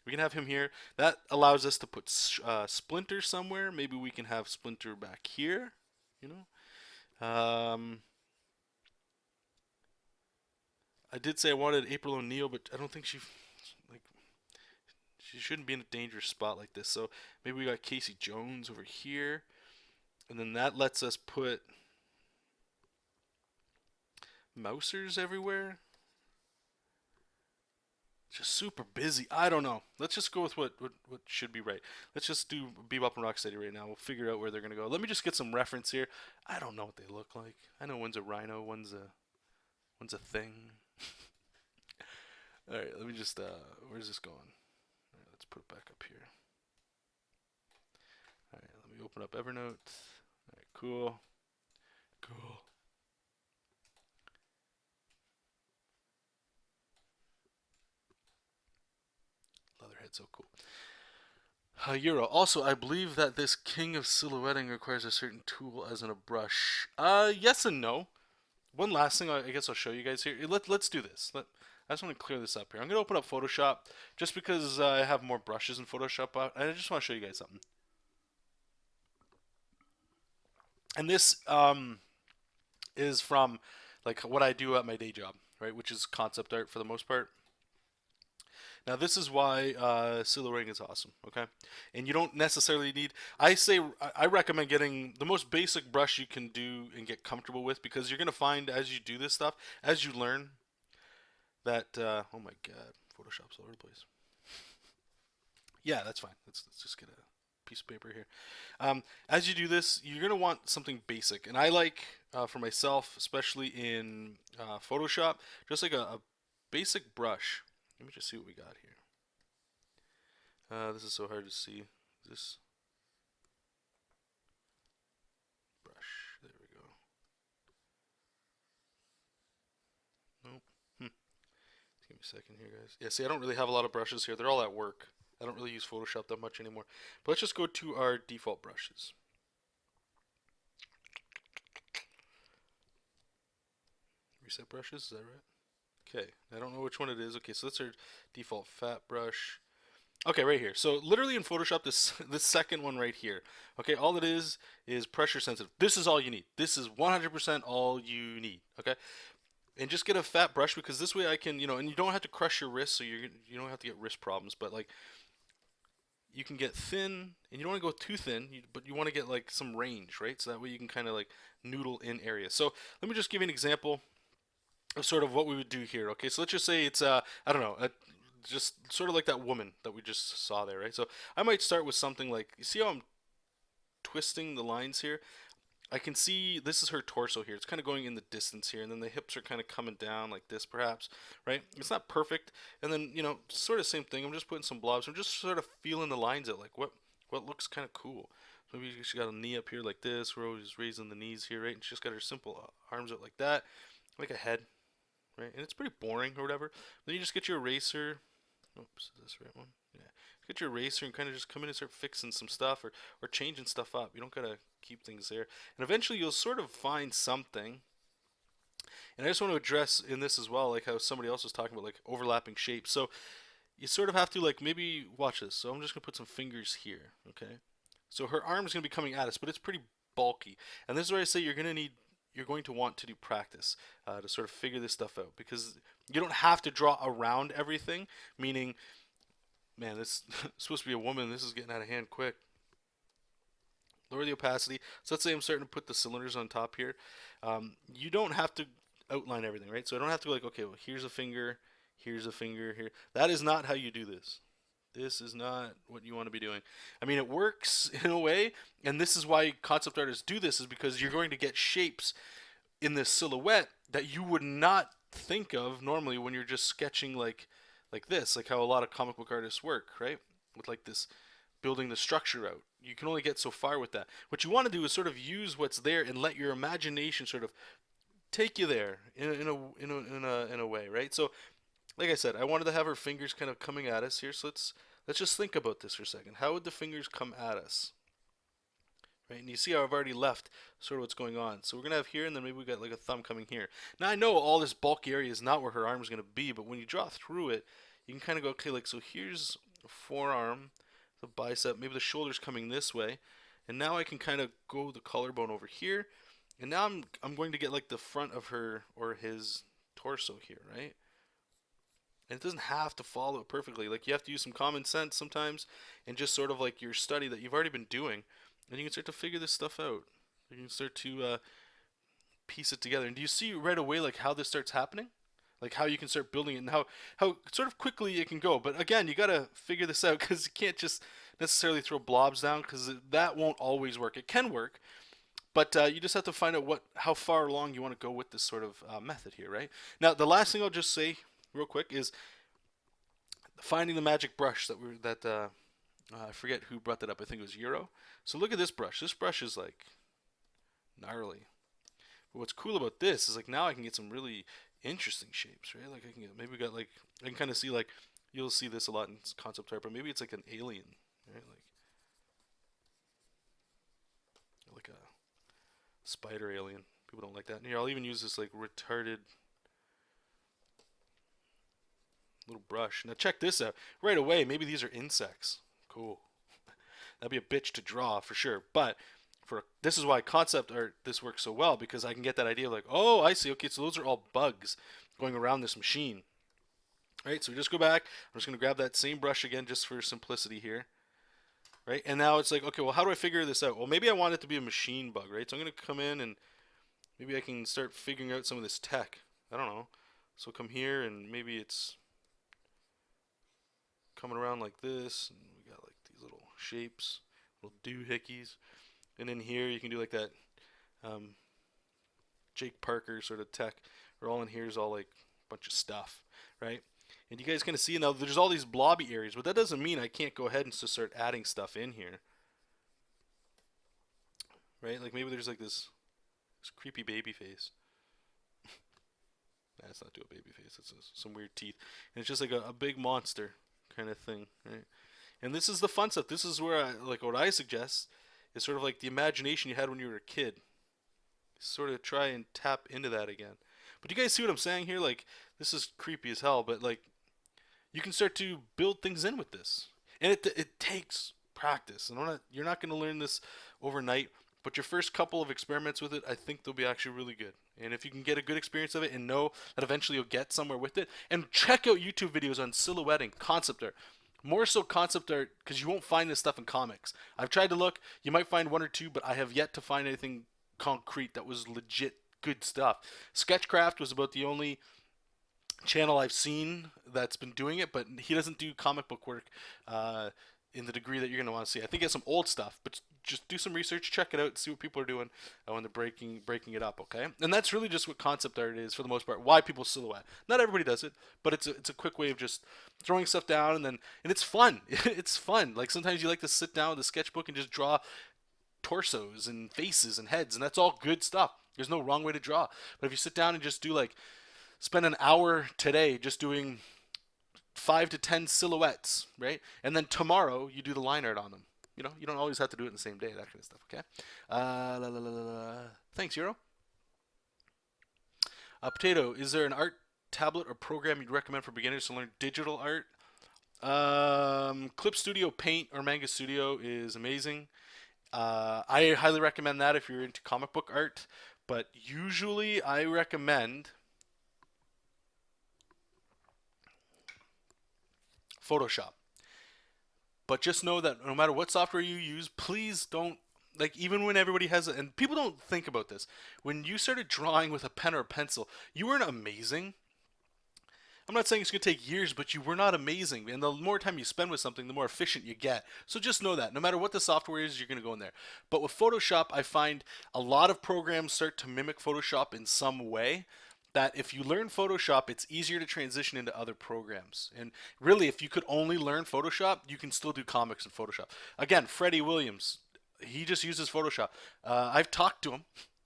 We can have him here. That allows us to put Splinter somewhere. Maybe we can have Splinter back here. You know. I did say I wanted April O'Neil, but I don't think like she shouldn't be in a dangerous spot like this. So maybe we got Casey Jones over here, and then that lets us put Mousers everywhere. Just super busy. I don't know. Let's just go with what should be right. Let's just do Bebop and Rocksteady right now. We'll figure out where they're gonna go. Let me just get some reference here. I don't know what they look like. I know one's a rhino, one's a thing. All right, let me just, where's this going? All right, let's put it back up here. All right, let me open up Evernote. All right, cool. Cool. Leatherhead, so cool. Euro. Also, I believe that this king of silhouetting requires a certain tool as in a brush. Yes and no. One last thing I guess I'll show you guys here. Let's do this. I just want to clear this up here. I'm going to open up Photoshop just because I have more brushes in Photoshop. I just want to show you guys something. And this is from like what I do at my day job, right? Which is concept art for the most part. Now this is why silhouetting is awesome, okay? And you don't necessarily need. I recommend getting the most basic brush you can do and get comfortable with because you're gonna find as you do this stuff, as you learn, that oh my god, Photoshop's all over the place. Yeah, that's fine. Let's just get a piece of paper here. As you do this, you're gonna want something basic, and I like for myself, especially in Photoshop, just like a basic brush. Let me just see what we got here. This is so hard to see. This brush. There we go. Nope. Give me a second here, guys. Yeah, see, I don't really have a lot of brushes here. They're all at work. I don't really use Photoshop that much anymore. But let's just go to our default brushes. Reset brushes, is that right? Okay, I don't know which one it is. Okay, so that's our default fat brush. Okay, right here. So literally in Photoshop, this second one right here. Okay, all it is pressure sensitive. This is all you need. This is 100% all you need. Okay, and just get a fat brush because this way I can, and you don't have to crush your wrist, so you don't have to get wrist problems. But like, you can get thin, and you don't want to go too thin, but you want to get like some range, right? So that way you can kind of like noodle in areas. So let me just give you an example of sort of what we would do here. Okay, so let's just say it's I don't know, just sort of like that woman that we just saw there, right? So I might start with something like, you see how I'm twisting the lines here? I can see this is her torso here. It's kind of going in the distance here, and then the hips are kind of coming down like this, perhaps, right? It's not perfect, and then sort of same thing. I'm just putting some blobs. I'm just sort of feeling the lines out, like what looks kind of cool. Maybe she got a knee up here like this. We're always raising the knees here, right? And she's got her simple arms out like that, like a head, right? And it's pretty boring or whatever. Then you just get your eraser. Oops, is this the right one? Yeah. Get your eraser and kind of just come in and start fixing some stuff or changing stuff up. You don't gotta keep things there. And eventually you'll sort of find something. And I just want to address in this as well, like how somebody else was talking about like overlapping shapes. So you sort of have to like maybe watch this. So I'm just gonna put some fingers here, okay? So her arm is gonna be coming at us, but it's pretty bulky. And this is where I say you're going to want to do practice to sort of figure this stuff out because you don't have to draw around everything. Meaning, man, this is supposed to be a woman. This is getting out of hand quick. Lower the opacity. So let's say I'm starting to put the cylinders on top here. You don't have to outline everything, right? So I don't have to go like, okay, well, here's a finger here. That is not how you do this. This is not what you want to be doing. I mean, it works in a way, and this is why concept artists do this, is because you're going to get shapes in this silhouette that you would not think of normally when you're just sketching like this, like how a lot of comic book artists work, right? With like this building the structure out. You can only get so far with that. What you want to do is sort of use what's there and let your imagination sort of take you there in a way, right? So like I said, I wanted to have her fingers kind of coming at us here. So let's just think about this for a second. How would the fingers come at us? Right, and you see how I've already left sort of what's going on. So we're gonna have here, and then maybe we got like a thumb coming here. Now I know all this bulky area is not where her arm is gonna be, but when you draw through it, you can kind of go, okay, like so here's the forearm, the bicep, maybe the shoulder's coming this way, and now I can kind of go the collarbone over here, and now I'm going to get like the front of her or his torso here, right? And it doesn't have to follow it perfectly. Like you have to use some common sense sometimes, and just sort of like your study that you've already been doing, and you can start to figure this stuff out. You can start to piece it together. And do you see right away like how this starts happening? Like how you can start building it and how sort of quickly it can go. But again, you gotta figure this out because you can't just necessarily throw blobs down because that won't always work. It can work, but you just have to find out how far along you want to go with this sort of method here, right? Now, the last thing I'll just say real quick is finding the magic brush that I forget who brought that up. I think it was Euro. So look at this brush. This brush is like gnarly. But what's cool about this is like now I can get some really interesting shapes, right? Like I can get, maybe we got like I can kind of see like you'll see this a lot in concept art, but maybe it's like an alien, right? Like a spider alien. People don't like that. And here I'll even use this like retarded little brush. Now check this out. Right away, maybe these are insects. Cool. That'd be a bitch to draw for sure. But this is why concept art this works so well, because I can get that idea of like, oh, I see. Okay, so those are all bugs going around this machine. Right? So we just go back. I'm just going to grab that same brush again just for simplicity here. Right? And now it's like, okay, well, how do I figure this out? Well, maybe I want it to be a machine bug, right? So I'm going to come in and maybe I can start figuring out some of this tech. I don't know. So come here and maybe it's coming around like this, and we got like these little shapes, little doohickeys, and then here you can do like that Jake Parker sort of tech, where all in here is all like a bunch of stuff, right? And you guys kind of see now there's all these blobby areas, but that doesn't mean I can't go ahead and just start adding stuff in here, right? Like maybe there's like this creepy baby face. That's not do a baby face. It's some weird teeth, and it's just like a big monster kind of thing, right? And this is the fun stuff. This is where like what I suggest is sort of like the imagination you had when you were a kid. Sort of try and tap into that again. But you guys see what I'm saying here? Like this is creepy as hell, but like you can start to build things in with this, and it takes practice. And you're not going to learn this overnight. But your first couple of experiments with it, I think they'll be actually really good. And if you can get a good experience of it and know that eventually you'll get somewhere with it, and check out YouTube videos on silhouetting, concept art. More so concept art, because you won't find this stuff in comics. I've tried to look. You might find one or two, but I have yet to find anything concrete that was legit good stuff. Sketchcraft was about the only channel I've seen that's been doing it, but he doesn't do comic book work in the degree that you're going to want to see. I think he has some old stuff, but just do some research, check it out, see what people are doing when they're breaking it up, okay? And that's really just what concept art is for the most part. Why people silhouette. Not everybody does it, but it's a quick way of just throwing stuff down, and it's fun. It's fun. Like sometimes you like to sit down with a sketchbook and just draw torsos and faces and heads, and that's all good stuff. There's no wrong way to draw. But if you sit down and just do like spend an hour today just doing 5 to 10 silhouettes, right? And then tomorrow you do the line art on them. You know, you don't always have to do it in the same day, that kind of stuff, okay? Thanks, Euro. Potato, is there an art tablet or program you'd recommend for beginners to learn digital art? Clip Studio Paint or Manga Studio is amazing. I highly recommend that if you're into comic book art, but usually I recommend Photoshop. But just know that no matter what software you use, please don't, like, even when everybody has it, and people don't think about this, when you started drawing with a pen or a pencil, you weren't amazing. I'm not saying it's going to take years, but you were not amazing. And the more time you spend with something, the more efficient you get. So just know that. No matter what the software is, you're going to go in there. But with Photoshop, I find a lot of programs start to mimic Photoshop in some way. That if you learn Photoshop, it's easier to transition into other programs. And really, if you could only learn Photoshop, you can still do comics in Photoshop. Again, Freddie Williams, he just uses Photoshop. I've talked to him,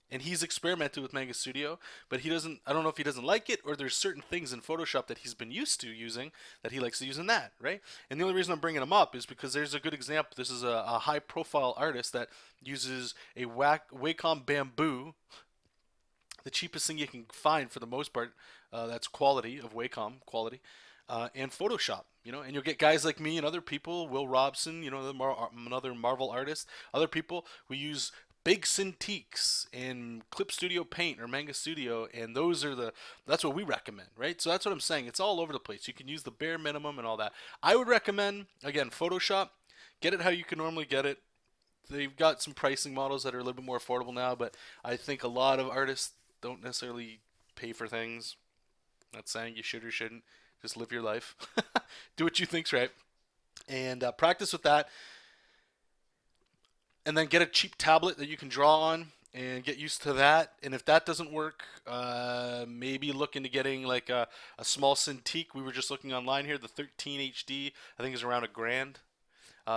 and he's experimented with Manga Studio, but he doesn't, I don't know if he doesn't like it, or there's certain things in Photoshop that he's been used to using that he likes to use in that, right? And the only reason I'm bringing him up is because there's a good example. This is a high-profile artist that uses a Wacom bamboo, the cheapest thing you can find for the most part, that's quality of Wacom quality, and Photoshop, you know, and you'll get guys like me and other people, Will Robson, you know, another Marvel artist, other people who use big Cintiqs and Clip Studio Paint or Manga Studio, and that's what we recommend, right? So that's what I'm saying. It's all over the place. You can use the bare minimum and all that. I would recommend, again, Photoshop. Get it how you can normally get it. They've got some pricing models that are a little bit more affordable now, but I think a lot of artists don't necessarily pay for things. Not saying you should or shouldn't. Just live your life. Do what you think's right. And practice with that. And then get a cheap tablet that you can draw on. and get used to that. And if that doesn't work, maybe look into getting like a small Cintiq. We were just looking online here. The 13 HD, I think, is around $1,000.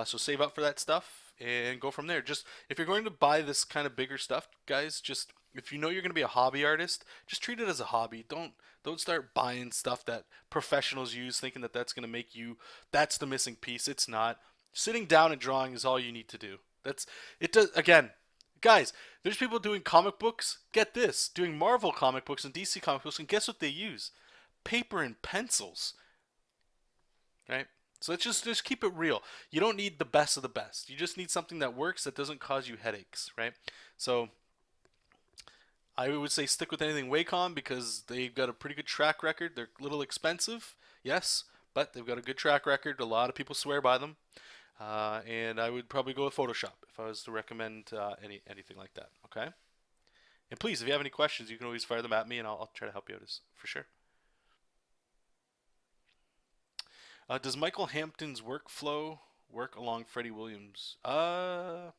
So save up for that stuff and go from there. Just if you're going to buy this kind of bigger stuff, guys, just if you know you're going to be a hobby artist, just treat it as a hobby. Don't start buying stuff that professionals use, thinking that that's going to make you. That's the missing piece. It's not. Sitting down and drawing is all you need to do. That's it. Does again, guys. There's people doing comic books. Get this, doing Marvel comic books and DC comic books, and guess what they use? Paper and pencils, right? So let's just keep it real. You don't need the best of the best. You just need something that works that doesn't cause you headaches, right? So I would say stick with anything Wacom because they've got a pretty good track record. They're a little expensive, yes, but they've got a good track record. A lot of people swear by them, and I would probably go with Photoshop if I was to recommend anything like that. Okay. And please, if you have any questions, you can always fire them at me, and I'll try to help you out for sure. Does Michael Hampton's workflow work along Freddie Williams? I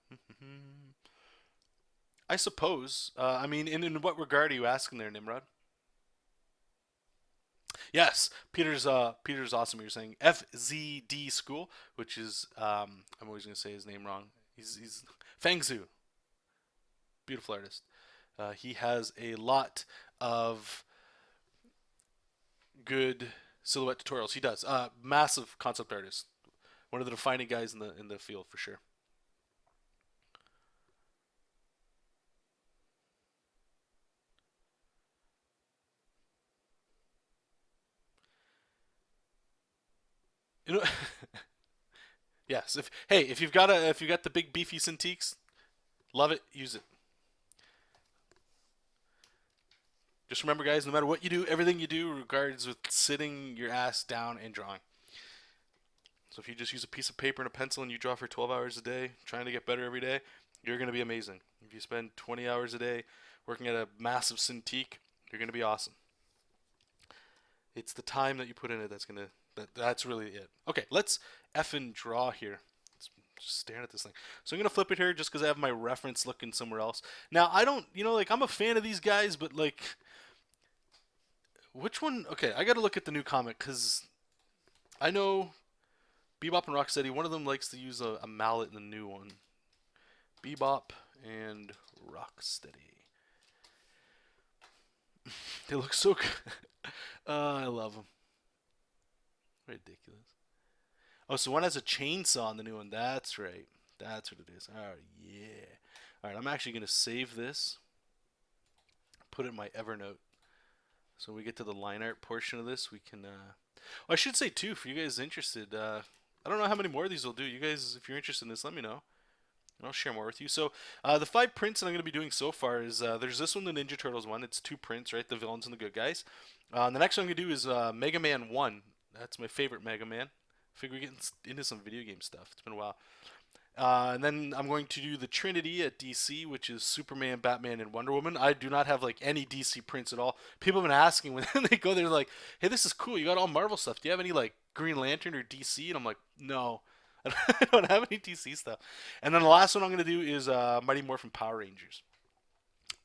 suppose. I mean, in what regard are you asking there, Nimrod? Yes, Peter's awesome. You're saying FZD School, which is I'm always gonna say his name wrong. He's Fangzu, beautiful artist. He has a lot of good silhouette tutorials. He does. Massive concept artist. One of the defining guys in the field for sure. You know, yes. If you've got the big beefy Cintiqs, love it. Use it. Just remember, guys. No matter what you do, everything you do regards with sitting your ass down and drawing. So if you just use a piece of paper and a pencil and you draw for 12 hours a day, trying to get better every day, you're going to be amazing. If you spend 20 hours a day working at a massive Cintiq, you're going to be awesome. It's the time that you put in it that's really it. Okay, let's effing draw here. Just staring at this thing. So I'm gonna flip it here just because I have my reference looking somewhere else. Now I don't, like I'm a fan of these guys, but like, which one? Okay, I got to look at the new comic because I know Bebop and Rocksteady. One of them likes to use a mallet in the new one. Bebop and Rocksteady. They look so good. I love them. Ridiculous. Oh, so one has a chainsaw on the new one. That's right. That's what it is. Oh, yeah. All right, I'm actually going to save this, put it in my Evernote. So when we get to the line art portion of this, we can. Oh, I should say, too, for you guys interested, I don't know how many more of these will do. You guys, if you're interested in this, let me know. And I'll share more with you. So the 5 prints that I'm going to be doing so far is there's this one, the Ninja Turtles one. It's 2 prints, right? The villains and the good guys. The next one I'm going to do is Mega Man 1. That's my favorite Mega Man. I figure we get into some video game stuff. It's been a while. And then I'm going to do the Trinity at DC, which is Superman, Batman, and Wonder Woman. I do not have like any DC prints at all. People have been asking when they go there, like, "Hey, this is cool. You got all Marvel stuff. Do you have any like Green Lantern or DC?" And I'm like, "No, I don't have any DC stuff." And then the last one I'm going to do is Mighty Morphin Power Rangers.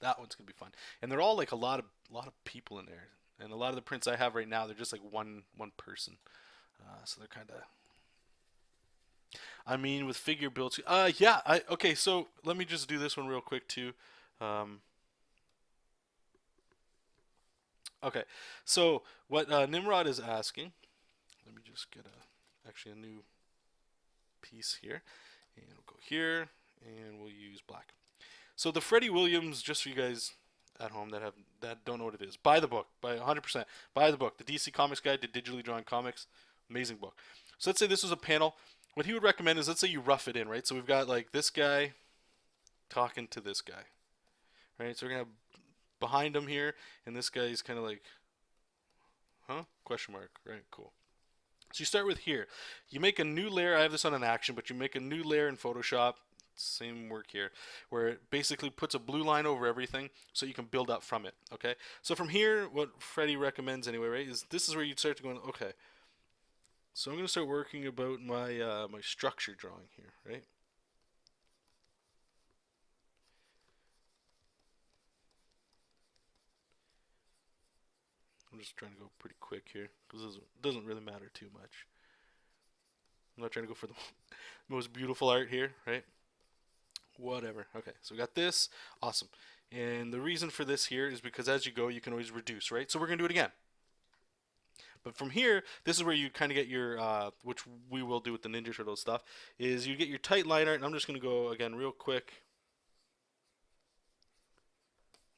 That one's going to be fun. And they're all like a lot of people in there. And a lot of the prints I have right now, they're just like one person. So they're kind of. I mean, with figure builds. Yeah. Okay. So let me just do this one real quick too. Um, okay. So what Nimrod is asking. Let me just get actually a new piece here, and we'll go here, and we'll use black. So the Freddie Williams, just for you guys at home that don't know what it is, buy the book, buy 100%, buy the book, the DC Comics Guide to Digitally Drawn Comics, amazing book. So let's say this was a panel. What he would recommend is, let's say you rough it in, right? So we've got like this guy talking to this guy, right? So we're gonna have behind him here, and this guy's kind of like, huh? Question mark, right? Cool. So you start with here. You make a new layer. I have this on an action, but you make a new layer in Photoshop. Same work here, where it basically puts a blue line over everything so you can build up from it. Okay. So from here, what Freddie recommends anyway, right, is this is where you'd start to go, okay. So I'm going to start working about my my structure drawing here, right? I'm just trying to go pretty quick here because it doesn't really matter too much. I'm not trying to go for the most beautiful art here, right? Whatever. Okay, so we got this. Awesome. And the reason for this here is because as you go, you can always reduce, right? So we're going to do it again. But from here, this is where you kind of get your, which we will do with the Ninja Turtle stuff, is you get your tight line art. And I'm just going to go, again, real quick.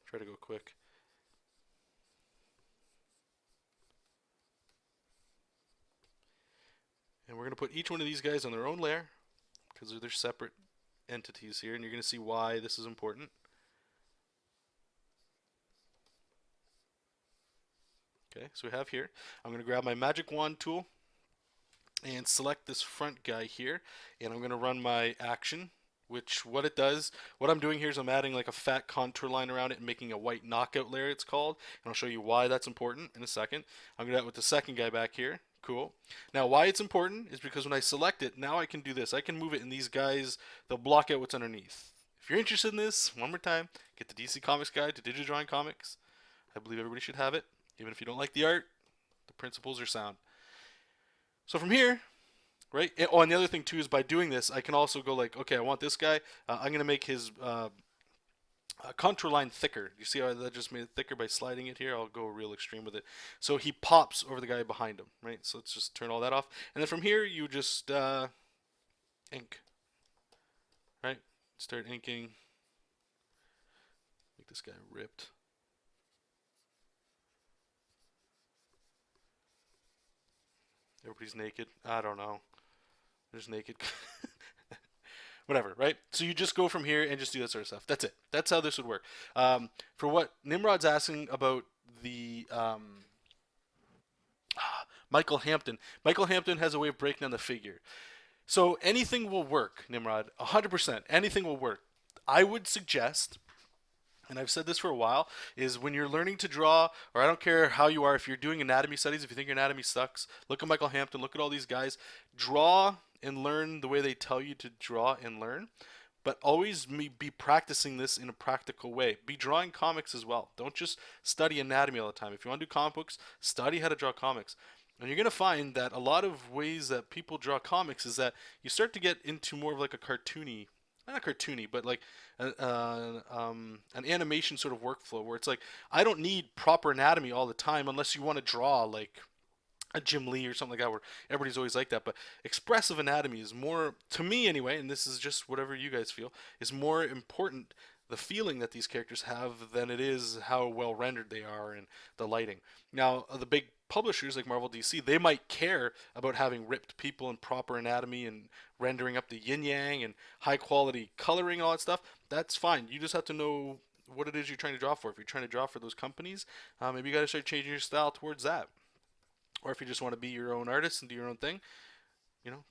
Try to go quick. And we're going to put each one of these guys on their own layer because they're separate entities here. And you're going to see why this is important. Okay, so we have here, I'm going to grab my magic wand tool and select this front guy here, and I'm going to run my action, which what it does, what I'm doing here is I'm adding like a fat contour line around it and making a white knockout layer, it's called, and I'll show you why that's important in a second. I'm going to do that with the second guy back here. Cool. Now why it's important is because when I select it, now I can do this. I can move it and these guys, they'll block out what's underneath. If you're interested in this, one more time, get the DC Comics Guide to Digital Drawing Comics. I believe everybody should have it. Even if you don't like the art, the principles are sound. So from here, right? Oh, and the other thing too is by doing this, I can also go like, okay, I want this guy. I'm going to make his contour line thicker. You see how that just made it thicker by sliding it here? I'll go real extreme with it. So he pops over the guy behind him, right? So let's just turn all that off. And then from here, you just ink, right? Start inking. Make this guy ripped. Everybody's naked. I don't know. They're just naked. Whatever, right? So you just go from here and just do that sort of stuff. That's it. That's how this would work. For what Nimrod's asking about the Michael Hampton. Michael Hampton has a way of breaking down the figure. So anything will work, Nimrod. 100%. Anything will work. I would suggest, and I've said this for a while, is when you're learning to draw, or I don't care how you are, if you're doing anatomy studies, if you think your anatomy sucks, look at Michael Hampton, look at all these guys, draw and learn the way they tell you to draw and learn, but always be practicing this in a practical way. Be drawing comics as well. Don't just study anatomy all the time. If you want to do comic books, study how to draw comics. And you're going to find that a lot of ways that people draw comics is that you start to get into more of like a cartoony, not cartoony, but like an animation sort of workflow where it's like, I don't need proper anatomy all the time unless you want to draw like a Jim Lee or something like that where everybody's always like that. But expressive anatomy is more, to me anyway, and this is just whatever you guys feel, is more important, the feeling that these characters have, than it is how well rendered they are and the lighting. Now, the big publishers like Marvel, DC, they might care about having ripped people and proper anatomy and rendering up the yin yang and high quality coloring and all that stuff. That's fine. You just have to know what it is you're trying to draw for. If you're trying to draw for those companies, maybe you got to start changing your style towards that. Or if you just want to be your own artist and do your own thing,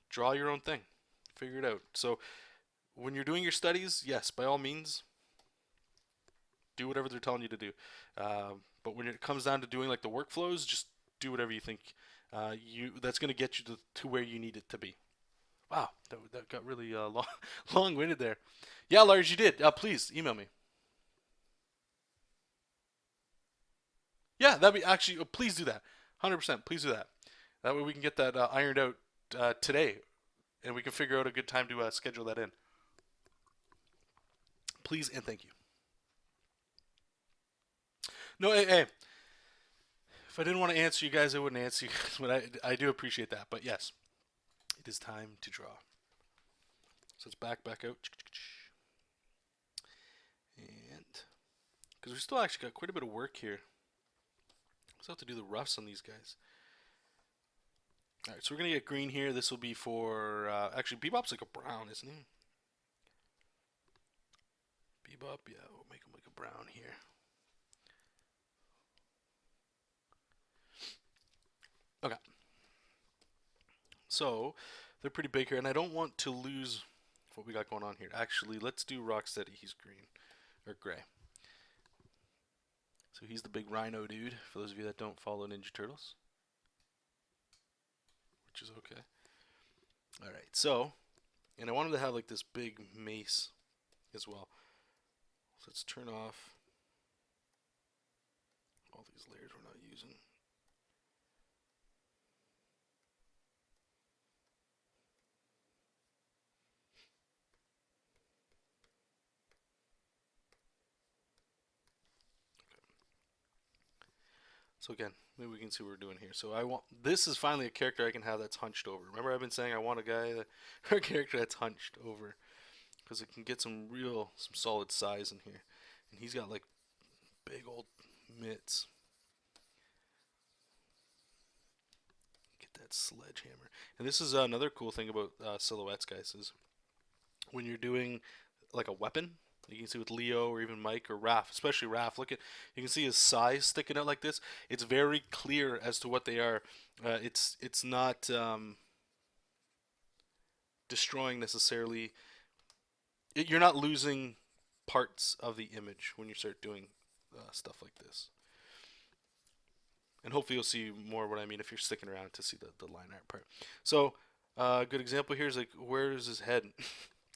draw your own thing. Figure it out. So when you're doing your studies, yes, by all means, do whatever they're telling you to do. But when it comes down to doing like the workflows, just do whatever you think that's going to get you to where you need it to be. Wow, that got really long-winded there. Yeah, Lars, you did. Please email me. Yeah, that'd be actually. Please do that. 100%. Please do that. That way we can get that ironed out today, and we can figure out a good time to schedule that in. Please and thank you. No, hey, if I didn't want to answer you guys, I wouldn't answer you guys, but I do appreciate that. But yes, it is time to draw. So it's back out. And because we still actually got quite a bit of work here. Still have to do the roughs on these guys. Alright, so we're going to get green here. This will be for, actually, Bebop's like a brown, isn't he? Bebop, yeah, we'll make him like a brown here. Okay. So, they're pretty big here, and I don't want to lose what we got going on here. Actually, let's do Rocksteady. He's green, or gray. So he's the big rhino dude, for those of you that don't follow Ninja Turtles. Which is okay. Alright, so, and I wanted to have like this big mace as well. So let's turn off all these layers we're not using. So again, maybe we can see what we're doing here. So I want, this is finally a character I can have that's hunched over. Remember I've been saying I want a guy that, or a character that's hunched over because it can get some solid size in here. And he's got like big old mitts. Get that sledgehammer. And this is another cool thing about silhouettes, guys, is when you're doing like a weapon. You can see with Leo or even Mike or Raph, especially Raph. Look at, you can see his size sticking out like this. It's very clear as to what they are. It's not destroying necessarily. You're not losing parts of the image when you start doing stuff like this. And hopefully you'll see more of what I mean if you're sticking around to see the line art part. So a good example here is like, where is his head?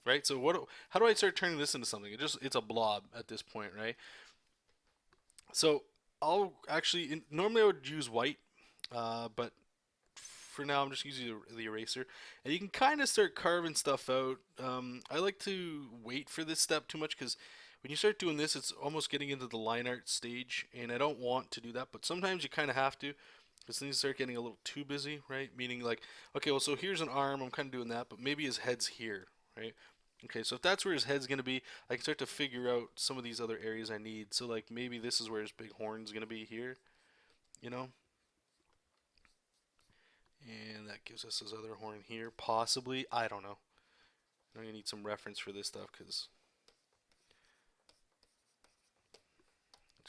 Right? So how do I start turning this into something? It's a blob at this point, right? So I'll actually, normally I would use white, but for now I'm just using the eraser. And you can kind of start carving stuff out. I like to wait for this step too much because when you start doing this, it's almost getting into the line art stage, and I don't want to do that, but sometimes you kind of have to because things start getting a little too busy, right? Meaning like, okay, well, so here's an arm, I'm kind of doing that, but maybe his head's here, right? Okay, so if that's where his head's going to be, I can start to figure out some of these other areas I need. So like maybe this is where his big horn's going to be here, you know? And that gives us his other horn here, possibly. I don't know. I'm going to need some reference for this stuff because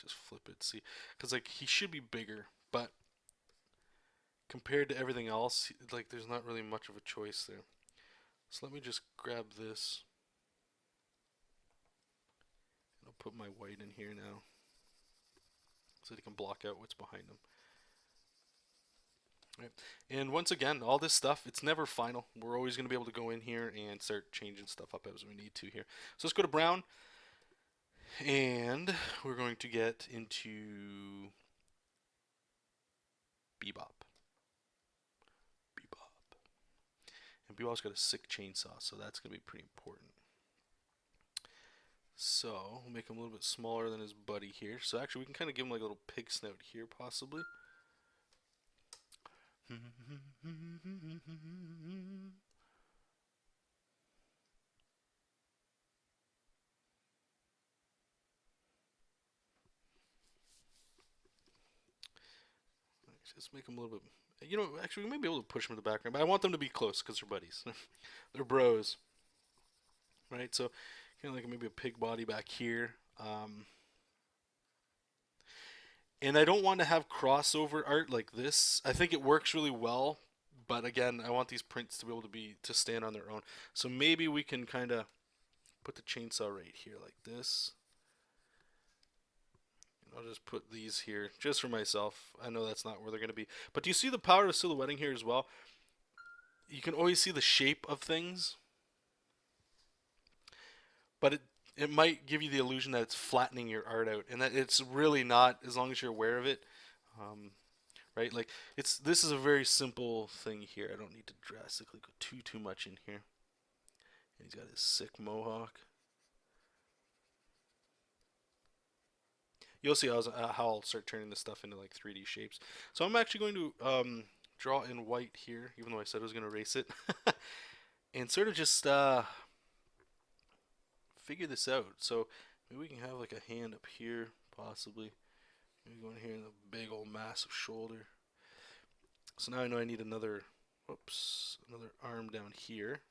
just flip it, see, because like he should be bigger, but compared to everything else, like there's not really much of a choice there. So let me just grab this. I'll put my white in here now so he can block out what's behind him. Right. And once again, all this stuff, it's never final. We're always going to be able to go in here and start changing stuff up as we need to here. So let's go to brown. And we're going to get into Bebop. And Bebop's got a sick chainsaw, so that's going to be pretty important. So we'll make him a little bit smaller than his buddy here. So actually we can kind of give him like a little pig snout here possibly. Just make them a little bit. You know, actually, we may be able to push them in the background, but I want them to be close because they're buddies. They're bros. Right? So, kind of like maybe a pig body back here. And I don't want to have crossover art like this. I think it works really well, but again, I want these prints to be able to stand on their own. So maybe we can kind of put the chainsaw right here like this. I'll just put these here just for myself. I know that's not where they're going to be. But do you see the power of silhouetting here as well? You can always see the shape of things. But it might give you the illusion that it's flattening your art out. And that it's really not, as long as you're aware of it. Right? Like, this is a very simple thing here. I don't need to drastically go too much in here. And he's got his sick mohawk. You'll see how I'll start turning this stuff into like 3D shapes. So I'm actually going to draw in white here, even though I said I was going to erase it. And sort of just figure this out. So maybe we can have like a hand up here, possibly. Maybe go in here and a big old massive shoulder. So now I know I need another arm down here.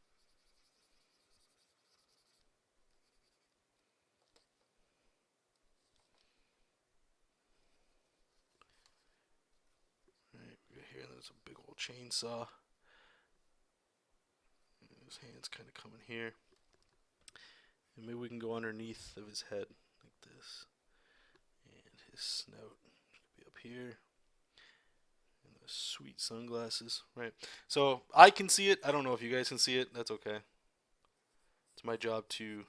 Here, there's a big old chainsaw. His hand's kind of coming here. And maybe we can go underneath of his head like this. And his snout could be up here. And those sweet sunglasses, right? So I can see it. I don't know if you guys can see it. That's okay. It's my job to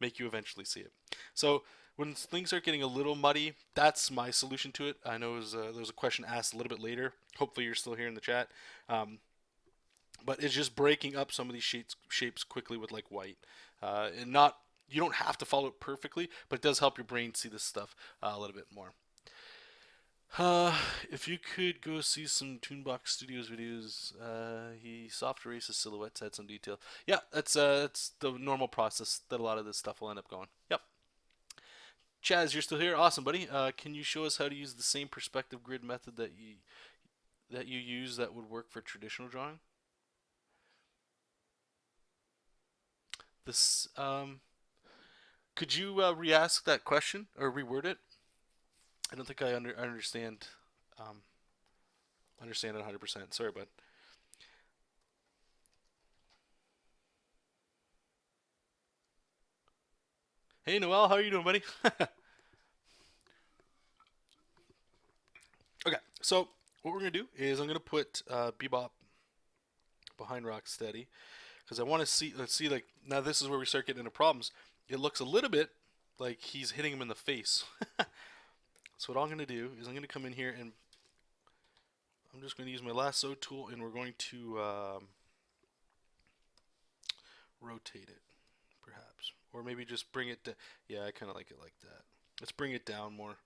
make you eventually see it. So when things start getting a little muddy, that's my solution to it. I know there was a question asked a little bit later. Hopefully you're still here in the chat. But it's just breaking up some of these shapes quickly with like white. And you don't have to follow it perfectly, but it does help your brain see this stuff a little bit more. Uh, if you could go see some Toonbox Studios videos, he soft erases silhouettes, had some detail. Yeah, that's the normal process that a lot of this stuff will end up going. Yep. Chaz, you're still here. Awesome, buddy. Can you show us how to use the same perspective grid method that you use that would work for traditional drawing? This could you re-ask that question or reword it? I don't think I um, understand it 100%. Sorry, bud. Hey, Noel, how are you doing, buddy? Okay, so what we're gonna do is I'm gonna put Bebop behind Rocksteady because I want to see. Let's see, like now this is where we start getting into problems. It looks a little bit like he's hitting him in the face. So what I'm gonna do is I'm gonna come in here and I'm just gonna use my lasso tool and we're going to rotate it, perhaps, or maybe just bring it. Yeah, I kind of like it like that. Let's bring it down more.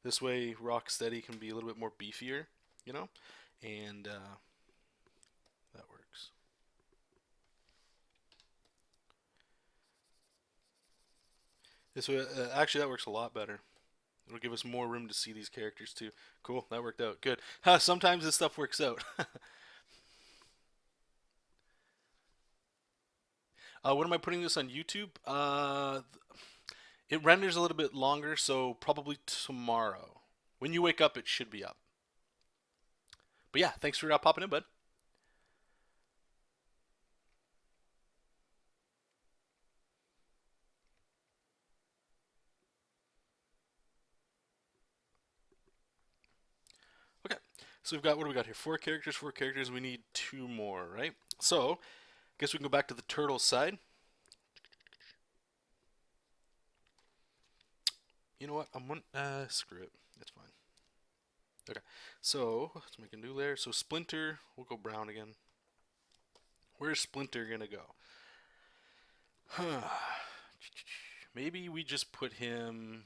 This way, Rocksteady can be a little bit more beefier, you know, and that works. This way, actually, that works a lot better. It'll give us more room to see these characters too. Cool, that worked out. Good. Sometimes this stuff works out. When am I putting this on YouTube? It renders a little bit longer, so probably tomorrow. When you wake up, it should be up. But yeah, thanks for popping in, bud. Okay, so we've got what do we got here? Four characters, four characters. We need two more, right? So, I guess we can go back to the turtle side. You know what? Screw it. That's fine. Okay, so let's make a new layer. So Splinter, we'll go brown again. Where's Splinter gonna go? Maybe we just put him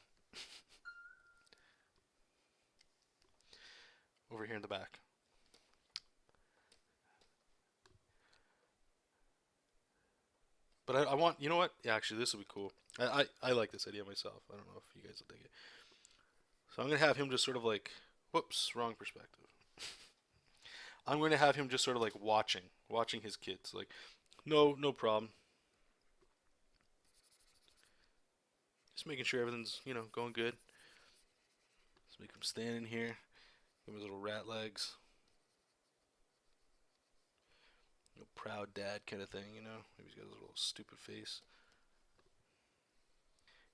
over here in the back. But I want, you know what? Yeah, actually, this will be cool. I like this idea myself. I don't know if you guys will dig it. So I'm gonna have him just sort of like, whoops, wrong perspective. I'm going to have him just sort of like watching his kids. Like, no problem. Just making sure everything's going good. Let's make him stand in here. Give him his little rat legs. Proud dad kind of thing. Maybe he's got his little stupid face.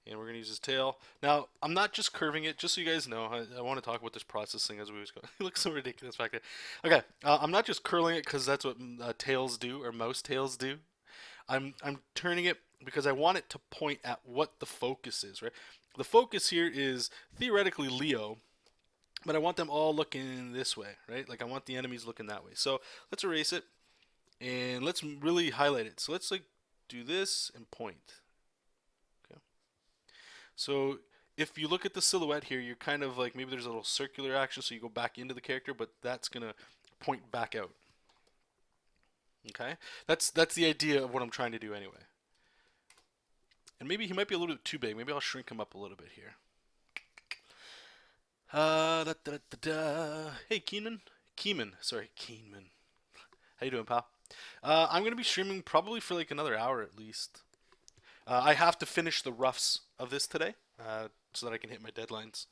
And we're going to use his tail. Now, I'm not just curving it, just so you guys know. I want to talk about this processing as we always go. It looks so ridiculous back there. Okay, I'm not just curling it because that's what tails do, or most tails do. I'm turning it because I want it to point at what the focus is, right? The focus here is theoretically Leo, but I want them all looking this way, right? Like I want the enemies looking that way. So let's erase it and let's really highlight it. So let's like do this and point. Okay. So if you look at the silhouette here, you're kind of like maybe there's a little circular action, so you go back into the character, but that's gonna point back out. Okay, that's the idea of what I'm trying to do anyway. And maybe he might be a little bit too big. Maybe I'll shrink him up a little bit here. Da, da, da, da. Hey, Keenan. Sorry, Keenman. How you doing, pal? I'm gonna be streaming probably for like another hour at least. I have to finish the roughs of this today, so that I can hit my deadlines,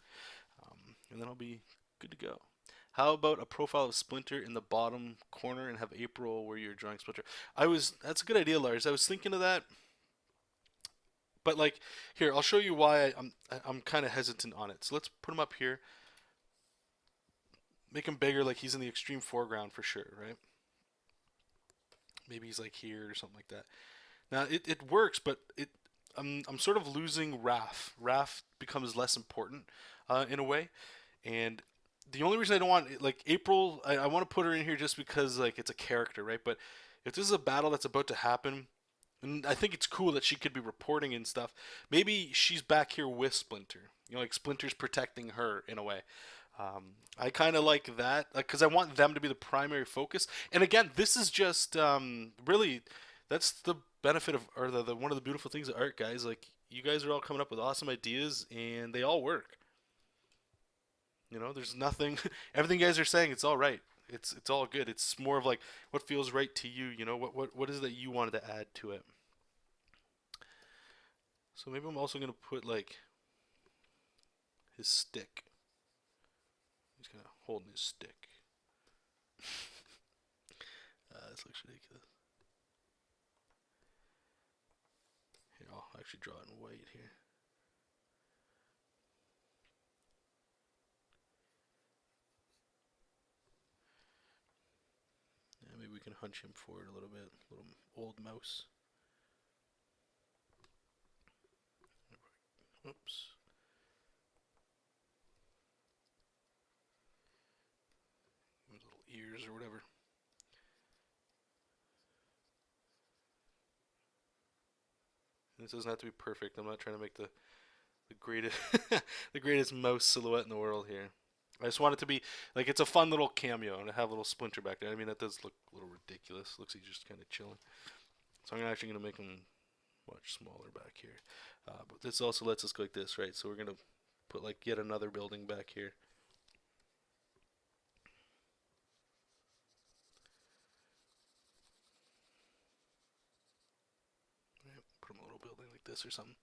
and then I'll be good to go. How about a profile of Splinter in the bottom corner and have April where you're drawing Splinter? That's a good idea, Lars. I was thinking of that, but like here, I'll show you why I'm kind of hesitant on it. So let's put him up here, make him bigger, like he's in the extreme foreground for sure, right? Maybe he's like here or something like that. Now it works, but I'm sort of losing Raph. Raph becomes less important in a way, and the only reason I don't want like April, I want to put her in here just because like it's a character, right? But if this is a battle that's about to happen, and I think it's cool that she could be reporting and stuff. Maybe she's back here with Splinter. Like Splinter's protecting her in a way. I kind of like that because I want them to be the primary focus. And again, this is just really that's the benefit of or the one of the beautiful things of art, guys. Like you guys are all coming up with awesome ideas, and they all work. You know, there's nothing. Everything you guys are saying, it's all right. It's all good. It's more of like what feels right to you. You know, what is it that you wanted to add to it. So maybe I'm also gonna put like his stick. He's kind of holding his stick. This looks ridiculous. Here, I'll actually draw it in white here. Yeah, maybe we can hunch him forward a little bit. Little old mouse. Oops. Little ears or whatever. And this doesn't have to be perfect. I'm not trying to make the greatest the greatest mouse silhouette in the world here. I just want it to be like it's a fun little cameo and to have a little Splinter back there. I mean that does look a little ridiculous. Looks like he's just kind of chilling. So I'm actually gonna make him much smaller back here. But this also lets us go like this, right? So we're gonna put like yet another building back here. Right, put him a little building like this or something.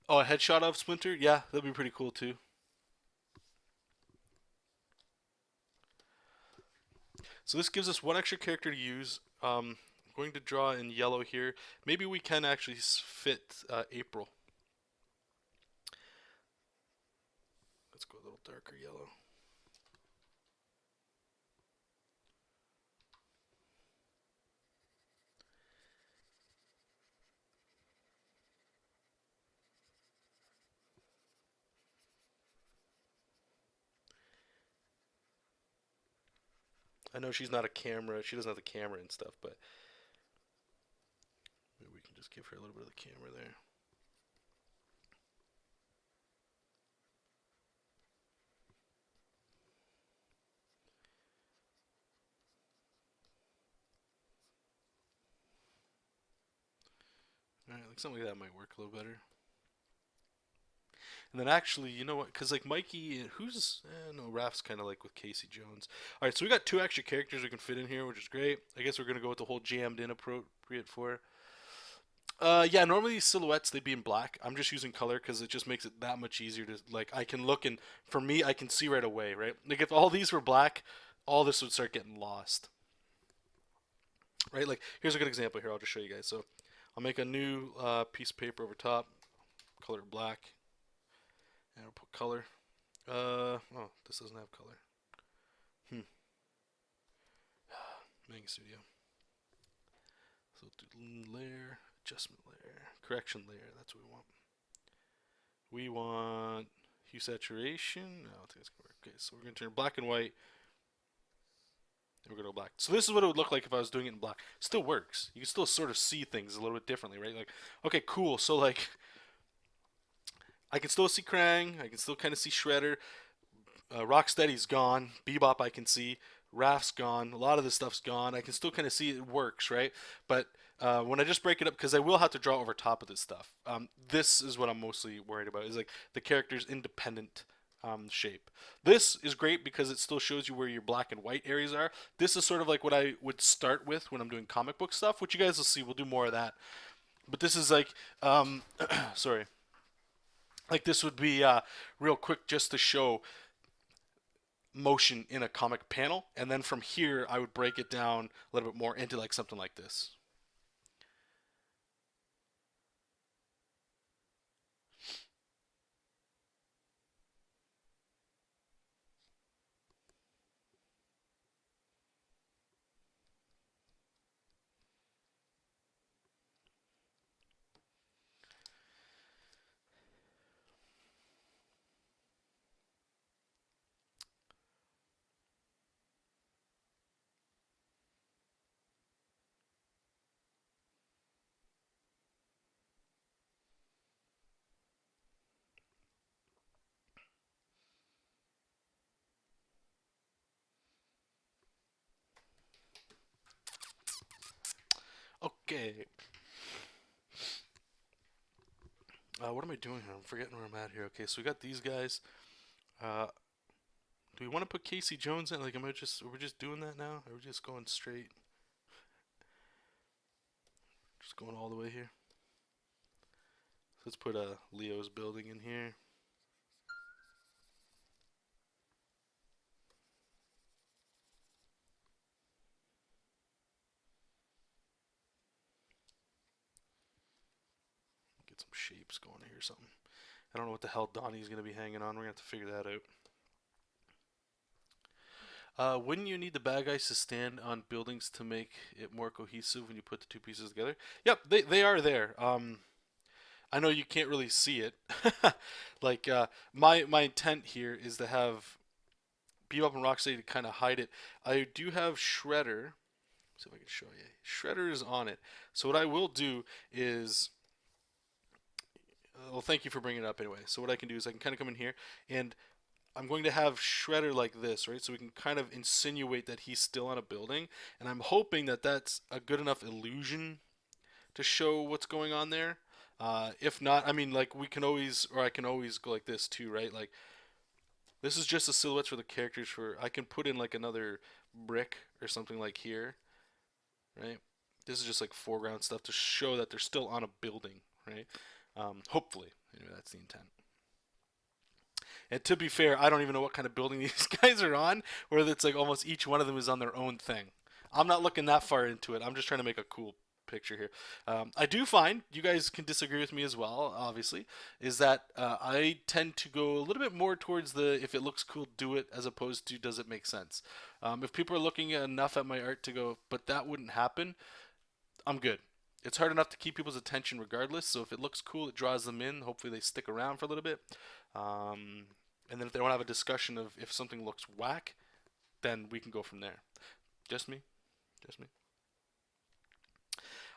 Oh, a headshot of Splinter? Yeah, that'd be pretty cool too. So this gives us one extra character to use. I'm going to draw in yellow here. Maybe we can actually fit April. Let's go a little darker yellow. I know she's not a camera. She doesn't have the camera and stuff, but maybe we can just give her a little bit of the camera there. All right, like something like that might work a little better. And then actually, you know what? Because like Mikey, who's no, Raph's kind of like with Casey Jones. All right, so we got two extra characters we can fit in here, which is great. I guess we're gonna go with the whole jammed in appropriate for. Yeah, normally these silhouettes they'd be in black. I'm just using color because it just makes it that much easier to like. I can look and for me, I can see right away, right? Like if all these were black, all this would start getting lost, right? Like here's a good example here. I'll just show you guys. So I'll make a new piece of paper over top, color black, and I'll put color. Oh, this doesn't have color. Hmm. Manga Studio. So do layer, adjustment layer, correction layer. That's what we want. We want hue saturation. No, I don't think it's gonna work. Okay, so we're gonna turn black and white. And we're gonna go black. So this is what it would look like if I was doing it in black. Still works. You can still sort of see things a little bit differently, right? Like, okay, cool. So like, I can still see Krang. I can still kind of see Shredder. Rocksteady's gone. Bebop I can see. Raph's gone. A lot of this stuff's gone. I can still kind of see it works, right? But when I just break it up, because I will have to draw over top of this stuff. This is what I'm mostly worried about. Is like the character's independent shape. This is great because it still shows you where your black and white areas are. This is sort of like what I would start with when I'm doing comic book stuff, which you guys will see. We'll do more of that. But this is like, sorry, like this would be real quick just to show motion in a comic panel, and then from here I would break it down a little bit more into like something like this. Okay. What am I doing here? I'm forgetting where I'm at here. Okay, so we got these guys. Uh, do we want to put Casey Jones in? Like, are we just doing that now? Or are we just going straight? Just going all the way here. So let's put Leo's building in here. Get some shapes going here or something. I don't know what the hell Donnie's going to be hanging on. We're going to have to figure that out. Wouldn't you need the bad guys to stand on buildings to make it more cohesive when you put the two pieces together? Yep, they are there. I know you can't really see it. Like my intent here is to have Bebop and Rocksteady to kind of hide it. I do have Shredder. See if I can show you. Shredder is on it. So what I will do is, well, thank you for bringing it up anyway. So what I can do is I can kind of come in here and I'm going to have Shredder like this, right? So we can kind of insinuate that he's still on a building, and I'm hoping that that's a good enough illusion to show what's going on there. If not, I mean, like we can always, or I can always go like this too, right? Like this is just the silhouettes for the characters. For I can put in like another brick or something like here, right? This is just like foreground stuff to show that they're still on a building, right? Hopefully, anyway, that's the intent. And to be fair, I don't even know what kind of building these guys are on, where it's like almost each one of them is on their own thing. I'm not looking that far into it. I'm just trying to make a cool picture here. I do find, you guys can disagree with me as well, obviously, is that I tend to go a little bit more towards the if it looks cool, do it, as opposed to does it make sense. If people are looking enough at my art to go, but that wouldn't happen, I'm good. It's hard enough to keep people's attention regardless. So if it looks cool, it draws them in. Hopefully they stick around for a little bit. Um, and then if they want to have a discussion of if something looks whack, then we can go from there. Just me. Just me.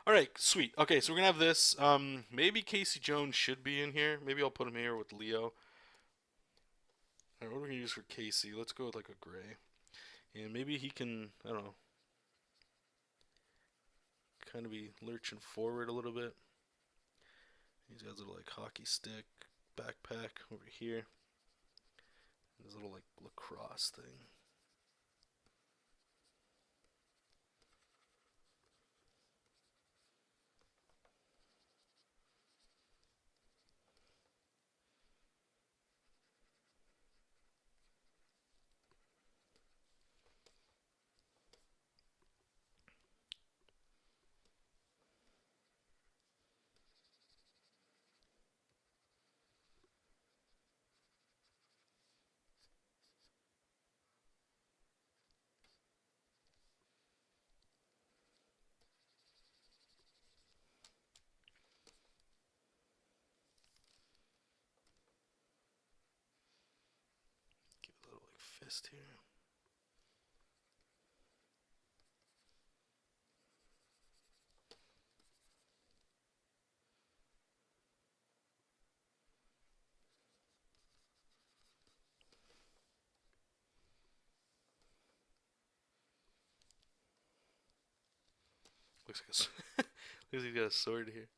All right, sweet. Okay, so we're gonna have this. Maybe Casey Jones should be in here. Maybe I'll put him here with Leo. All right, what are we gonna use for Casey? Let's go with like a gray, and maybe he can. I don't know. Kind of be lurching forward a little bit. He's got a little like hockey stick backpack over here. His little like lacrosse thing. Give it a little like fist here. Looks like a, looks like he's got a sword here.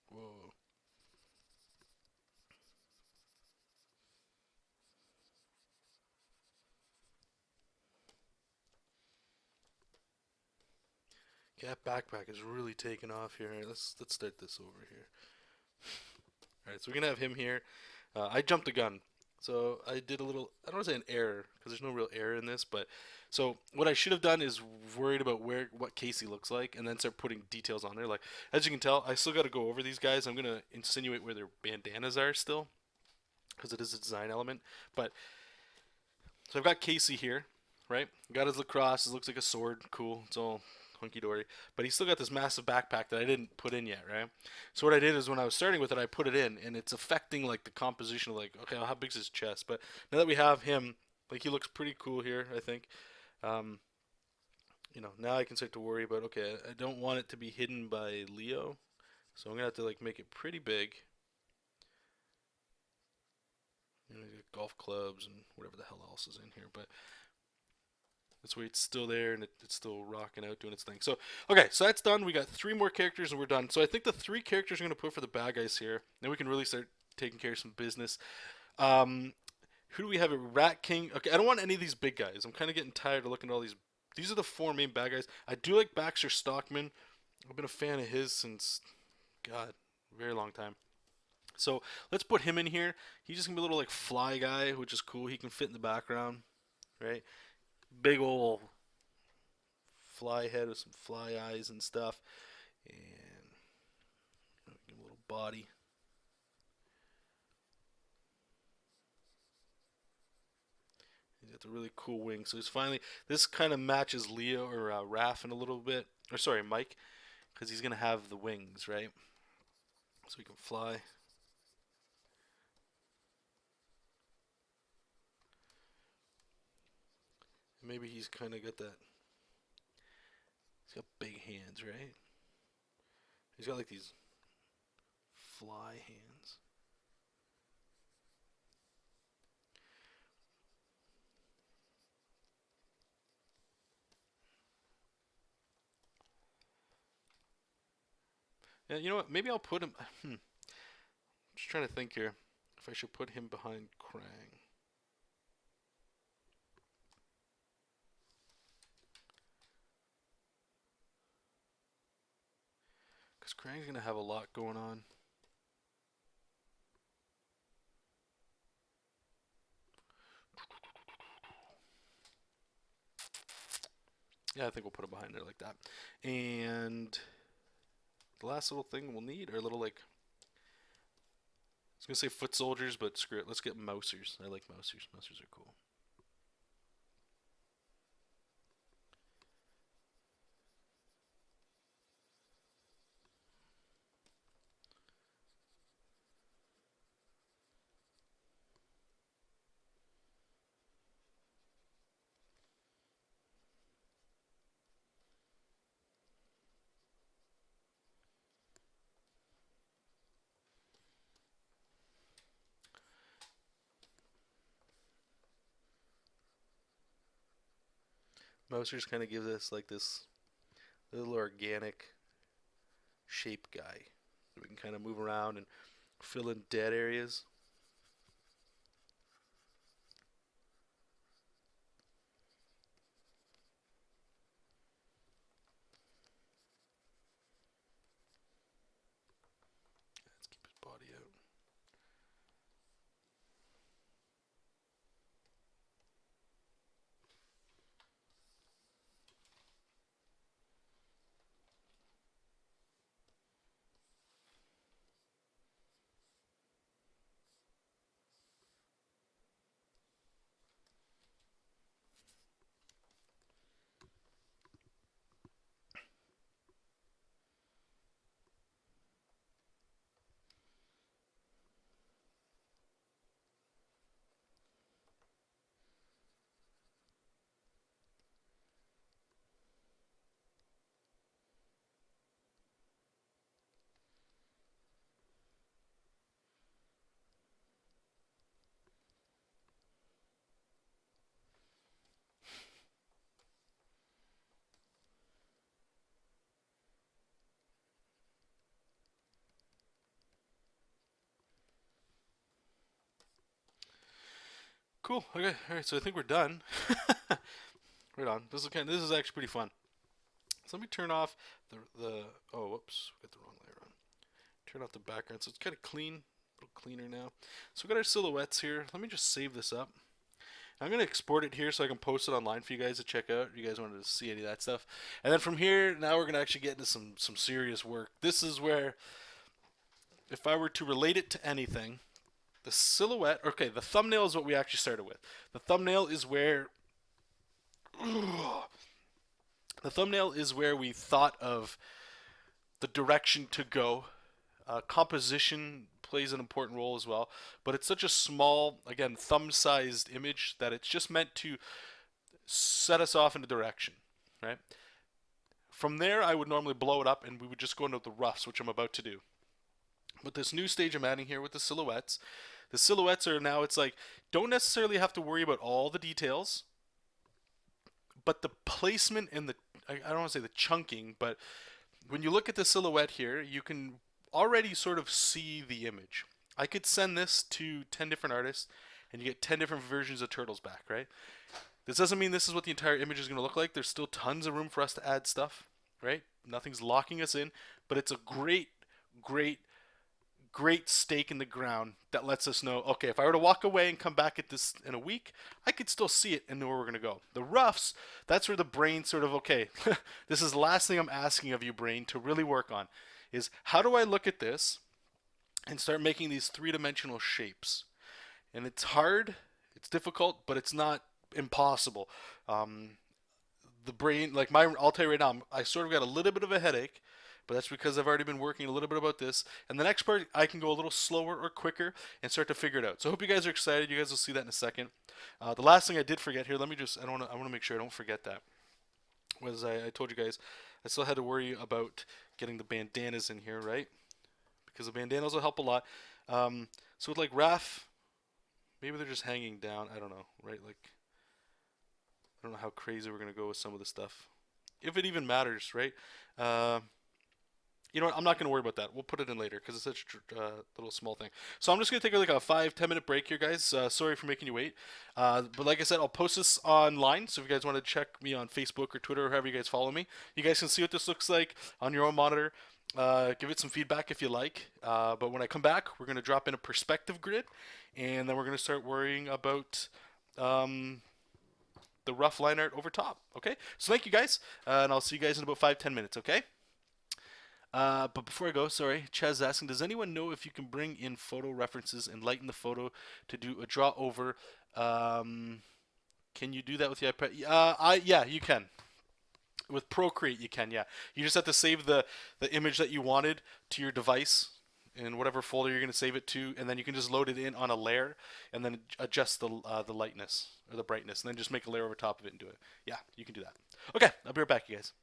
Whoa. That backpack is really taking off here. Let's start this over here. All right, so we're gonna have him here. I jumped the gun, so I did a little. I don't want to say an error because there's no real error in this, but so what I should have done is worried about what Casey looks like, and then start putting details on there. Like as you can tell, I still got to go over these guys. I'm gonna insinuate where their bandanas are still, because it is a design element. But so I've got Casey here, right? Got his lacrosse. It looks like a sword. Cool. It's all hunky dory. But he's still got this massive backpack that I didn't put in yet, right? So what I did is when I was starting with it, I put it in, and it's affecting like the composition of like, okay, how big's his chest? But now that we have him, like he looks pretty cool here, I think. Um, now I can start to worry about, okay, I don't want it to be hidden by Leo, so I'm gonna have to like make it pretty big. Golf clubs and whatever the hell else is in here, but this way it's still there and it's still rocking out doing its thing. So, okay, so that's done. We got 3 more characters and we're done. So I think the 3 characters I'm going to put for the bad guys here. Then we can really start taking care of some business. Who do we have at Rat King? Okay, I don't want any of these big guys. I'm kind of getting tired of looking at all these. These are the 4 main bad guys. I do like Baxter Stockman. I've been a fan of his since, God, a very long time. So let's put him in here. He's just going to be a little like fly guy, which is cool. He can fit in the background, right? Big ol' fly head with some fly eyes and stuff, and give him a little body. He's got the really cool wings. So he's finally, this kind of matches Leo or Raph in a little bit, or sorry, Mike, because he's gonna have the wings, right? So he can fly. Maybe he's kind of got that. He's got big hands, right? He's got like these fly hands. Yeah, you know what? Maybe I'll put him. Just trying to think here if I should put him behind Krang. Because Krang's going to have a lot going on. Yeah, I think we'll put him behind there like that. And the last little thing we'll need are little like, I was going to say foot soldiers, but screw it. Let's get mousers. I like mousers. Mousers are cool. Mousers kind of gives us like this little organic shape guy. We can kind of move around and fill in dead areas. Let's keep his body out. Cool. Okay. All right. So I think we're done. Right on. This is actually pretty fun. So let me turn off the oh whoops, we got the wrong layer on. Turn off the background so it's kind of clean, a little cleaner now. So we got our silhouettes here. Let me just save this up. I'm gonna export it here so I can post it online for you guys to check out. If you guys wanted to see any of that stuff, and then from here, now we're gonna actually get into some serious work. This is where, if I were to relate it to anything, the silhouette. Okay, the thumbnail is what we actually started with. The thumbnail is where The thumbnail is where we thought of the direction to go. Composition plays an important role as well, but it's such a small, again, thumb-sized image that it's just meant to set us off in a direction, right? From there, I would normally blow it up and we would just go into the roughs, which I'm about to do. But this new stage I'm adding here with the silhouettes are now, it's like, don't necessarily have to worry about all the details, but the placement and I don't want to say the chunking, but when you look at the silhouette here, you can already sort of see the image. I could send this to 10 different artists and you get 10 different versions of Turtles back, right? This doesn't mean this is what the entire image is going to look like. There's still tons of room for us to add stuff, right? Nothing's locking us in, but it's a great, great, great stake in the ground that lets us know, okay, if I were to walk away and come back at this in a week, I could still see it and know where we're going to go. The roughs, that's where the brain sort of, okay, this is the last thing I'm asking of you, brain, to really work on, is how do I look at this and start making these three-dimensional shapes? And it's hard, it's difficult, but it's not impossible. The brain, like I'll tell you right now, I sort of got a little bit of a headache, but that's because I've already been working a little bit about this. And the next part, I can go a little slower or quicker and start to figure it out. So I hope you guys are excited. You guys will see that in a second. The last thing I did forget here, let me just, I want to make sure I don't forget that, was I told you guys I still had to worry about getting the bandanas in here, right? Because the bandanas will help a lot. So with like Raph, maybe they're just hanging down. I don't know, right? Like, I don't know how crazy we're going to go with some of the stuff. If it even matters, right? Uh, you know what? I'm not going to worry about that. We'll put it in later because it's such a little small thing. So I'm just going to take like a 5-10 minute break here, guys. Sorry for making you wait. But like I said, I'll post this online. So if you guys want to check me on Facebook or Twitter or however you guys follow me, you guys can see what this looks like on your own monitor. Give it some feedback if you like. But when I come back, we're going to drop in a perspective grid. And then we're going to start worrying about the rough line art over top. Okay? So thank you guys. And I'll see you guys in about 5-10 minutes. Okay? But before I go, sorry, Chaz is asking, does anyone know if you can bring in photo references and lighten the photo to do a draw over? Can you do that with the iPad? Yeah, you can. With Procreate, you can, yeah. You just have to save the image that you wanted to your device in whatever folder you're going to save it to, and then you can just load it in on a layer and then adjust the lightness or the brightness, and then just make a layer over top of it and do it. Yeah, you can do that. Okay, I'll be right back, you guys.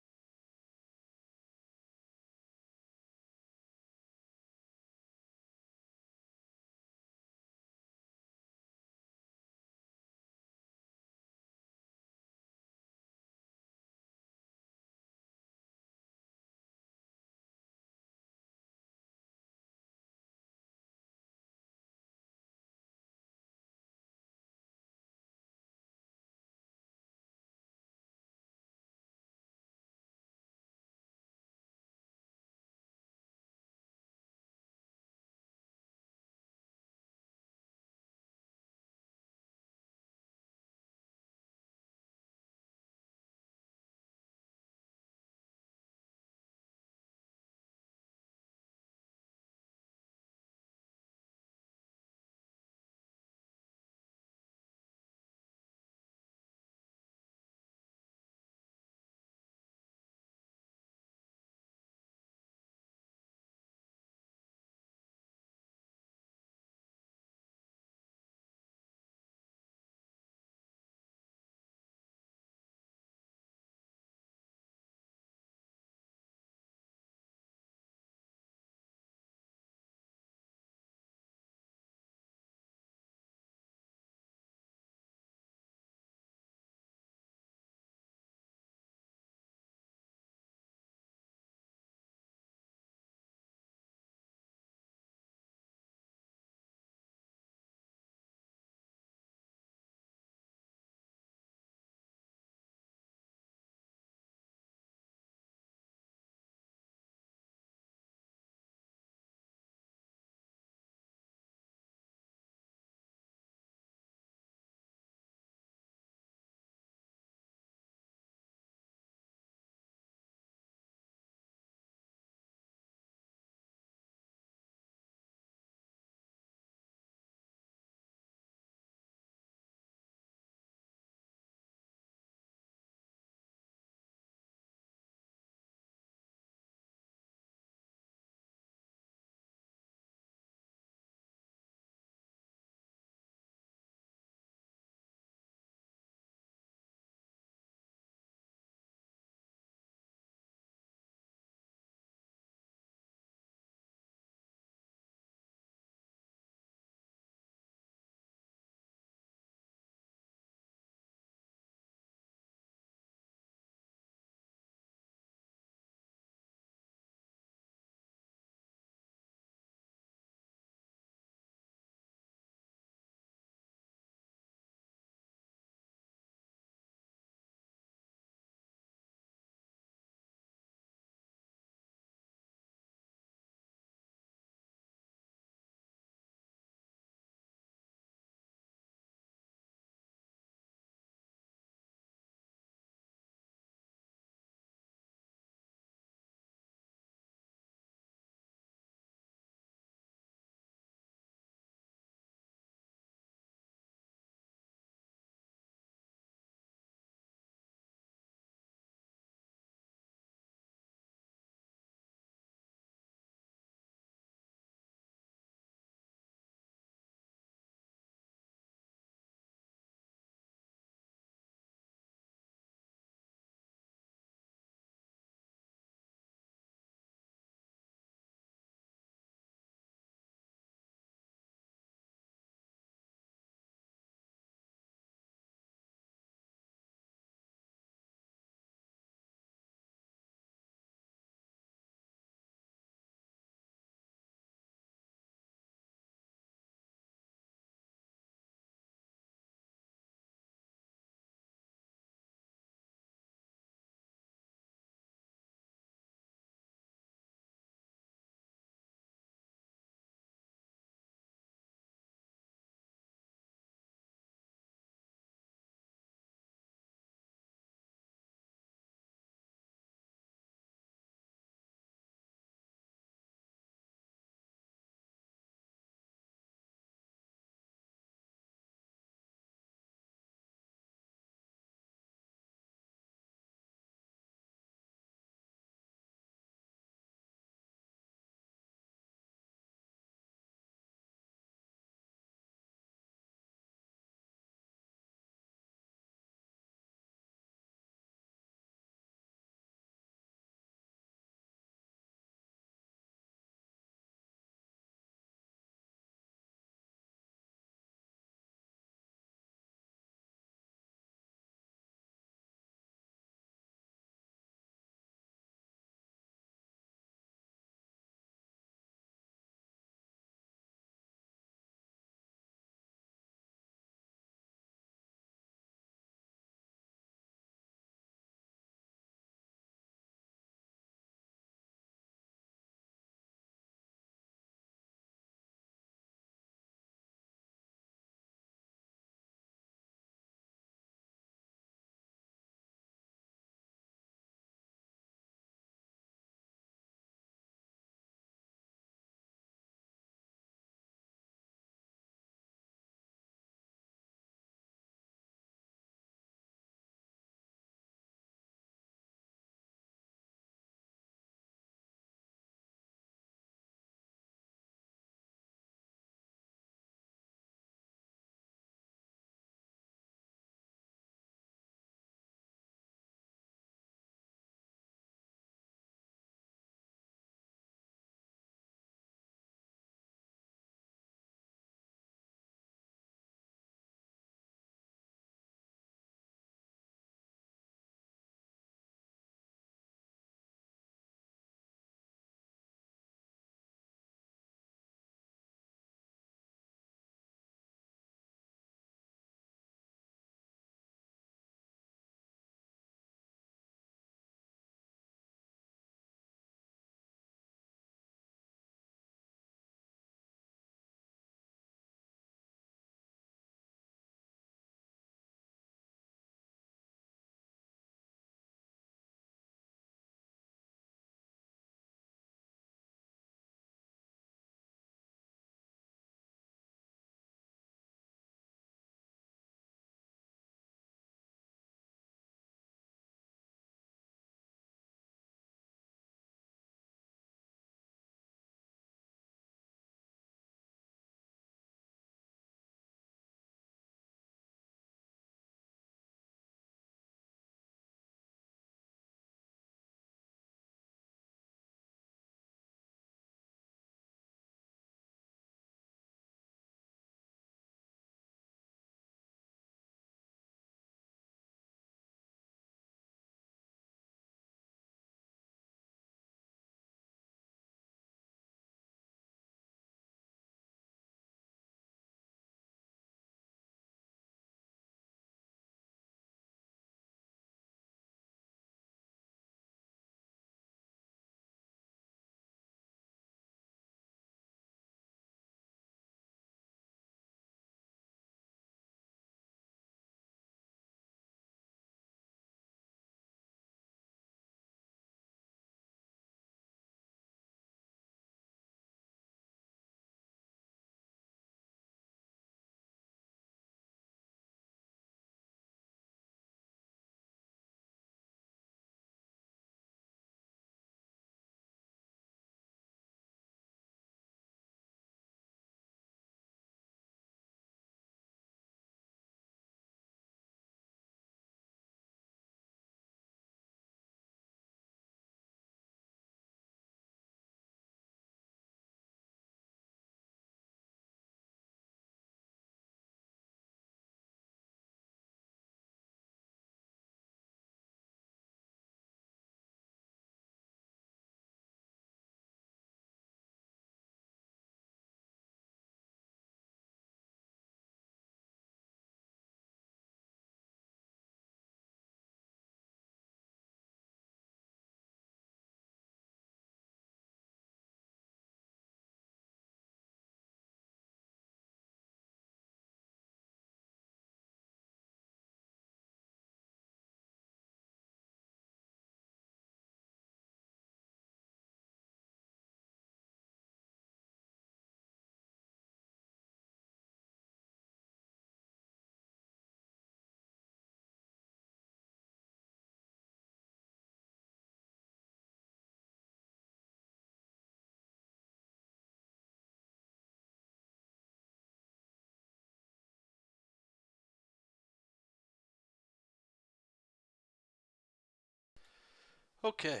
Okay.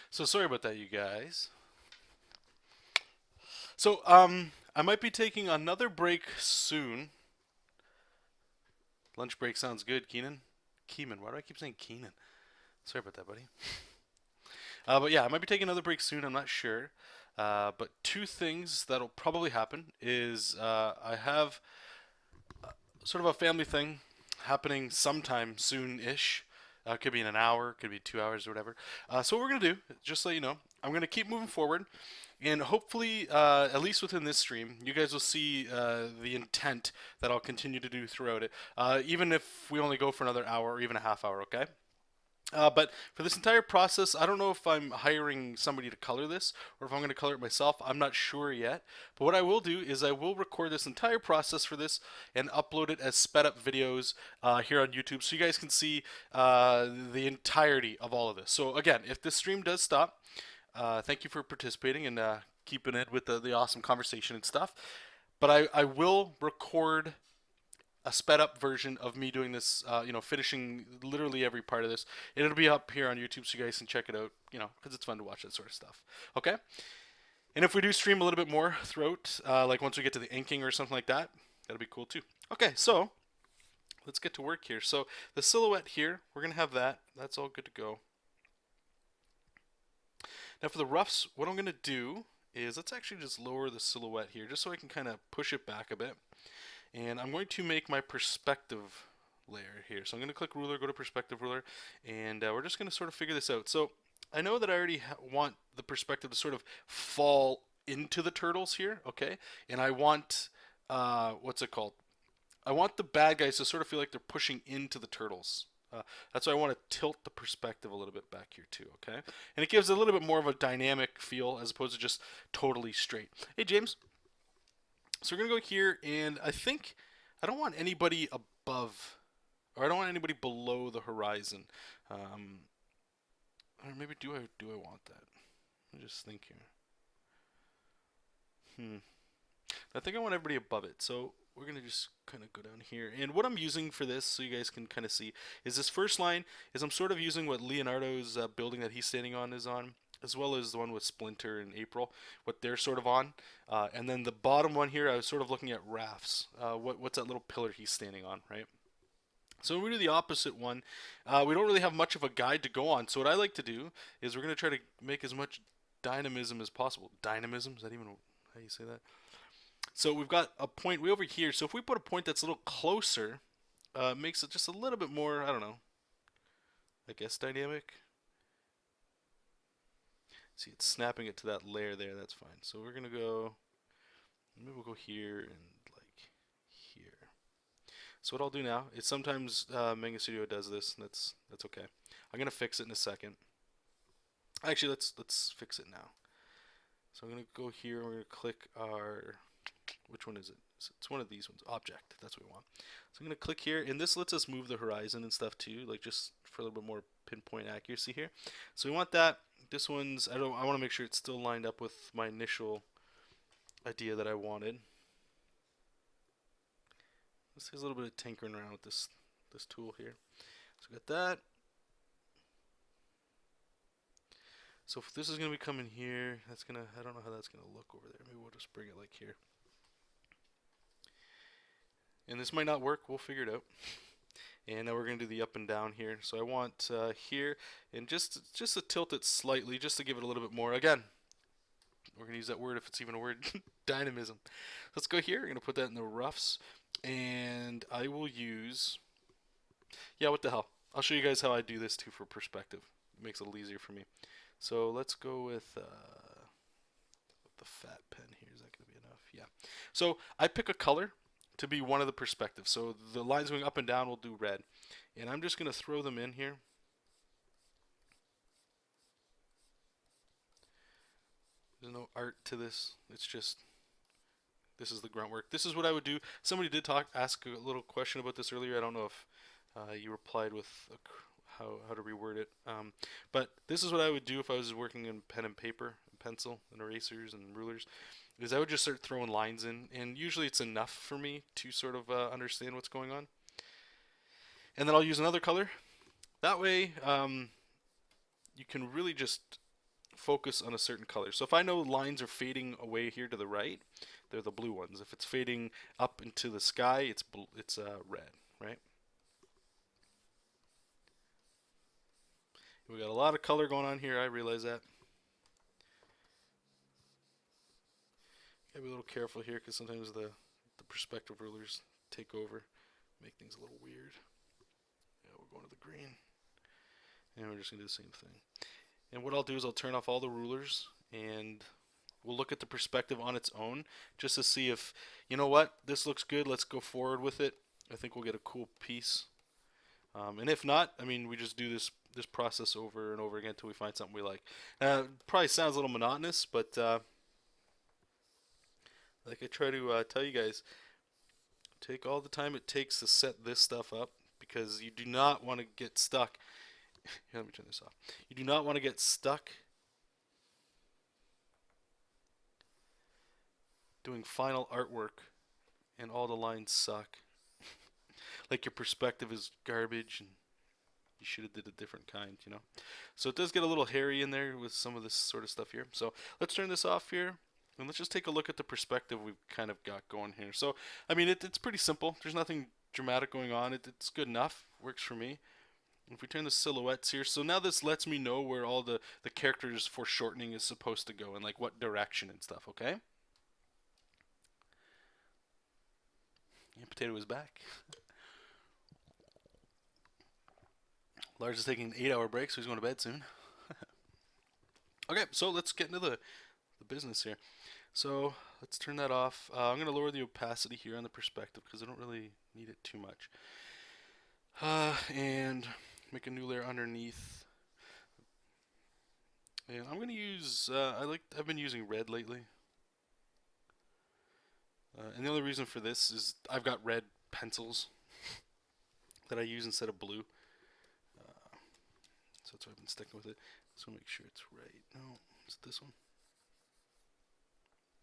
So sorry about that, you guys. So I might be taking another break soon. Lunch break sounds good, Keenan. Keeman. Why do I keep saying Keenan? Sorry about that, buddy. But yeah, I might be taking another break soon. I'm not sure. But two things that'll probably happen is I have sort of a family thing happening sometime soon-ish. Could be in an hour, could be 2 hours or whatever. So what we're gonna do, just so you know, I'm gonna keep moving forward, and hopefully, at least within this stream, you guys will see the intent that I'll continue to do throughout it, even if we only go for another hour or even a half hour. Okay. But for this entire process, I don't know if I'm hiring somebody to color this or if I'm going to color it myself. I'm not sure yet. But what I will do is I will record this entire process for this and upload it as sped up videos here on YouTube so you guys can see the entirety of all of this. So again, if this stream does stop, thank you for participating and keeping it with the awesome conversation and stuff. But I will record a sped up version of me doing this, finishing literally every part of this. And it'll be up here on YouTube so you guys can check it out, because it's fun to watch that sort of stuff. Okay? And if we do stream a little bit more throughout, like once we get to the inking or something like that, that'll be cool too. Okay, so let's get to work here. So the silhouette here, we're going to have that. That's all good to go. Now for the roughs, what I'm going to do is let's actually just lower the silhouette here just so I can kind of push it back a bit. And I'm going to make my perspective layer here. So I'm going to click ruler, go to perspective ruler, and we're just going to sort of figure this out. So I know that I already want the perspective to sort of fall into the turtles here, okay? And I want, what's it called? I want the bad guys to sort of feel like they're pushing into the turtles. That's why I want to tilt the perspective a little bit back here too, okay? And it gives a little bit more of a dynamic feel as opposed to just totally straight. Hey, James. So we're going to go here, and I think I don't want anybody above, or I don't want anybody below the horizon. Or maybe do I want that? Let me just think here. I think I want everybody above it. So we're going to just kind of go down here. And what I'm using for this, so you guys can kind of see, is this first line is I'm sort of using what Leonardo's building that he's standing on is on, as well as the one with Splinter and April, what they're sort of on. And then the bottom one here, I was sort of looking at Raph's. What's that little pillar he's standing on, right? So when we do the opposite one, we don't really have much of a guide to go on. So what I like to do is we're going to try to make as much dynamism as possible. Dynamism? Is that even how you say that? So we've got a point way over here. So if we put a point that's a little closer, makes it just a little bit more, I don't know, I guess dynamic. See, it's snapping it to that layer there. That's fine. So we're going to go, maybe we'll go here and like here. So what I'll do now is sometimes Manga Studio does this, and that's okay. I'm going to fix it in a second. Actually, let's fix it now. So I'm going to go here and we're going to click our, which one is it? It's one of these ones, object, that's what we want. So I'm going to click here, and this lets us move the horizon and stuff too, like just for a little bit more pinpoint accuracy here. So we want that. This one's, I want to make sure it's still lined up with my initial idea that I wanted. This is a little bit of tinkering around with this tool here. So we got that. So if this is going to be coming here, that's going to, I don't know how that's going to look over there. Maybe we'll just bring it like here. And this might not work, we'll figure it out. And now we're going to do the up and down here. So I want here, and just to tilt it slightly, just to give it a little bit more. Again, we're going to use that word if it's even a word, dynamism. Let's go here, we're going to put that in the roughs. And I will use, yeah, what the hell. I'll show you guys how I do this too for perspective. It makes it a little easier for me. So let's go with the fat pen here. Is that going to be enough? Yeah. So I pick a color to be one of the perspectives. So the lines going up and down will do red. And I'm just going to throw them in here. There's no art to this. It's just, this is the grunt work. This is what I would do. Somebody did ask a little question about this earlier. I don't know if you replied with how to reword it. But this is what I would do if I was working in pen and paper, and pencil, and erasers, and rulers. Is I would just start throwing lines in, and usually it's enough for me to sort of understand what's going on. And then I'll use another color, That way, you can really just focus on a certain color. So if I know lines are fading away here to the right, they're the blue ones. If it's fading up into the sky, it's red, right? We got a lot of color going on here. I realize that. Gotta be a little careful here because sometimes the perspective rulers take over, make things a little weird. Yeah, we're going to the green, and we're just gonna do the same thing. And what I'll do is I'll turn off all the rulers and we'll look at the perspective on its own just to see if, you know what, this looks good, let's go forward with it. I think we'll get a cool piece. And if not, I mean, we just do this process over and over again until we find something we like. Probably sounds a little monotonous, but like I try to tell you guys, take all the time it takes to set this stuff up because you do not want to get stuck. Here, let me turn this off. You do not want to get stuck doing final artwork and all the lines suck. Like your perspective is garbage and you should have did a different kind, you know. So it does get a little hairy in there with some of this sort of stuff here. So let's turn this off here and let's just take a look at the perspective we've kind of got going here. So I mean it's pretty simple. There's nothing dramatic going on. It's good enough. Works for me. If we turn the silhouettes here, so now this lets me know where all the characters foreshortening is supposed to go and like what direction and stuff, okay? And Potato is back. Lars is taking an 8-hour break, so he's going to bed soon. Okay, so let's get into the business here. So let's turn that off. I'm going to lower the opacity here on the perspective because I don't really need it too much. And make a new layer underneath. And I'm going to use, I've been using red lately. And the only reason for this is I've got red pencils that I use instead of blue. So that's why I've been sticking with it. So make sure it's right. No, is it this one?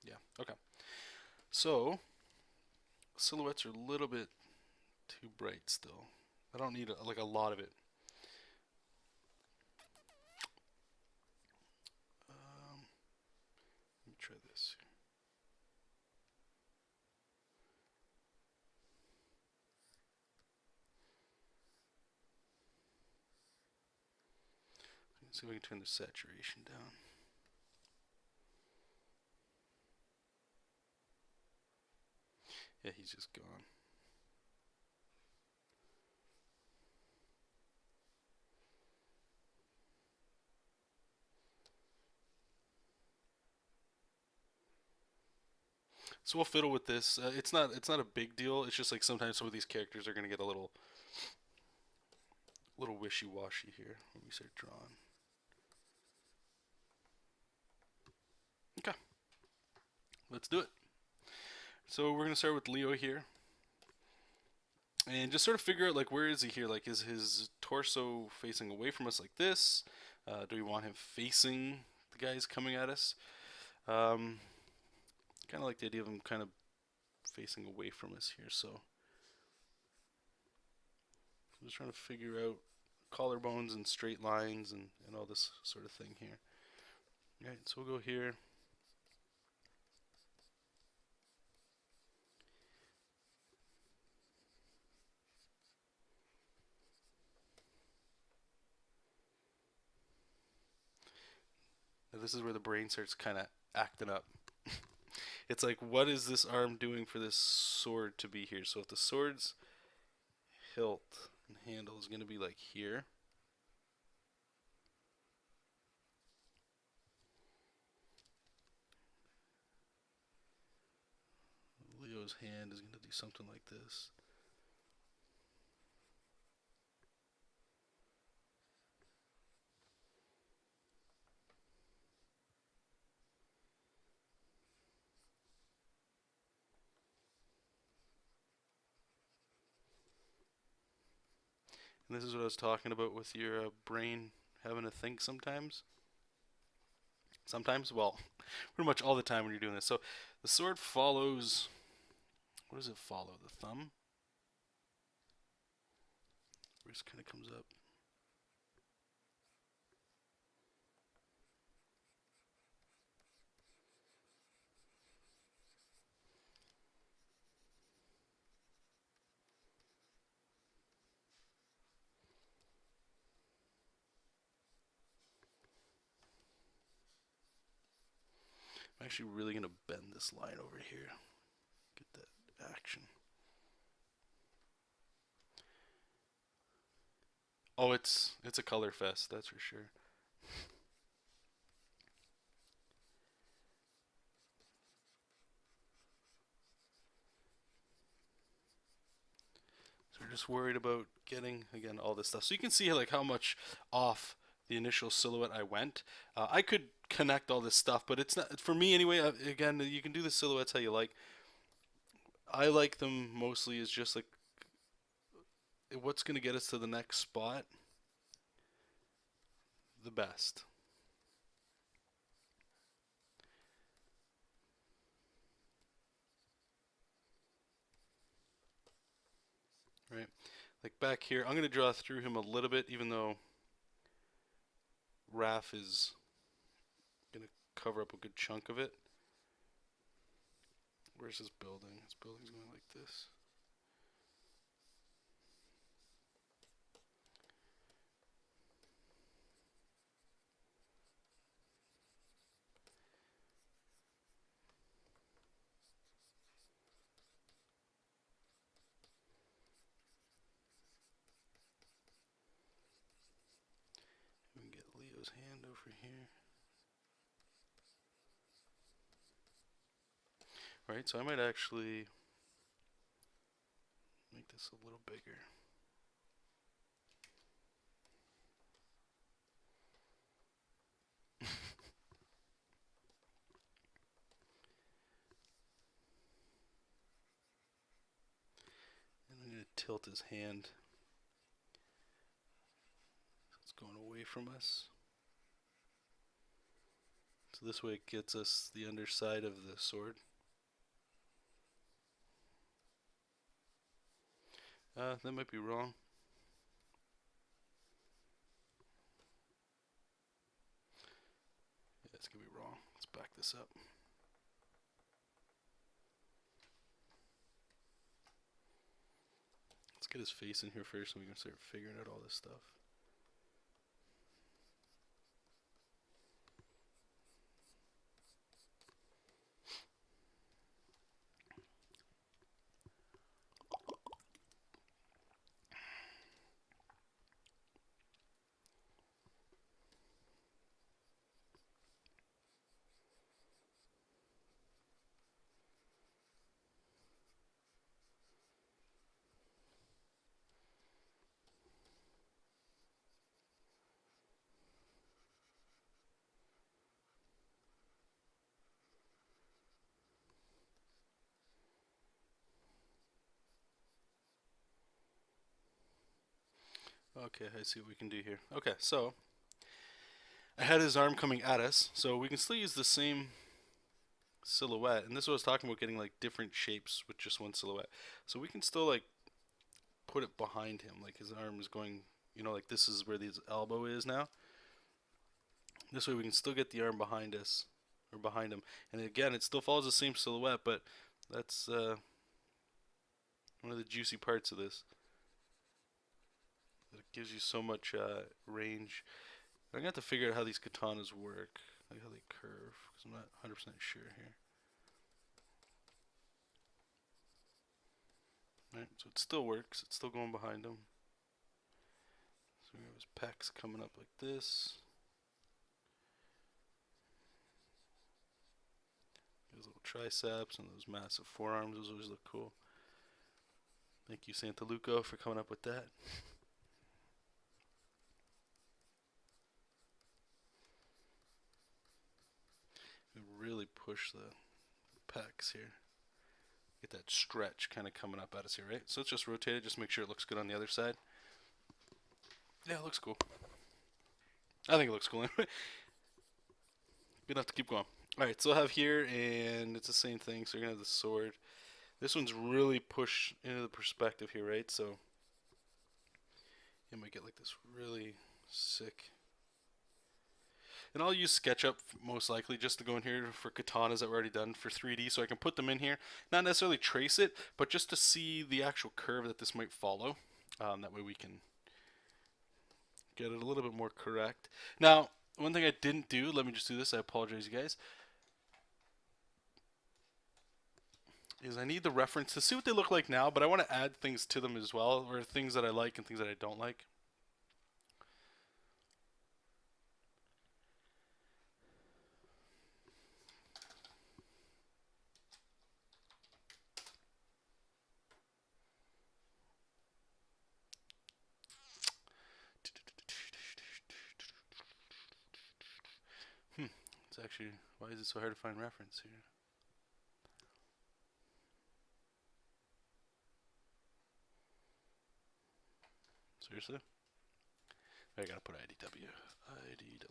Yeah, okay. So, silhouettes are a little bit too bright still. I don't need like a lot of it. Let me try this. Let's see if we can turn the saturation down. Yeah, he's just gone. So we'll fiddle with this. It's not a big deal. It's just like sometimes some of these characters are gonna get a little wishy-washy here when we start drawing. Okay, let's do it. So we're gonna start with Leo here, and just sort of figure out like where is he here? Like is his torso facing away from us like this? Do we want him facing the guys coming at us? Kind of like the idea of him kind of facing away from us here. So I'm just trying to figure out collarbones and straight lines and all this sort of thing here. All right, so we'll go here. Now this is where the brain starts kind of acting up. It's like, what is this arm doing for this sword to be here? So if the sword's hilt and handle is going to be like here, Leo's hand is going to do something like this. And this is what I was talking about with your brain having to think sometimes. Sometimes, well, pretty much all the time when you're doing this. So the sword follows, what does it follow? The thumb? Wrist kind of comes up. actually really going to bend this line over here. Get that action. Oh, it's a color fest, that's for sure. So we're just worried about getting, again, all this stuff. So you can see like how much off the initial silhouette I went. I could connect all this stuff, but it's not, for me anyway, again, you can do the silhouettes how you like. I like them mostly as just like what's going to get us to the next spot the best. Right? Like back here, I'm going to draw through him a little bit, even though Raph is going to cover up a good chunk of it. Where's his building? His building's going like this. We can get Leo's hand over here. Right, so I might actually make this a little bigger. And I'm going to tilt his hand so it's going away from us. So this way it gets us the underside of the sword. That might be wrong. Yeah, it's going to be wrong. Let's back this up. Let's get his face in here first so we can start figuring out all this stuff. Okay, I see what we can do here. Okay, so I had his arm coming at us, so we can still use the same silhouette. And this is what I was talking about, getting like different shapes with just one silhouette. So we can still like put it behind him, like his arm is going, you know, like this is where his elbow is now. This way we can still get the arm behind us, or behind him. And again, it still follows the same silhouette, but that's one of the juicy parts of this. It gives you so much range. I'm gonna have to figure out how these katanas work, like how they curve, because I'm not 100% sure here. Right, so it still works. It's still going behind him. So we have his pecs coming up like this. His little triceps and those massive forearms. Those always look cool. Thank you, Santa Luco, for coming up with that. We really push the pecs here. Get that stretch kind of coming up at us here, right? So let's just rotate it, just make sure it looks good on the other side. Yeah, it looks cool. I think it looks cool anyway. Good enough to keep going. Alright, so I'll have here, and it's the same thing. So you're going to have the sword. This one's really pushed into the perspective here, right? So you might get like this really sick. And I'll use SketchUp most likely just to go in here for katanas that were already done for 3D, so I can put them in here. Not necessarily trace it, but just to see the actual curve that this might follow. That way we can get it a little bit more correct. Now, one thing I didn't do, let me just do this, I apologize, you guys. is I need the reference to see what they look like now, but I want to add things to them as well, or things that I like and things that I don't like. It's actually, why is it so hard to find reference here? Seriously? I gotta put IDW. IDW.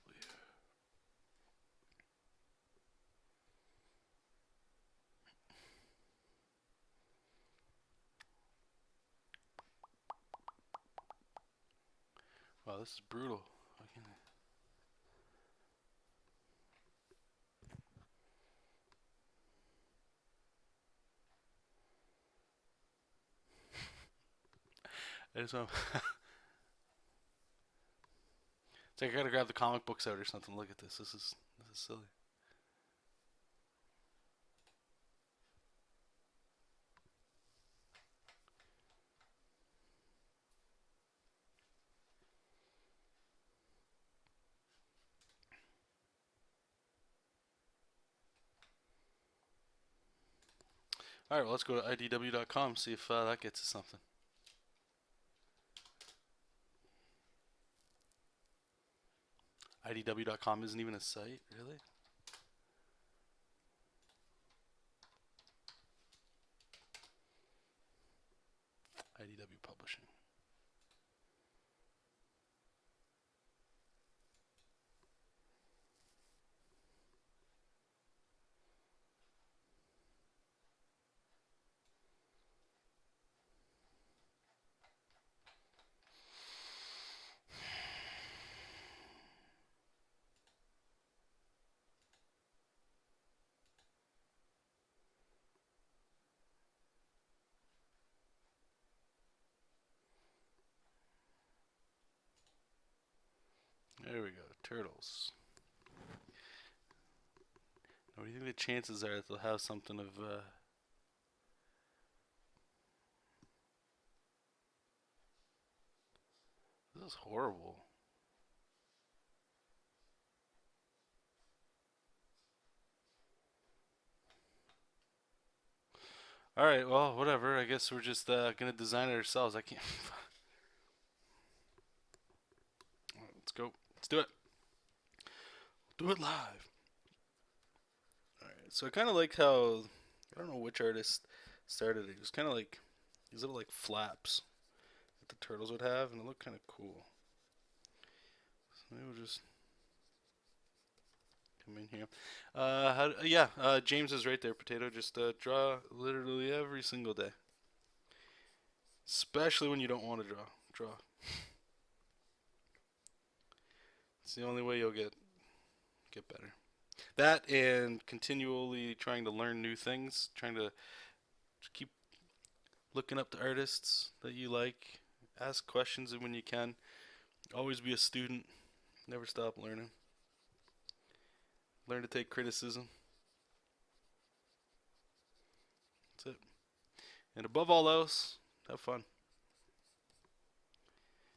Wow, this is brutal. I can't... I just want... It's like I gotta grab the comic books out or something. Look at this. This is silly. All right, well, let's go to idw.com, see if that gets us something. idw.com isn't even a site, really? IDW Publishing. There we go, turtles. Now, what do you think the chances are that they'll have something of... This is horrible. Alright, well, whatever. I guess we're just gonna design it ourselves. I can't... Let's go. Let's do it. Do it live. Alright, so I kind of like how... I don't know which artist started it. It was kind of like these little like flaps that the turtles would have, and it looked kind of cool. So maybe we'll just come in here. James is right there, Potato. Just draw literally every single day. Especially when you don't want to draw. Draw. It's the only way you'll get better. That and continually trying to learn new things, trying to keep looking up to artists that you like, ask questions when you can, always be a student, never stop learning. Learn to take criticism. That's it. And above all else, have fun.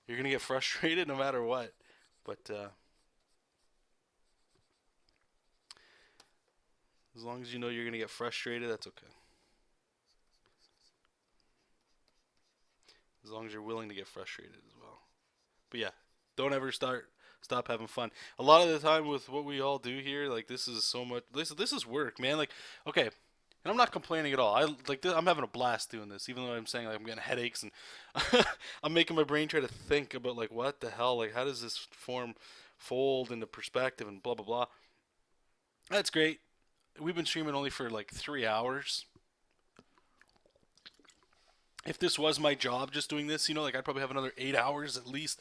You're going to get frustrated no matter what, but as long as you know you're going to get frustrated, that's okay. As long as you're willing to get frustrated as well. But yeah, don't ever stop having fun. A lot of the time with what we all do here, like this is so much. This is work, man. Like, okay, and I'm not complaining at all. I'm having a blast doing this, even though I'm saying like I'm getting headaches and I'm making my brain try to think about like what the hell, like how does this form fold into perspective and blah blah blah. That's great. We've been streaming only for like 3 hours. If this was my job, just doing this, like I'd probably have another 8 hours at least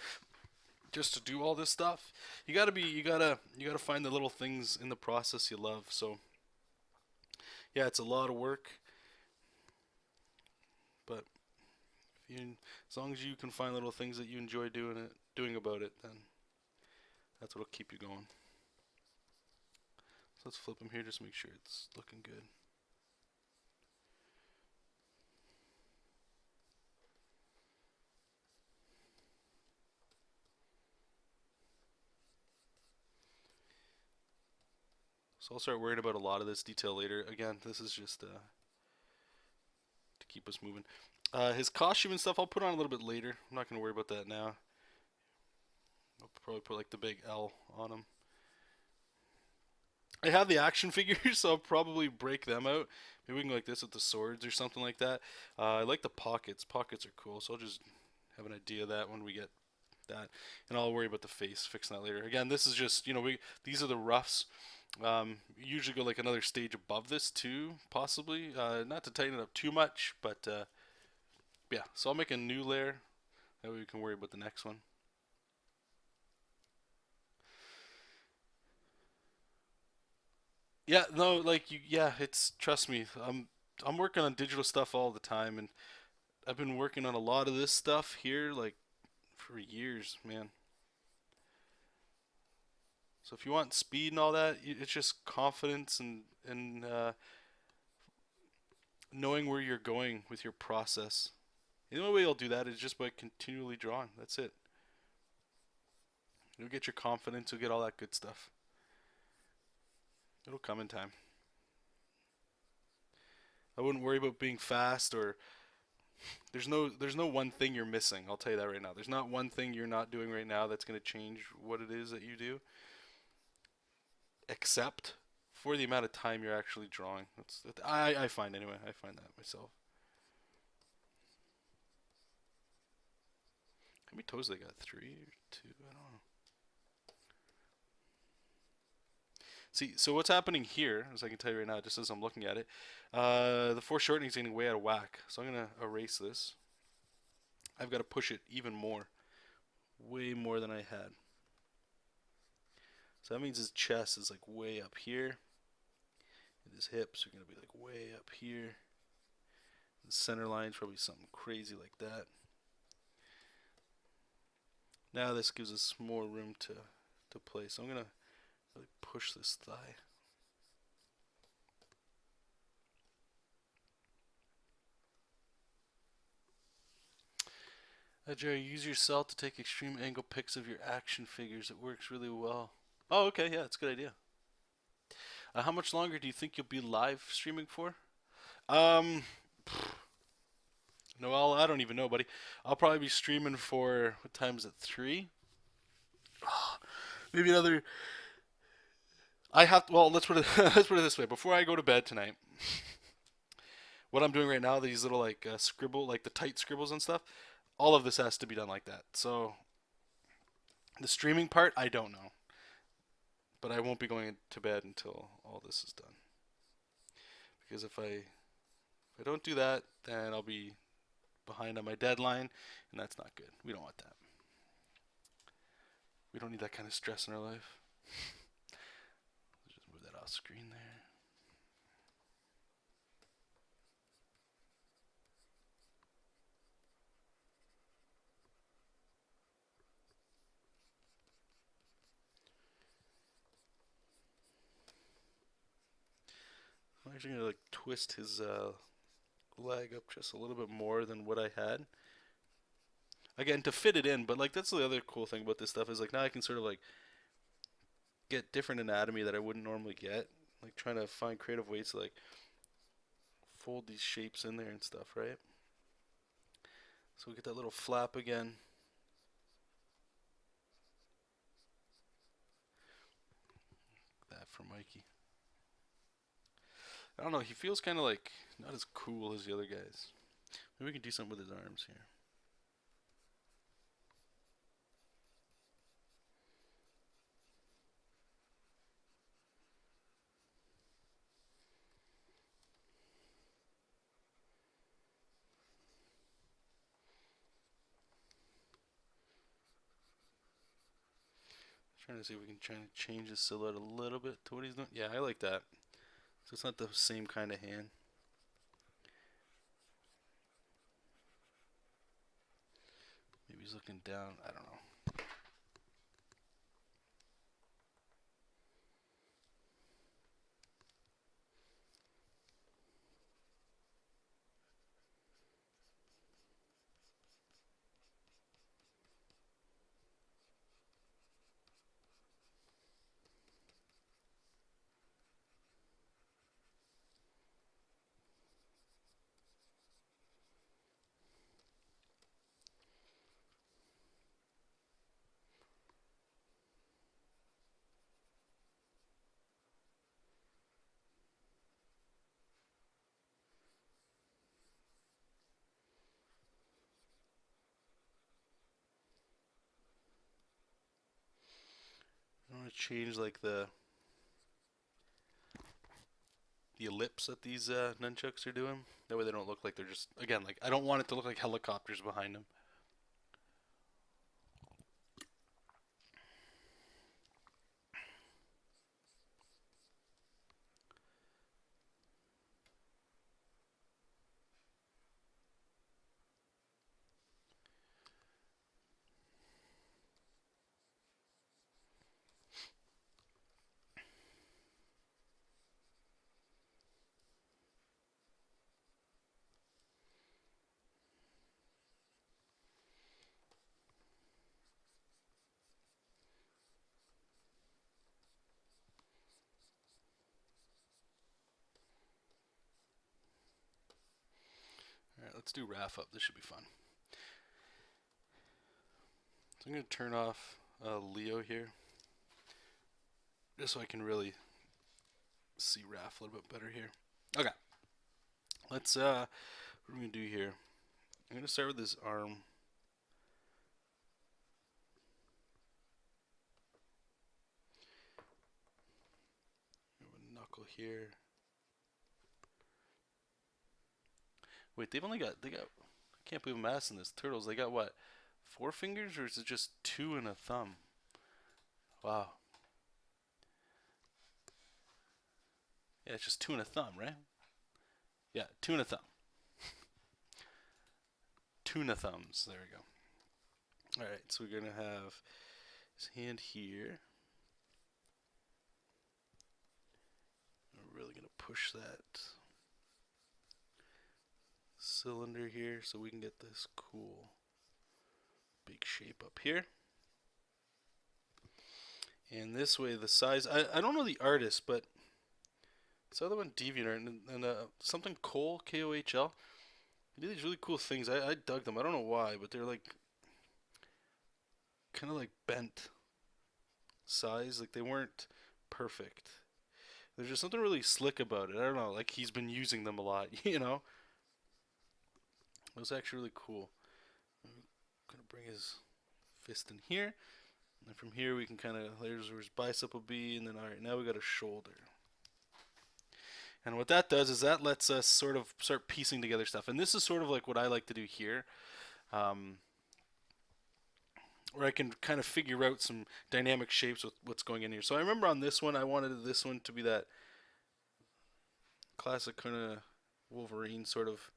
just to do all this stuff. You gotta find the little things in the process you love. So yeah, it's a lot of work, but as long as you can find little things that you enjoy doing about it, then that's what'll keep you going. So let's flip them here, just make sure it's looking good. So I'll start worrying about a lot of this detail later. Again, this is just to keep us moving. His costume and stuff I'll put on a little bit later. I'm not going to worry about that now. I'll probably put like the big L on him. I have the action figures, so I'll probably break them out. Maybe we can go like this with the swords or something like that. I like the pockets. Pockets are cool, so I'll just have an idea of that when we get that, and I'll worry about the face, fixing that later. Again, this is just, you know, these are the roughs. Usually go like another stage above this too, possibly. Not to tighten it up too much, but yeah. So I'll make a new layer. That way we can worry about the next one. Yeah, no, like you, yeah, it's trust me. I'm working on digital stuff all the time, and I've been working on a lot of this stuff here like for years, man. So if you want speed and all that, it's just confidence and knowing where you're going with your process. The only way you'll do that is just by continually drawing. That's it. You'll get your confidence. You'll get all that good stuff. It'll come in time. I wouldn't worry about being fast or there's no one thing you're missing. I'll tell you that right now. There's not one thing you're not doing right now that's going to change what it is that you do, except for the amount of time you're actually drawing. I find anyway. I find that myself. How many toes they got? Three or two? I don't know. See, so what's happening here, as I can tell you right now, just as I'm looking at it, the foreshortening is getting way out of whack. So I'm gonna erase this. I've got to push it even more, way more than I had. So that means his chest is like way up here, and his hips are gonna be like way up here. The center line is probably something crazy like that. Now this gives us more room to play. So I'm gonna really push this thigh. Jerry, use your cell to take extreme angle pics of your action figures. It works really well. Oh, okay, yeah, it's a good idea. How much longer do you think you'll be live streaming for? Um, Noel, I don't even know, buddy. I'll probably be streaming for what time is it? 3? Maybe another. I have. Well, let's put it. Let's put it this way. Before I go to bed tonight, what I'm doing right now, these little like scribble, like the tight scribbles and stuff. All of this has to be done like that. So the streaming part, I don't know, but I won't be going to bed until all this is done. Because if I don't do that, then I'll be behind on my deadline, and that's not good. We don't want that. We don't need that kind of stress in our life. Let's just move that off screen there. I'm actually gonna like twist his leg up just a little bit more than what I had. Again, to fit it in, but like that's the other cool thing about this stuff is like now I can sort of like get different anatomy that I wouldn't normally get. Like trying to find creative ways to like fold these shapes in there and stuff, right? So we get that little flap again. That for Mikey. I don't know, he feels kind of like not as cool as the other guys. Maybe we can do something with his arms here. Trying to see if we can try to change his silhouette a little bit to what he's doing. Yeah, I like that. So it's not the same kind of hand. Maybe he's looking down. I don't know. want to change like the ellipse that these nunchucks are doing. That way they don't look like they're just, again, like I don't want it to look like helicopters behind them. Alright, let's do RAF up. This should be fun. So I'm going to turn off Leo here, just so I can really see RAF a little bit better here. Okay. Let's, what are we going to do here? I'm going to start with this arm. We have a knuckle here. Wait, they got, I can't believe I'm asking this. Turtles, they got what? 4 fingers, or is it just 2 and a thumb? Wow. Yeah, it's just 2 and a thumb, right? Yeah, 2 and a thumb. Tuna thumbs. There we go. Alright, so we're going to have his hand here. We're really going to push that cylinder here so we can get this cool big shape up here. And this way the size, I don't know the artist, but this other one, DeviantArt, and something Cole, Kohl. They do these really cool things. I dug them. I don't know why, but they're like kind of like bent size. Like they weren't perfect. There's just something really slick about it. I don't know. Like he's been using them a lot, you know? It was actually really cool. I'm going to bring his fist in here. And from here we can kind of, there's where his bicep will be. And then, alright, now we got a shoulder. And what that does is that lets us sort of start piecing together stuff. And this is sort of like what I like to do here. Where I can kind of figure out some dynamic shapes with what's going in here. So I remember on this one, I wanted this one to be that classic kind of Wolverine sort of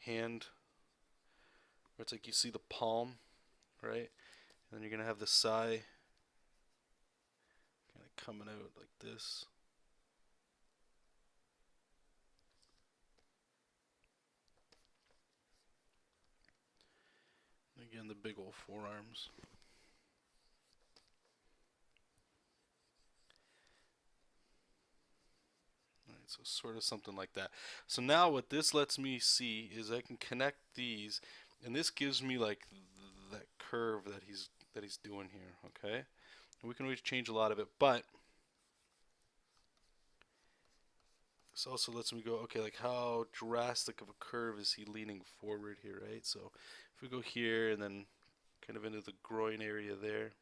hand. Where it's like you see the palm, right? And then you're going to have the sai kind of coming out like this. Again, the big old forearms. Alright, so sort of something like that. So now what this lets me see is I can connect these, and this gives me like that curve that he's doing here, okay? And we can always change a lot of it, but this also lets me go, okay, like how drastic of a curve is he leaning forward here, right? So if we go here and then kind of into the groin area there,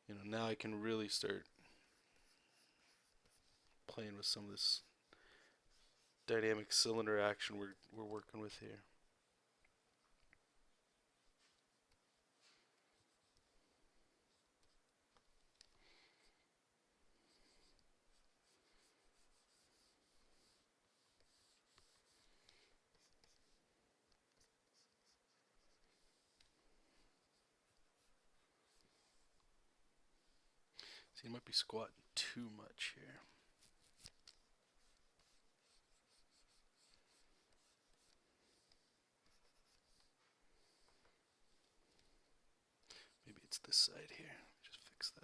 you know, now I can really start playing with some of this dynamic cylinder action we're working with here. See, he might be squatting too much here. Maybe it's this side here. Just fix that.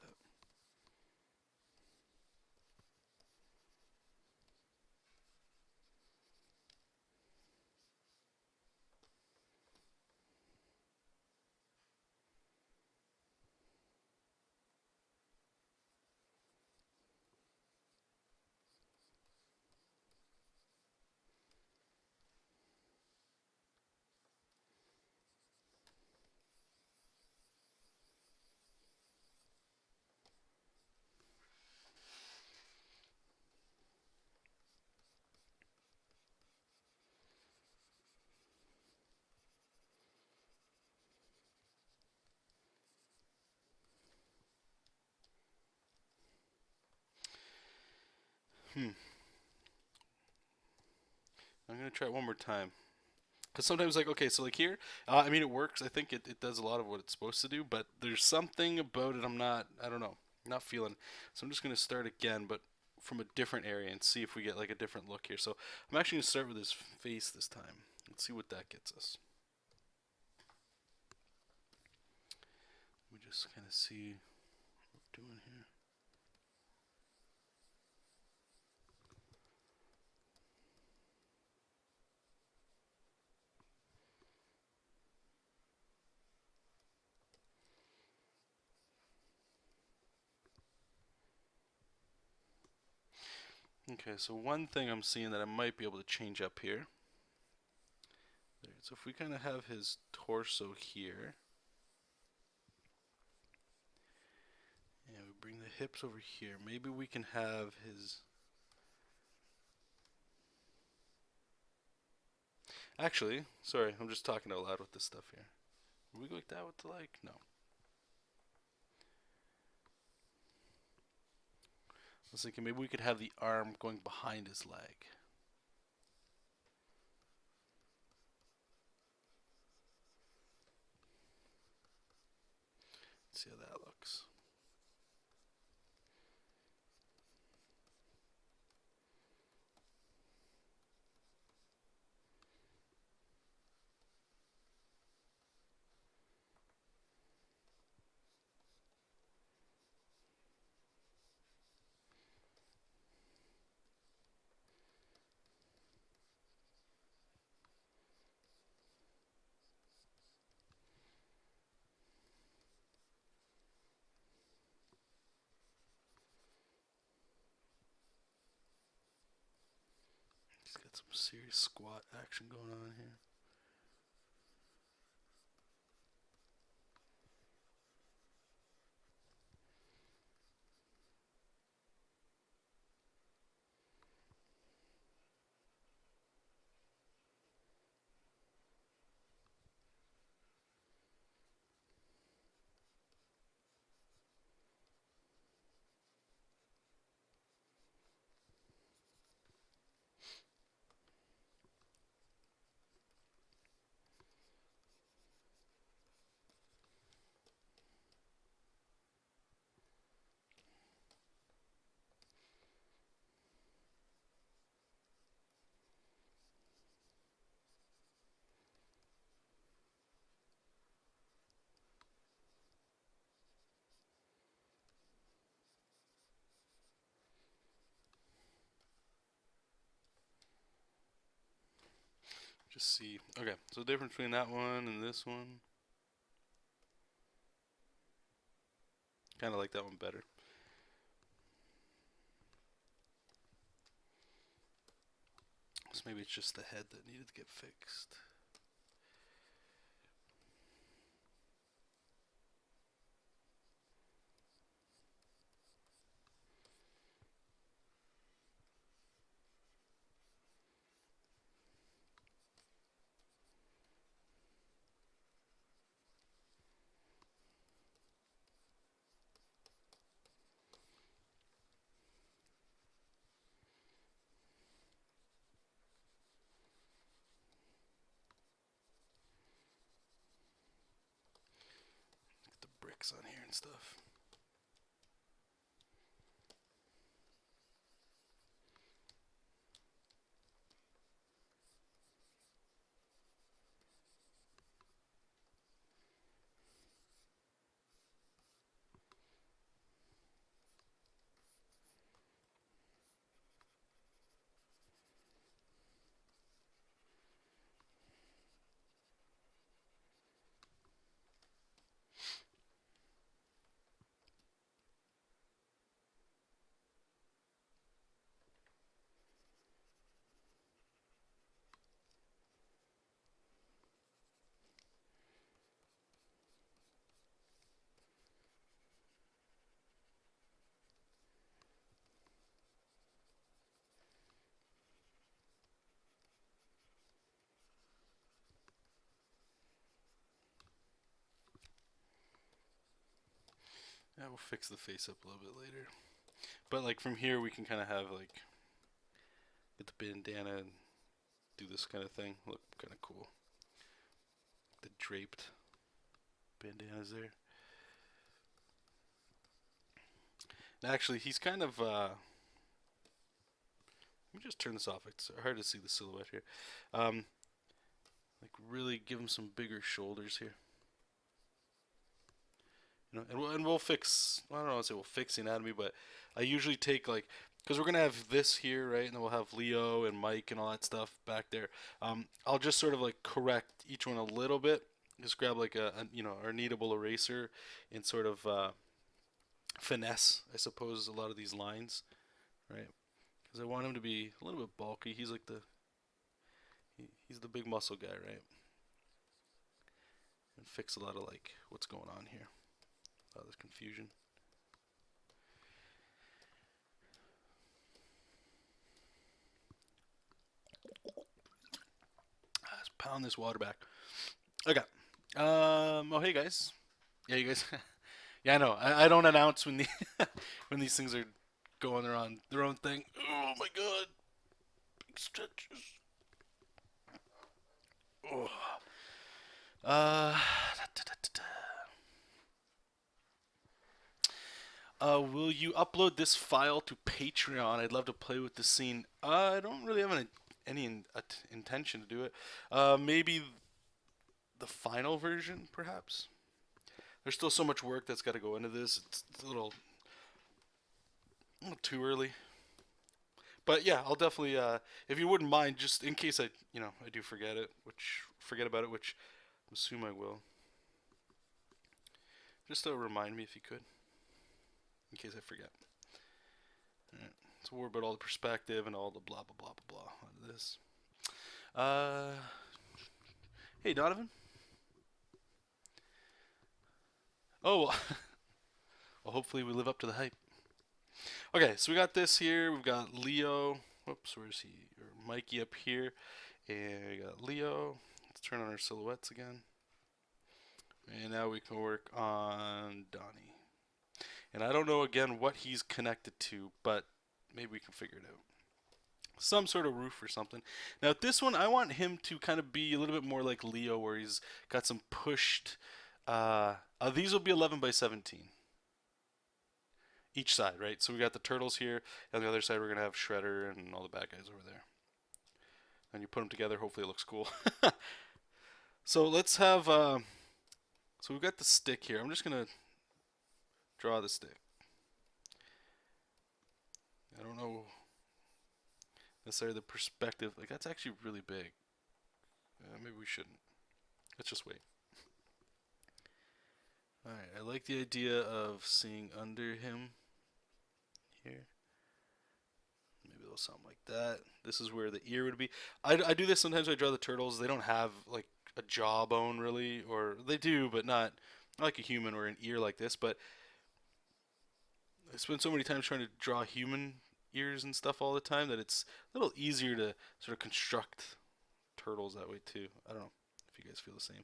I'm gonna try it one more time. Because sometimes, like, okay, so like here, I mean, it works. I think it does a lot of what it's supposed to do, but there's something about it I don't know, not feeling. So I'm just going to start again, but from a different area and see if we get like a different look here. So I'm actually going to start with his face this time. Let's see what that gets us. We just kind of see what we're doing here. Okay, so one thing I'm seeing that I might be able to change up here. There, so if we kind of have his torso here, and we bring the hips over here, maybe we can have his. Actually, sorry, I'm just talking out loud with this stuff here. Would we go like that with the leg? No. I was thinking maybe we could have the arm going behind his leg. Let's see how that looks. He's got some serious squat action going on here. Just see. Okay, so the difference between that one and this one. Kind of like that one better. So maybe it's just the head that needed to get fixed. Get the bricks on here and stuff. Yeah, we'll fix the face up a little bit later. But like from here, we can kind of have like bandana and do this kind of thing. Look kind of cool. The draped bandanas there. Actually, he's kind of. Let me just turn this off. It's hard to see the silhouette here. Like really give him some bigger shoulders here. You know, and we'll fix. I don't know. I'll say we'll fix the anatomy, but I usually take like because we're gonna have this here, right, and then we'll have Leo and Mike and all that stuff back there. I'll just sort of like correct each one a little bit. Just grab like a you know, our kneadable eraser and sort of finesse, I suppose, a lot of these lines, right? Because I want him to be a little bit bulky. He's like he's the big muscle guy, right? And fix a lot of like what's going on here. A lot of this confusion. Let's pound this water back. Okay. Oh, hey guys. Yeah, you guys. Yeah, I know. I don't announce when the when these things are going on their own thing. Oh my god. Big stretches. Oh. Will you upload this file to Patreon? I'd love to play with the scene. I don't really have any intention to do it. Maybe the final version, perhaps. There's still so much work that's got to go into this. It's a little too early. But yeah, I'll definitely, if you wouldn't mind, just in case I do forget about it, which I assume I will. Just remind me if you could, in case I forget. All right. So we're about all the perspective and all the blah blah blah blah blah out of this. Hey Donovan. Oh, well, well, hopefully we live up to the hype. Okay, so we got this here. We've got Leo. Whoops, where's he? Or Mikey up here. And we got Leo. Let's turn on our silhouettes again. And now we can work on Donnie. And I don't know, again, what he's connected to, but maybe we can figure it out. Some sort of roof or something. Now, this one, I want him to kind of be a little bit more like Leo, where he's got some pushed... these will be 11 by 17. Each side, right? So we got the turtles here, and on the other side we're going to have Shredder and all the bad guys over there. And you put them together, hopefully it looks cool. So let's have... so we've got the stick here. I'm just going to draw the stick. I don't know necessarily the perspective. Like, that's actually really big. Maybe we shouldn't. Let's just wait. Alright, I like the idea of seeing under him here. Maybe a little something like that. This is where the ear would be. I do this sometimes when I draw the turtles. They don't have like a jawbone really, or they do, but not like a human or an ear like this. But I spend so many times trying to draw human ears and stuff all the time that it's a little easier to sort of construct turtles that way too. I don't know if you guys feel the same.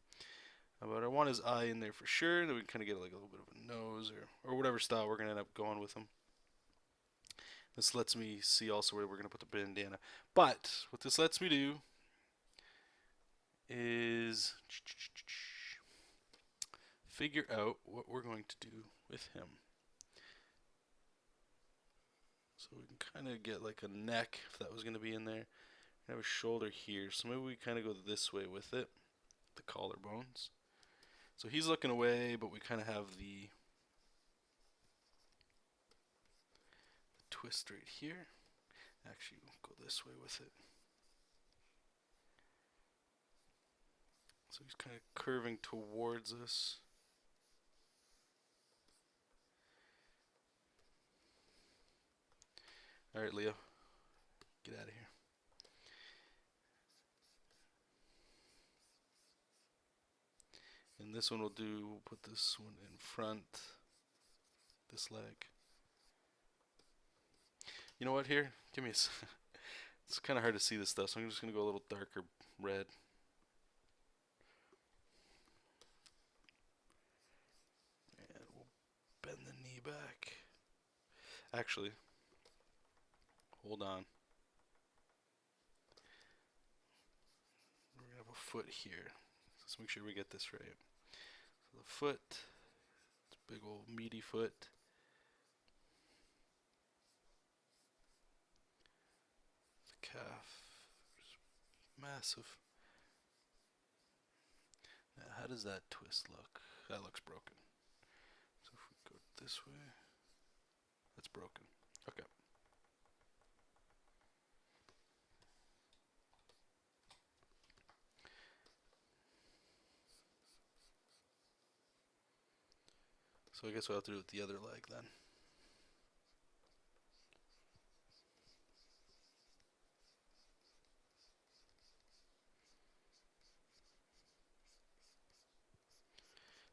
But I want his eye in there for sure. Then we can kind of get like a little bit of a nose or whatever style we're going to end up going with him. This lets me see also where we're going to put the bandana. But what this lets me do is figure out what we're going to do with him. So we can kind of get like a neck, if that was going to be in there. We have a shoulder here, so maybe we kind of go this way with it, the collarbones. So he's looking away, but we kind of have the twist right here. Actually, we'll go this way with it. So he's kind of curving towards us. All right, Leo, get out of here. And this one we'll put this one in front, this leg. You know what, here? Give me a it's kind of hard to see this stuff, so I'm just going to go a little darker red. And we'll bend the knee back. Actually, hold on. foot here. Let's make sure we get this right. So the foot, it's a big old meaty foot. The calf, massive. Now, how does that twist look? That looks broken. So if we go this way, that's broken. Okay. So I guess we'll have to do it with the other leg then.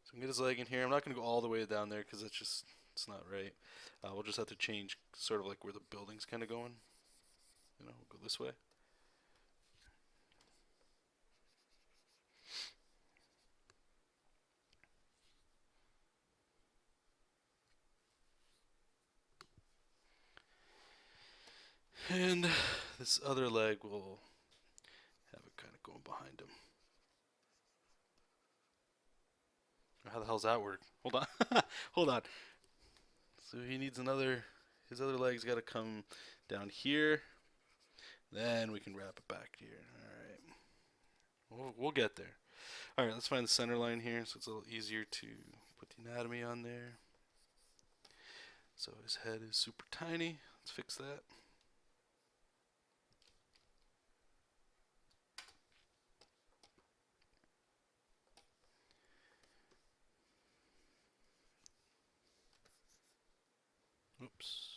So we can get his leg in here. I'm not going to go all the way down there because it's not right. We'll just have to change sort of like where the building's kind of going. You know, we'll go this way. And this other leg will have it kind of going behind him. How the hell's that work? Hold on. Hold on. So he needs his other leg's got to come down here. Then we can wrap it back here. Alright. We'll get there. Alright, let's find the center line here so it's a little easier to put the anatomy on there. So his head is super tiny. Let's fix that. Oops.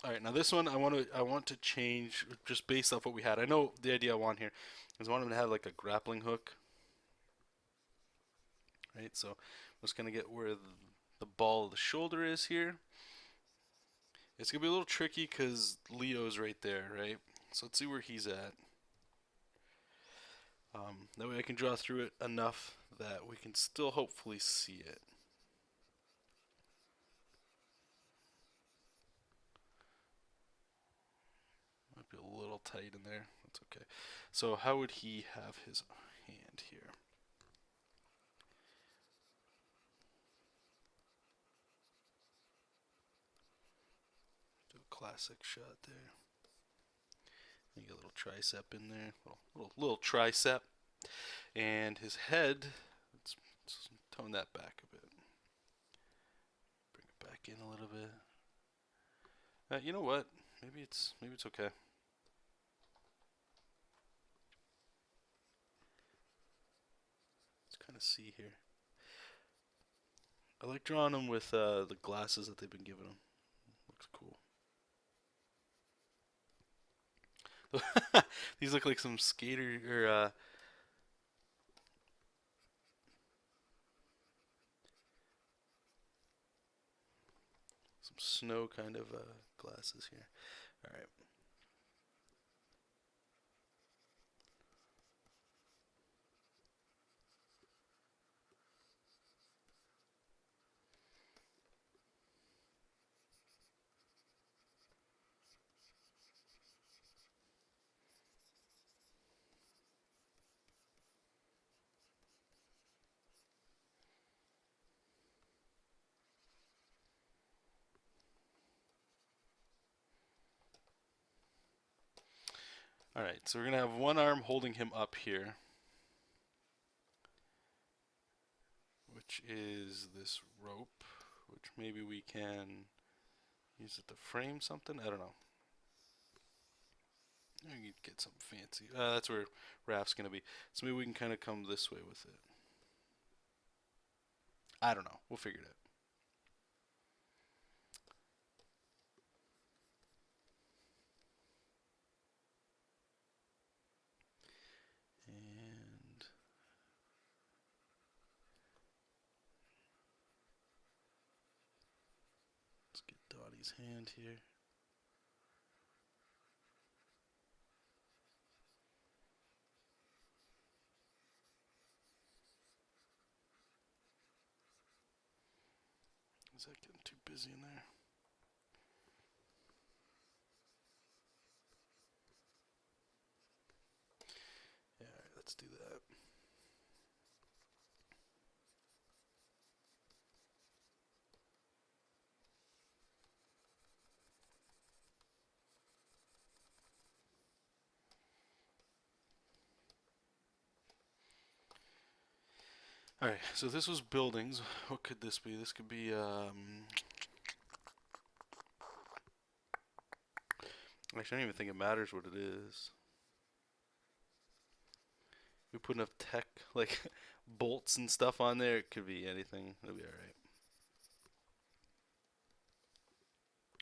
All right, now this one I want to change just based off what we had. I know the idea I want here is I want him to have like a grappling hook, right? So I'm just gonna get where the ball of the shoulder is here. It's gonna be a little tricky because Leo's right there, right? So let's see where he's at. That way I can draw through it enough that we can still hopefully see it. Might be a little tight in there. That's okay. So how would he have his hand here? Do a classic shot there. You get a little tricep in there, little tricep, and his head. Let's tone that back a bit. Bring it back in a little bit. You know what? Maybe it's okay. Let's kind of see here. I like drawing him with the glasses that they've been giving him. Looks cool. These look like some skater or some snow kind of glasses here. All right. All right. So we're gonna have one arm holding him up here, which is this rope, which maybe we can use it to frame something. I don't know. You could get something fancy. That's where Raph's gonna be. So maybe we can kind of come this way with it. I don't know. We'll figure it out. And Donnie's hand here. Is that getting too busy in there? Yeah, alright, let's do that. Alright, so this was buildings. What could this be? This could be, actually, I don't even think it matters what it is. We put enough tech, like bolts and stuff on there, it could be anything. It'll be alright.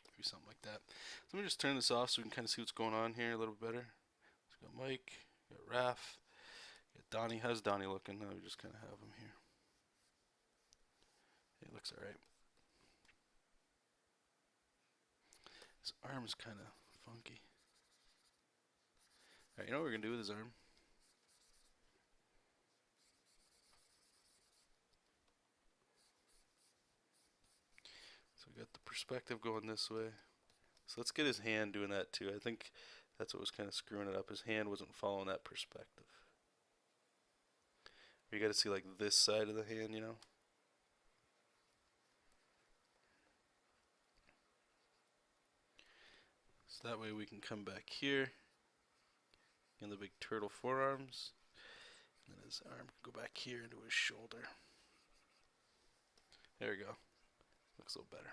Maybe something like that. So let me just turn this off so we can kind of see what's going on here a little bit better. So we got Mike, we got Raph, we got Donnie. How's Donnie looking? No, we just kind of have him here. He looks alright. His arm's kind of funky. Alright, you know what we're going to do with his arm? So we got the perspective going this way. So let's get his hand doing that too. I think that's what was kind of screwing it up. His hand wasn't following that perspective. You got to see like this side of the hand, you know? So that way we can come back here in the big turtle forearms. And then his arm can go back here into his shoulder. There we go. Looks a little better.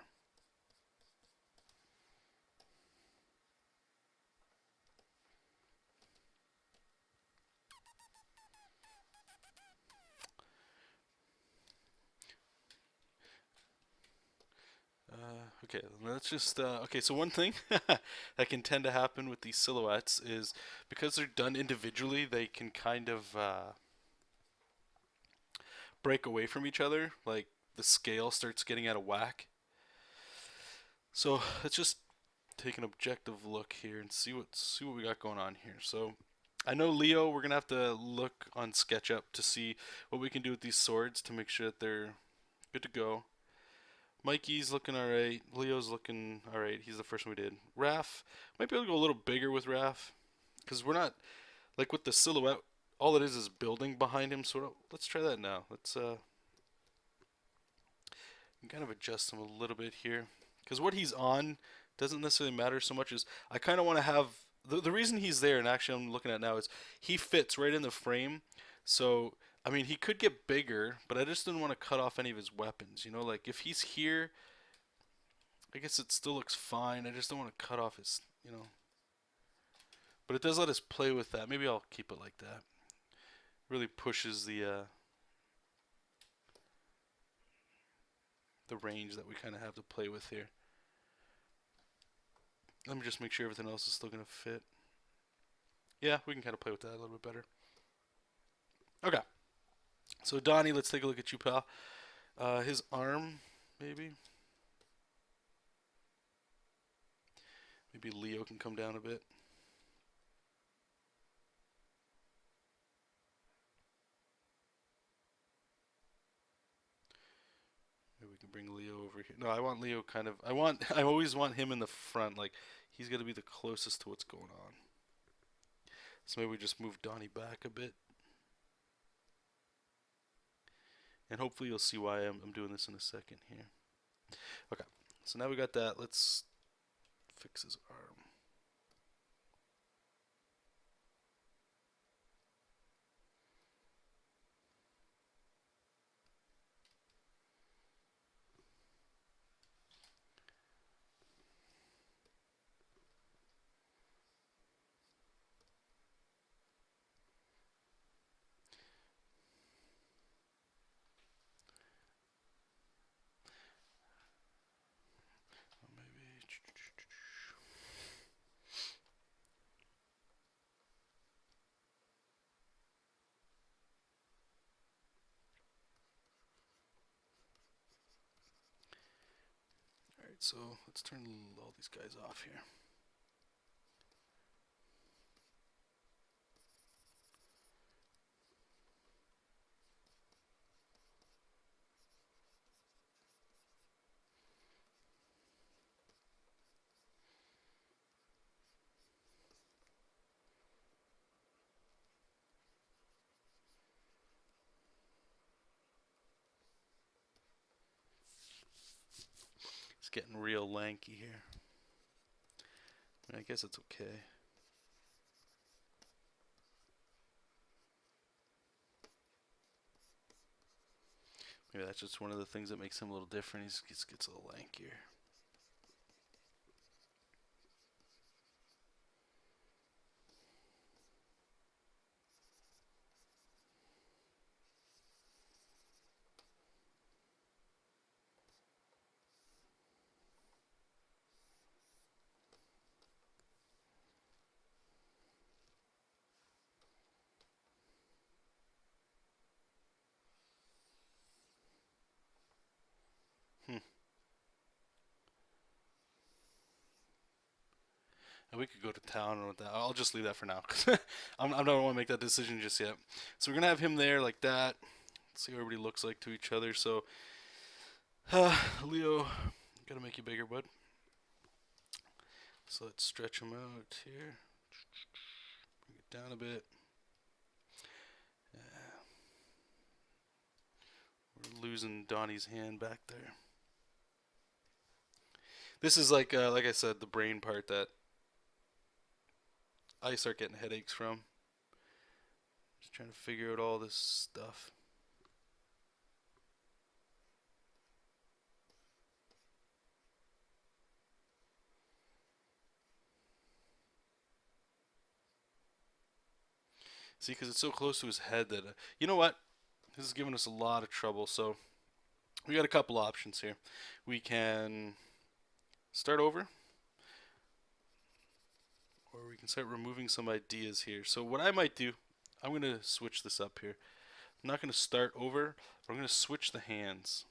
Okay, let's just, okay, so one thing that can tend to happen with these silhouettes is because they're done individually, they can kind of break away from each other. Like the scale starts getting out of whack. So let's just take an objective look here and see what we got going on here. So I know Leo, we're gonna have to look on SketchUp to see what we can do with these swords to make sure that they're good to go. Mikey's looking alright. Leo's looking alright. He's the first one we did. Raph, might be able to go a little bigger with Raph. Because we're not, like with the silhouette, all it is building behind him. So let's try that now. Let's kind of adjust him a little bit here. Because what he's on doesn't necessarily matter so much as I kind of want to have, the reason he's there, and actually I'm looking at now, is he fits right in the frame. So I mean, he could get bigger, but I just didn't want to cut off any of his weapons. You know, like if he's here, I guess it still looks fine. I just don't want to cut off his, you know. But it does let us play with that. Maybe I'll keep it like that. Really pushes the range that we kind of have to play with here. Let me just make sure everything else is still going to fit. Yeah, we can kind of play with that a little bit better. Okay. So Donnie, let's take a look at you, pal. His arm, maybe. Maybe Leo can come down a bit. Maybe we can bring Leo over here. No, I want Leo kind of. I always want him in the front. Like he's got to be the closest to what's going on. So maybe we just move Donnie back a bit. And hopefully you'll see why I'm doing this in a second here. Okay, so now we got that. Let's fix his arm. Maybe. Alright, so let's turn all these guys off here. It's getting real lanky here. I guess it's okay. Maybe that's just one of the things that makes him a little different. He just gets a little lankier. Hmm. And we could go to town with that. I'll just leave that for now because I don't want to make that decision just yet. So we're gonna have him there like that. Let's see what everybody looks like to each other. So, Leo, gotta make you bigger, bud. So let's stretch him out here. Bring it down a bit. Yeah. We're losing Donnie's hand back there. This is like I said, the brain part that I start getting headaches from. Just trying to figure out all this stuff. See, because it's so close to his head that, you know what? This is giving us a lot of trouble. So we got a couple options here. We can start over, or we can start removing some ideas here. So what I might do, I'm going to switch this up here. I'm not going to start over, but I'm going to switch the hands.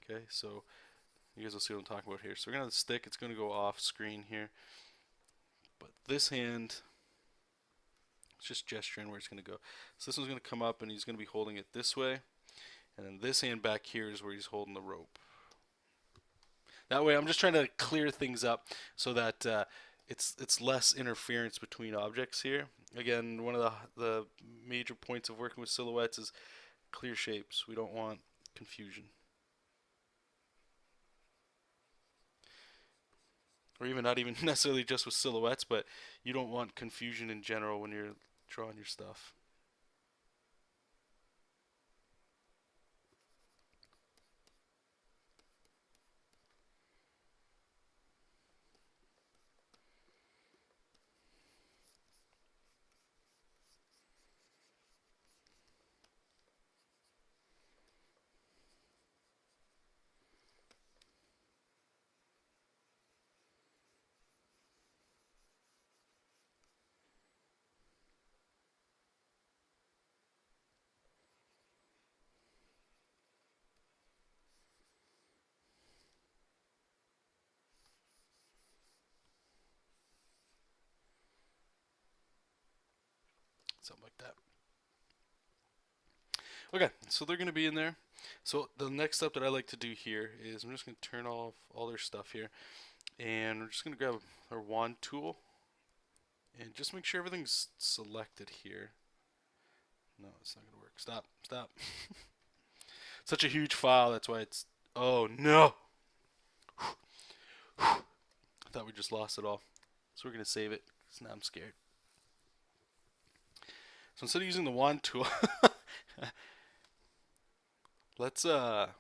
Okay, so you guys will see what I'm talking about here. So we're going to have the stick. It's going to go off screen here. But this hand, it's just gesturing where it's going to go. So this one's going to come up and he's going to be holding it this way. And then this hand back here is where he's holding the rope. That way I'm just trying to clear things up so that it's less interference between objects here. Again, one of the major points of working with silhouettes is clear shapes. We don't want confusion. Or even not even necessarily just with silhouettes, but you don't want confusion in general when you're drawing your stuff. Something like that. Okay, so they're going to be in there. So the next step that I like to do here is I'm just going to turn off all their stuff here. And we're just going to grab our wand tool. And just make sure everything's selected here. No, it's not going to work. Stop, stop. Such a huge file, that's why it's... Oh, no! I thought we just lost it all. So we're going to save it, because now I'm scared. So instead of using the wand tool, let's grab.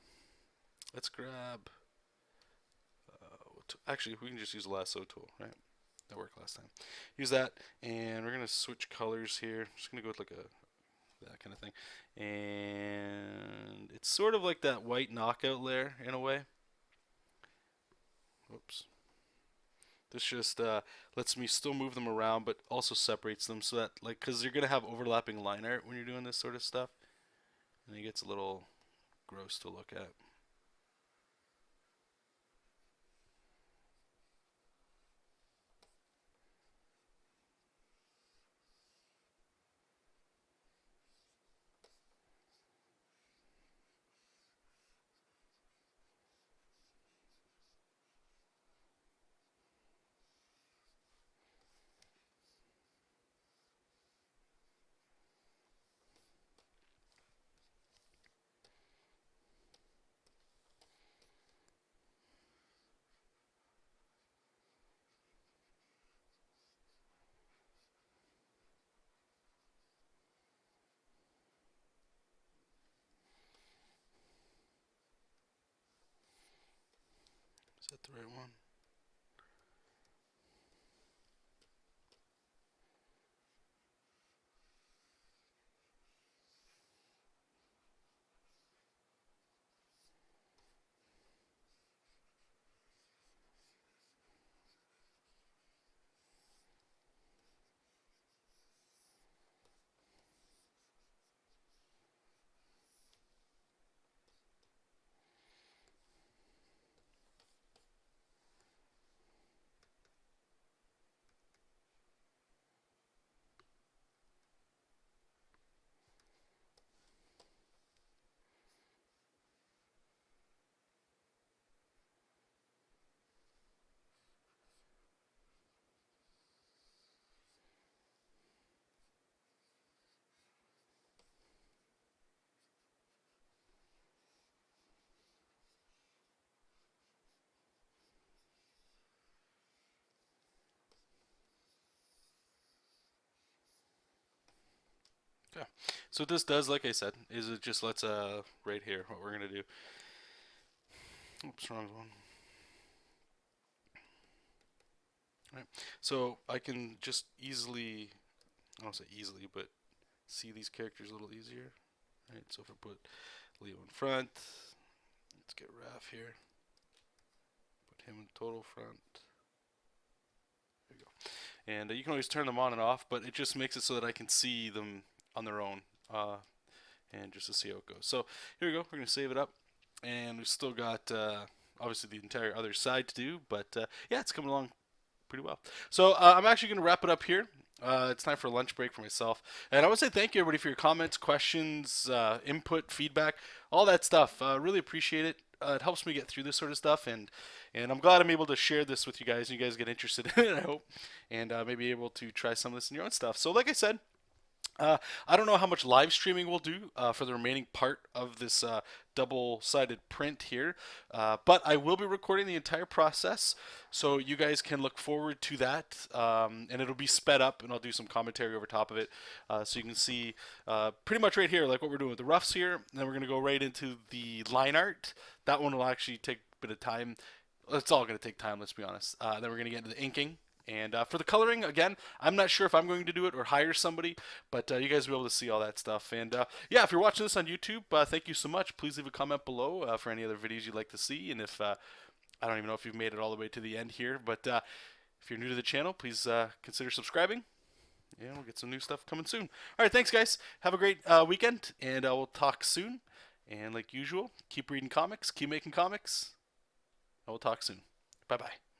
Actually, we can just use the lasso tool, right? That worked last time. Use that, and we're gonna switch colors here. Just gonna go with like that kind of thing, and it's sort of like that white knockout layer in a way. Whoops. This just lets me still move them around, but also separates them so that, like, because you're gonna have overlapping line art when you're doing this sort of stuff, and it gets a little gross to look at. that the right one? Okay. So what this does, like I said, is it just lets right here what we're gonna do. Oops, wrong one. All right. So I can just easily, I don't say easily, but see these characters a little easier. All right. So if I put Leo in front, let's get Raph here. Put him in total front. There we go. And you can always turn them on and off, but it just makes it so that I can see them on their own, and just to see how it goes. So here we go. We're gonna save it up, and we've still got obviously the entire other side to do, but yeah, it's coming along pretty well. So I'm actually going to wrap it up here. It's time for a lunch break for myself. And I want to say thank you, everybody, for your comments, questions, input, feedback, all that stuff. Really appreciate it. It helps me get through this sort of stuff, and I'm glad I'm able to share this with you guys. And you guys get interested in it, I hope, and maybe able to try some of this in your own stuff. So, like I said, I don't know how much live streaming we'll do for the remaining part of this double-sided print here, but I will be recording the entire process, so you guys can look forward to that, and it'll be sped up, and I'll do some commentary over top of it, so you can see pretty much right here, like what we're doing with the roughs here, and then we're going to go right into the line art. That one will actually take a bit of time. It's all going to take time, let's be honest. Then we're going to get into the inking. And for the coloring, again, I'm not sure if I'm going to do it or hire somebody, but you guys will be able to see all that stuff. And yeah, if you're watching this on YouTube, thank you so much. Please leave a comment below for any other videos you'd like to see. And if I don't even know if you've made it all the way to the end here, but if you're new to the channel, please consider subscribing. And we'll get some new stuff coming soon. All right, thanks, guys. Have a great weekend, and we'll talk soon. And like usual, keep reading comics, keep making comics, and we'll talk soon. Bye-bye.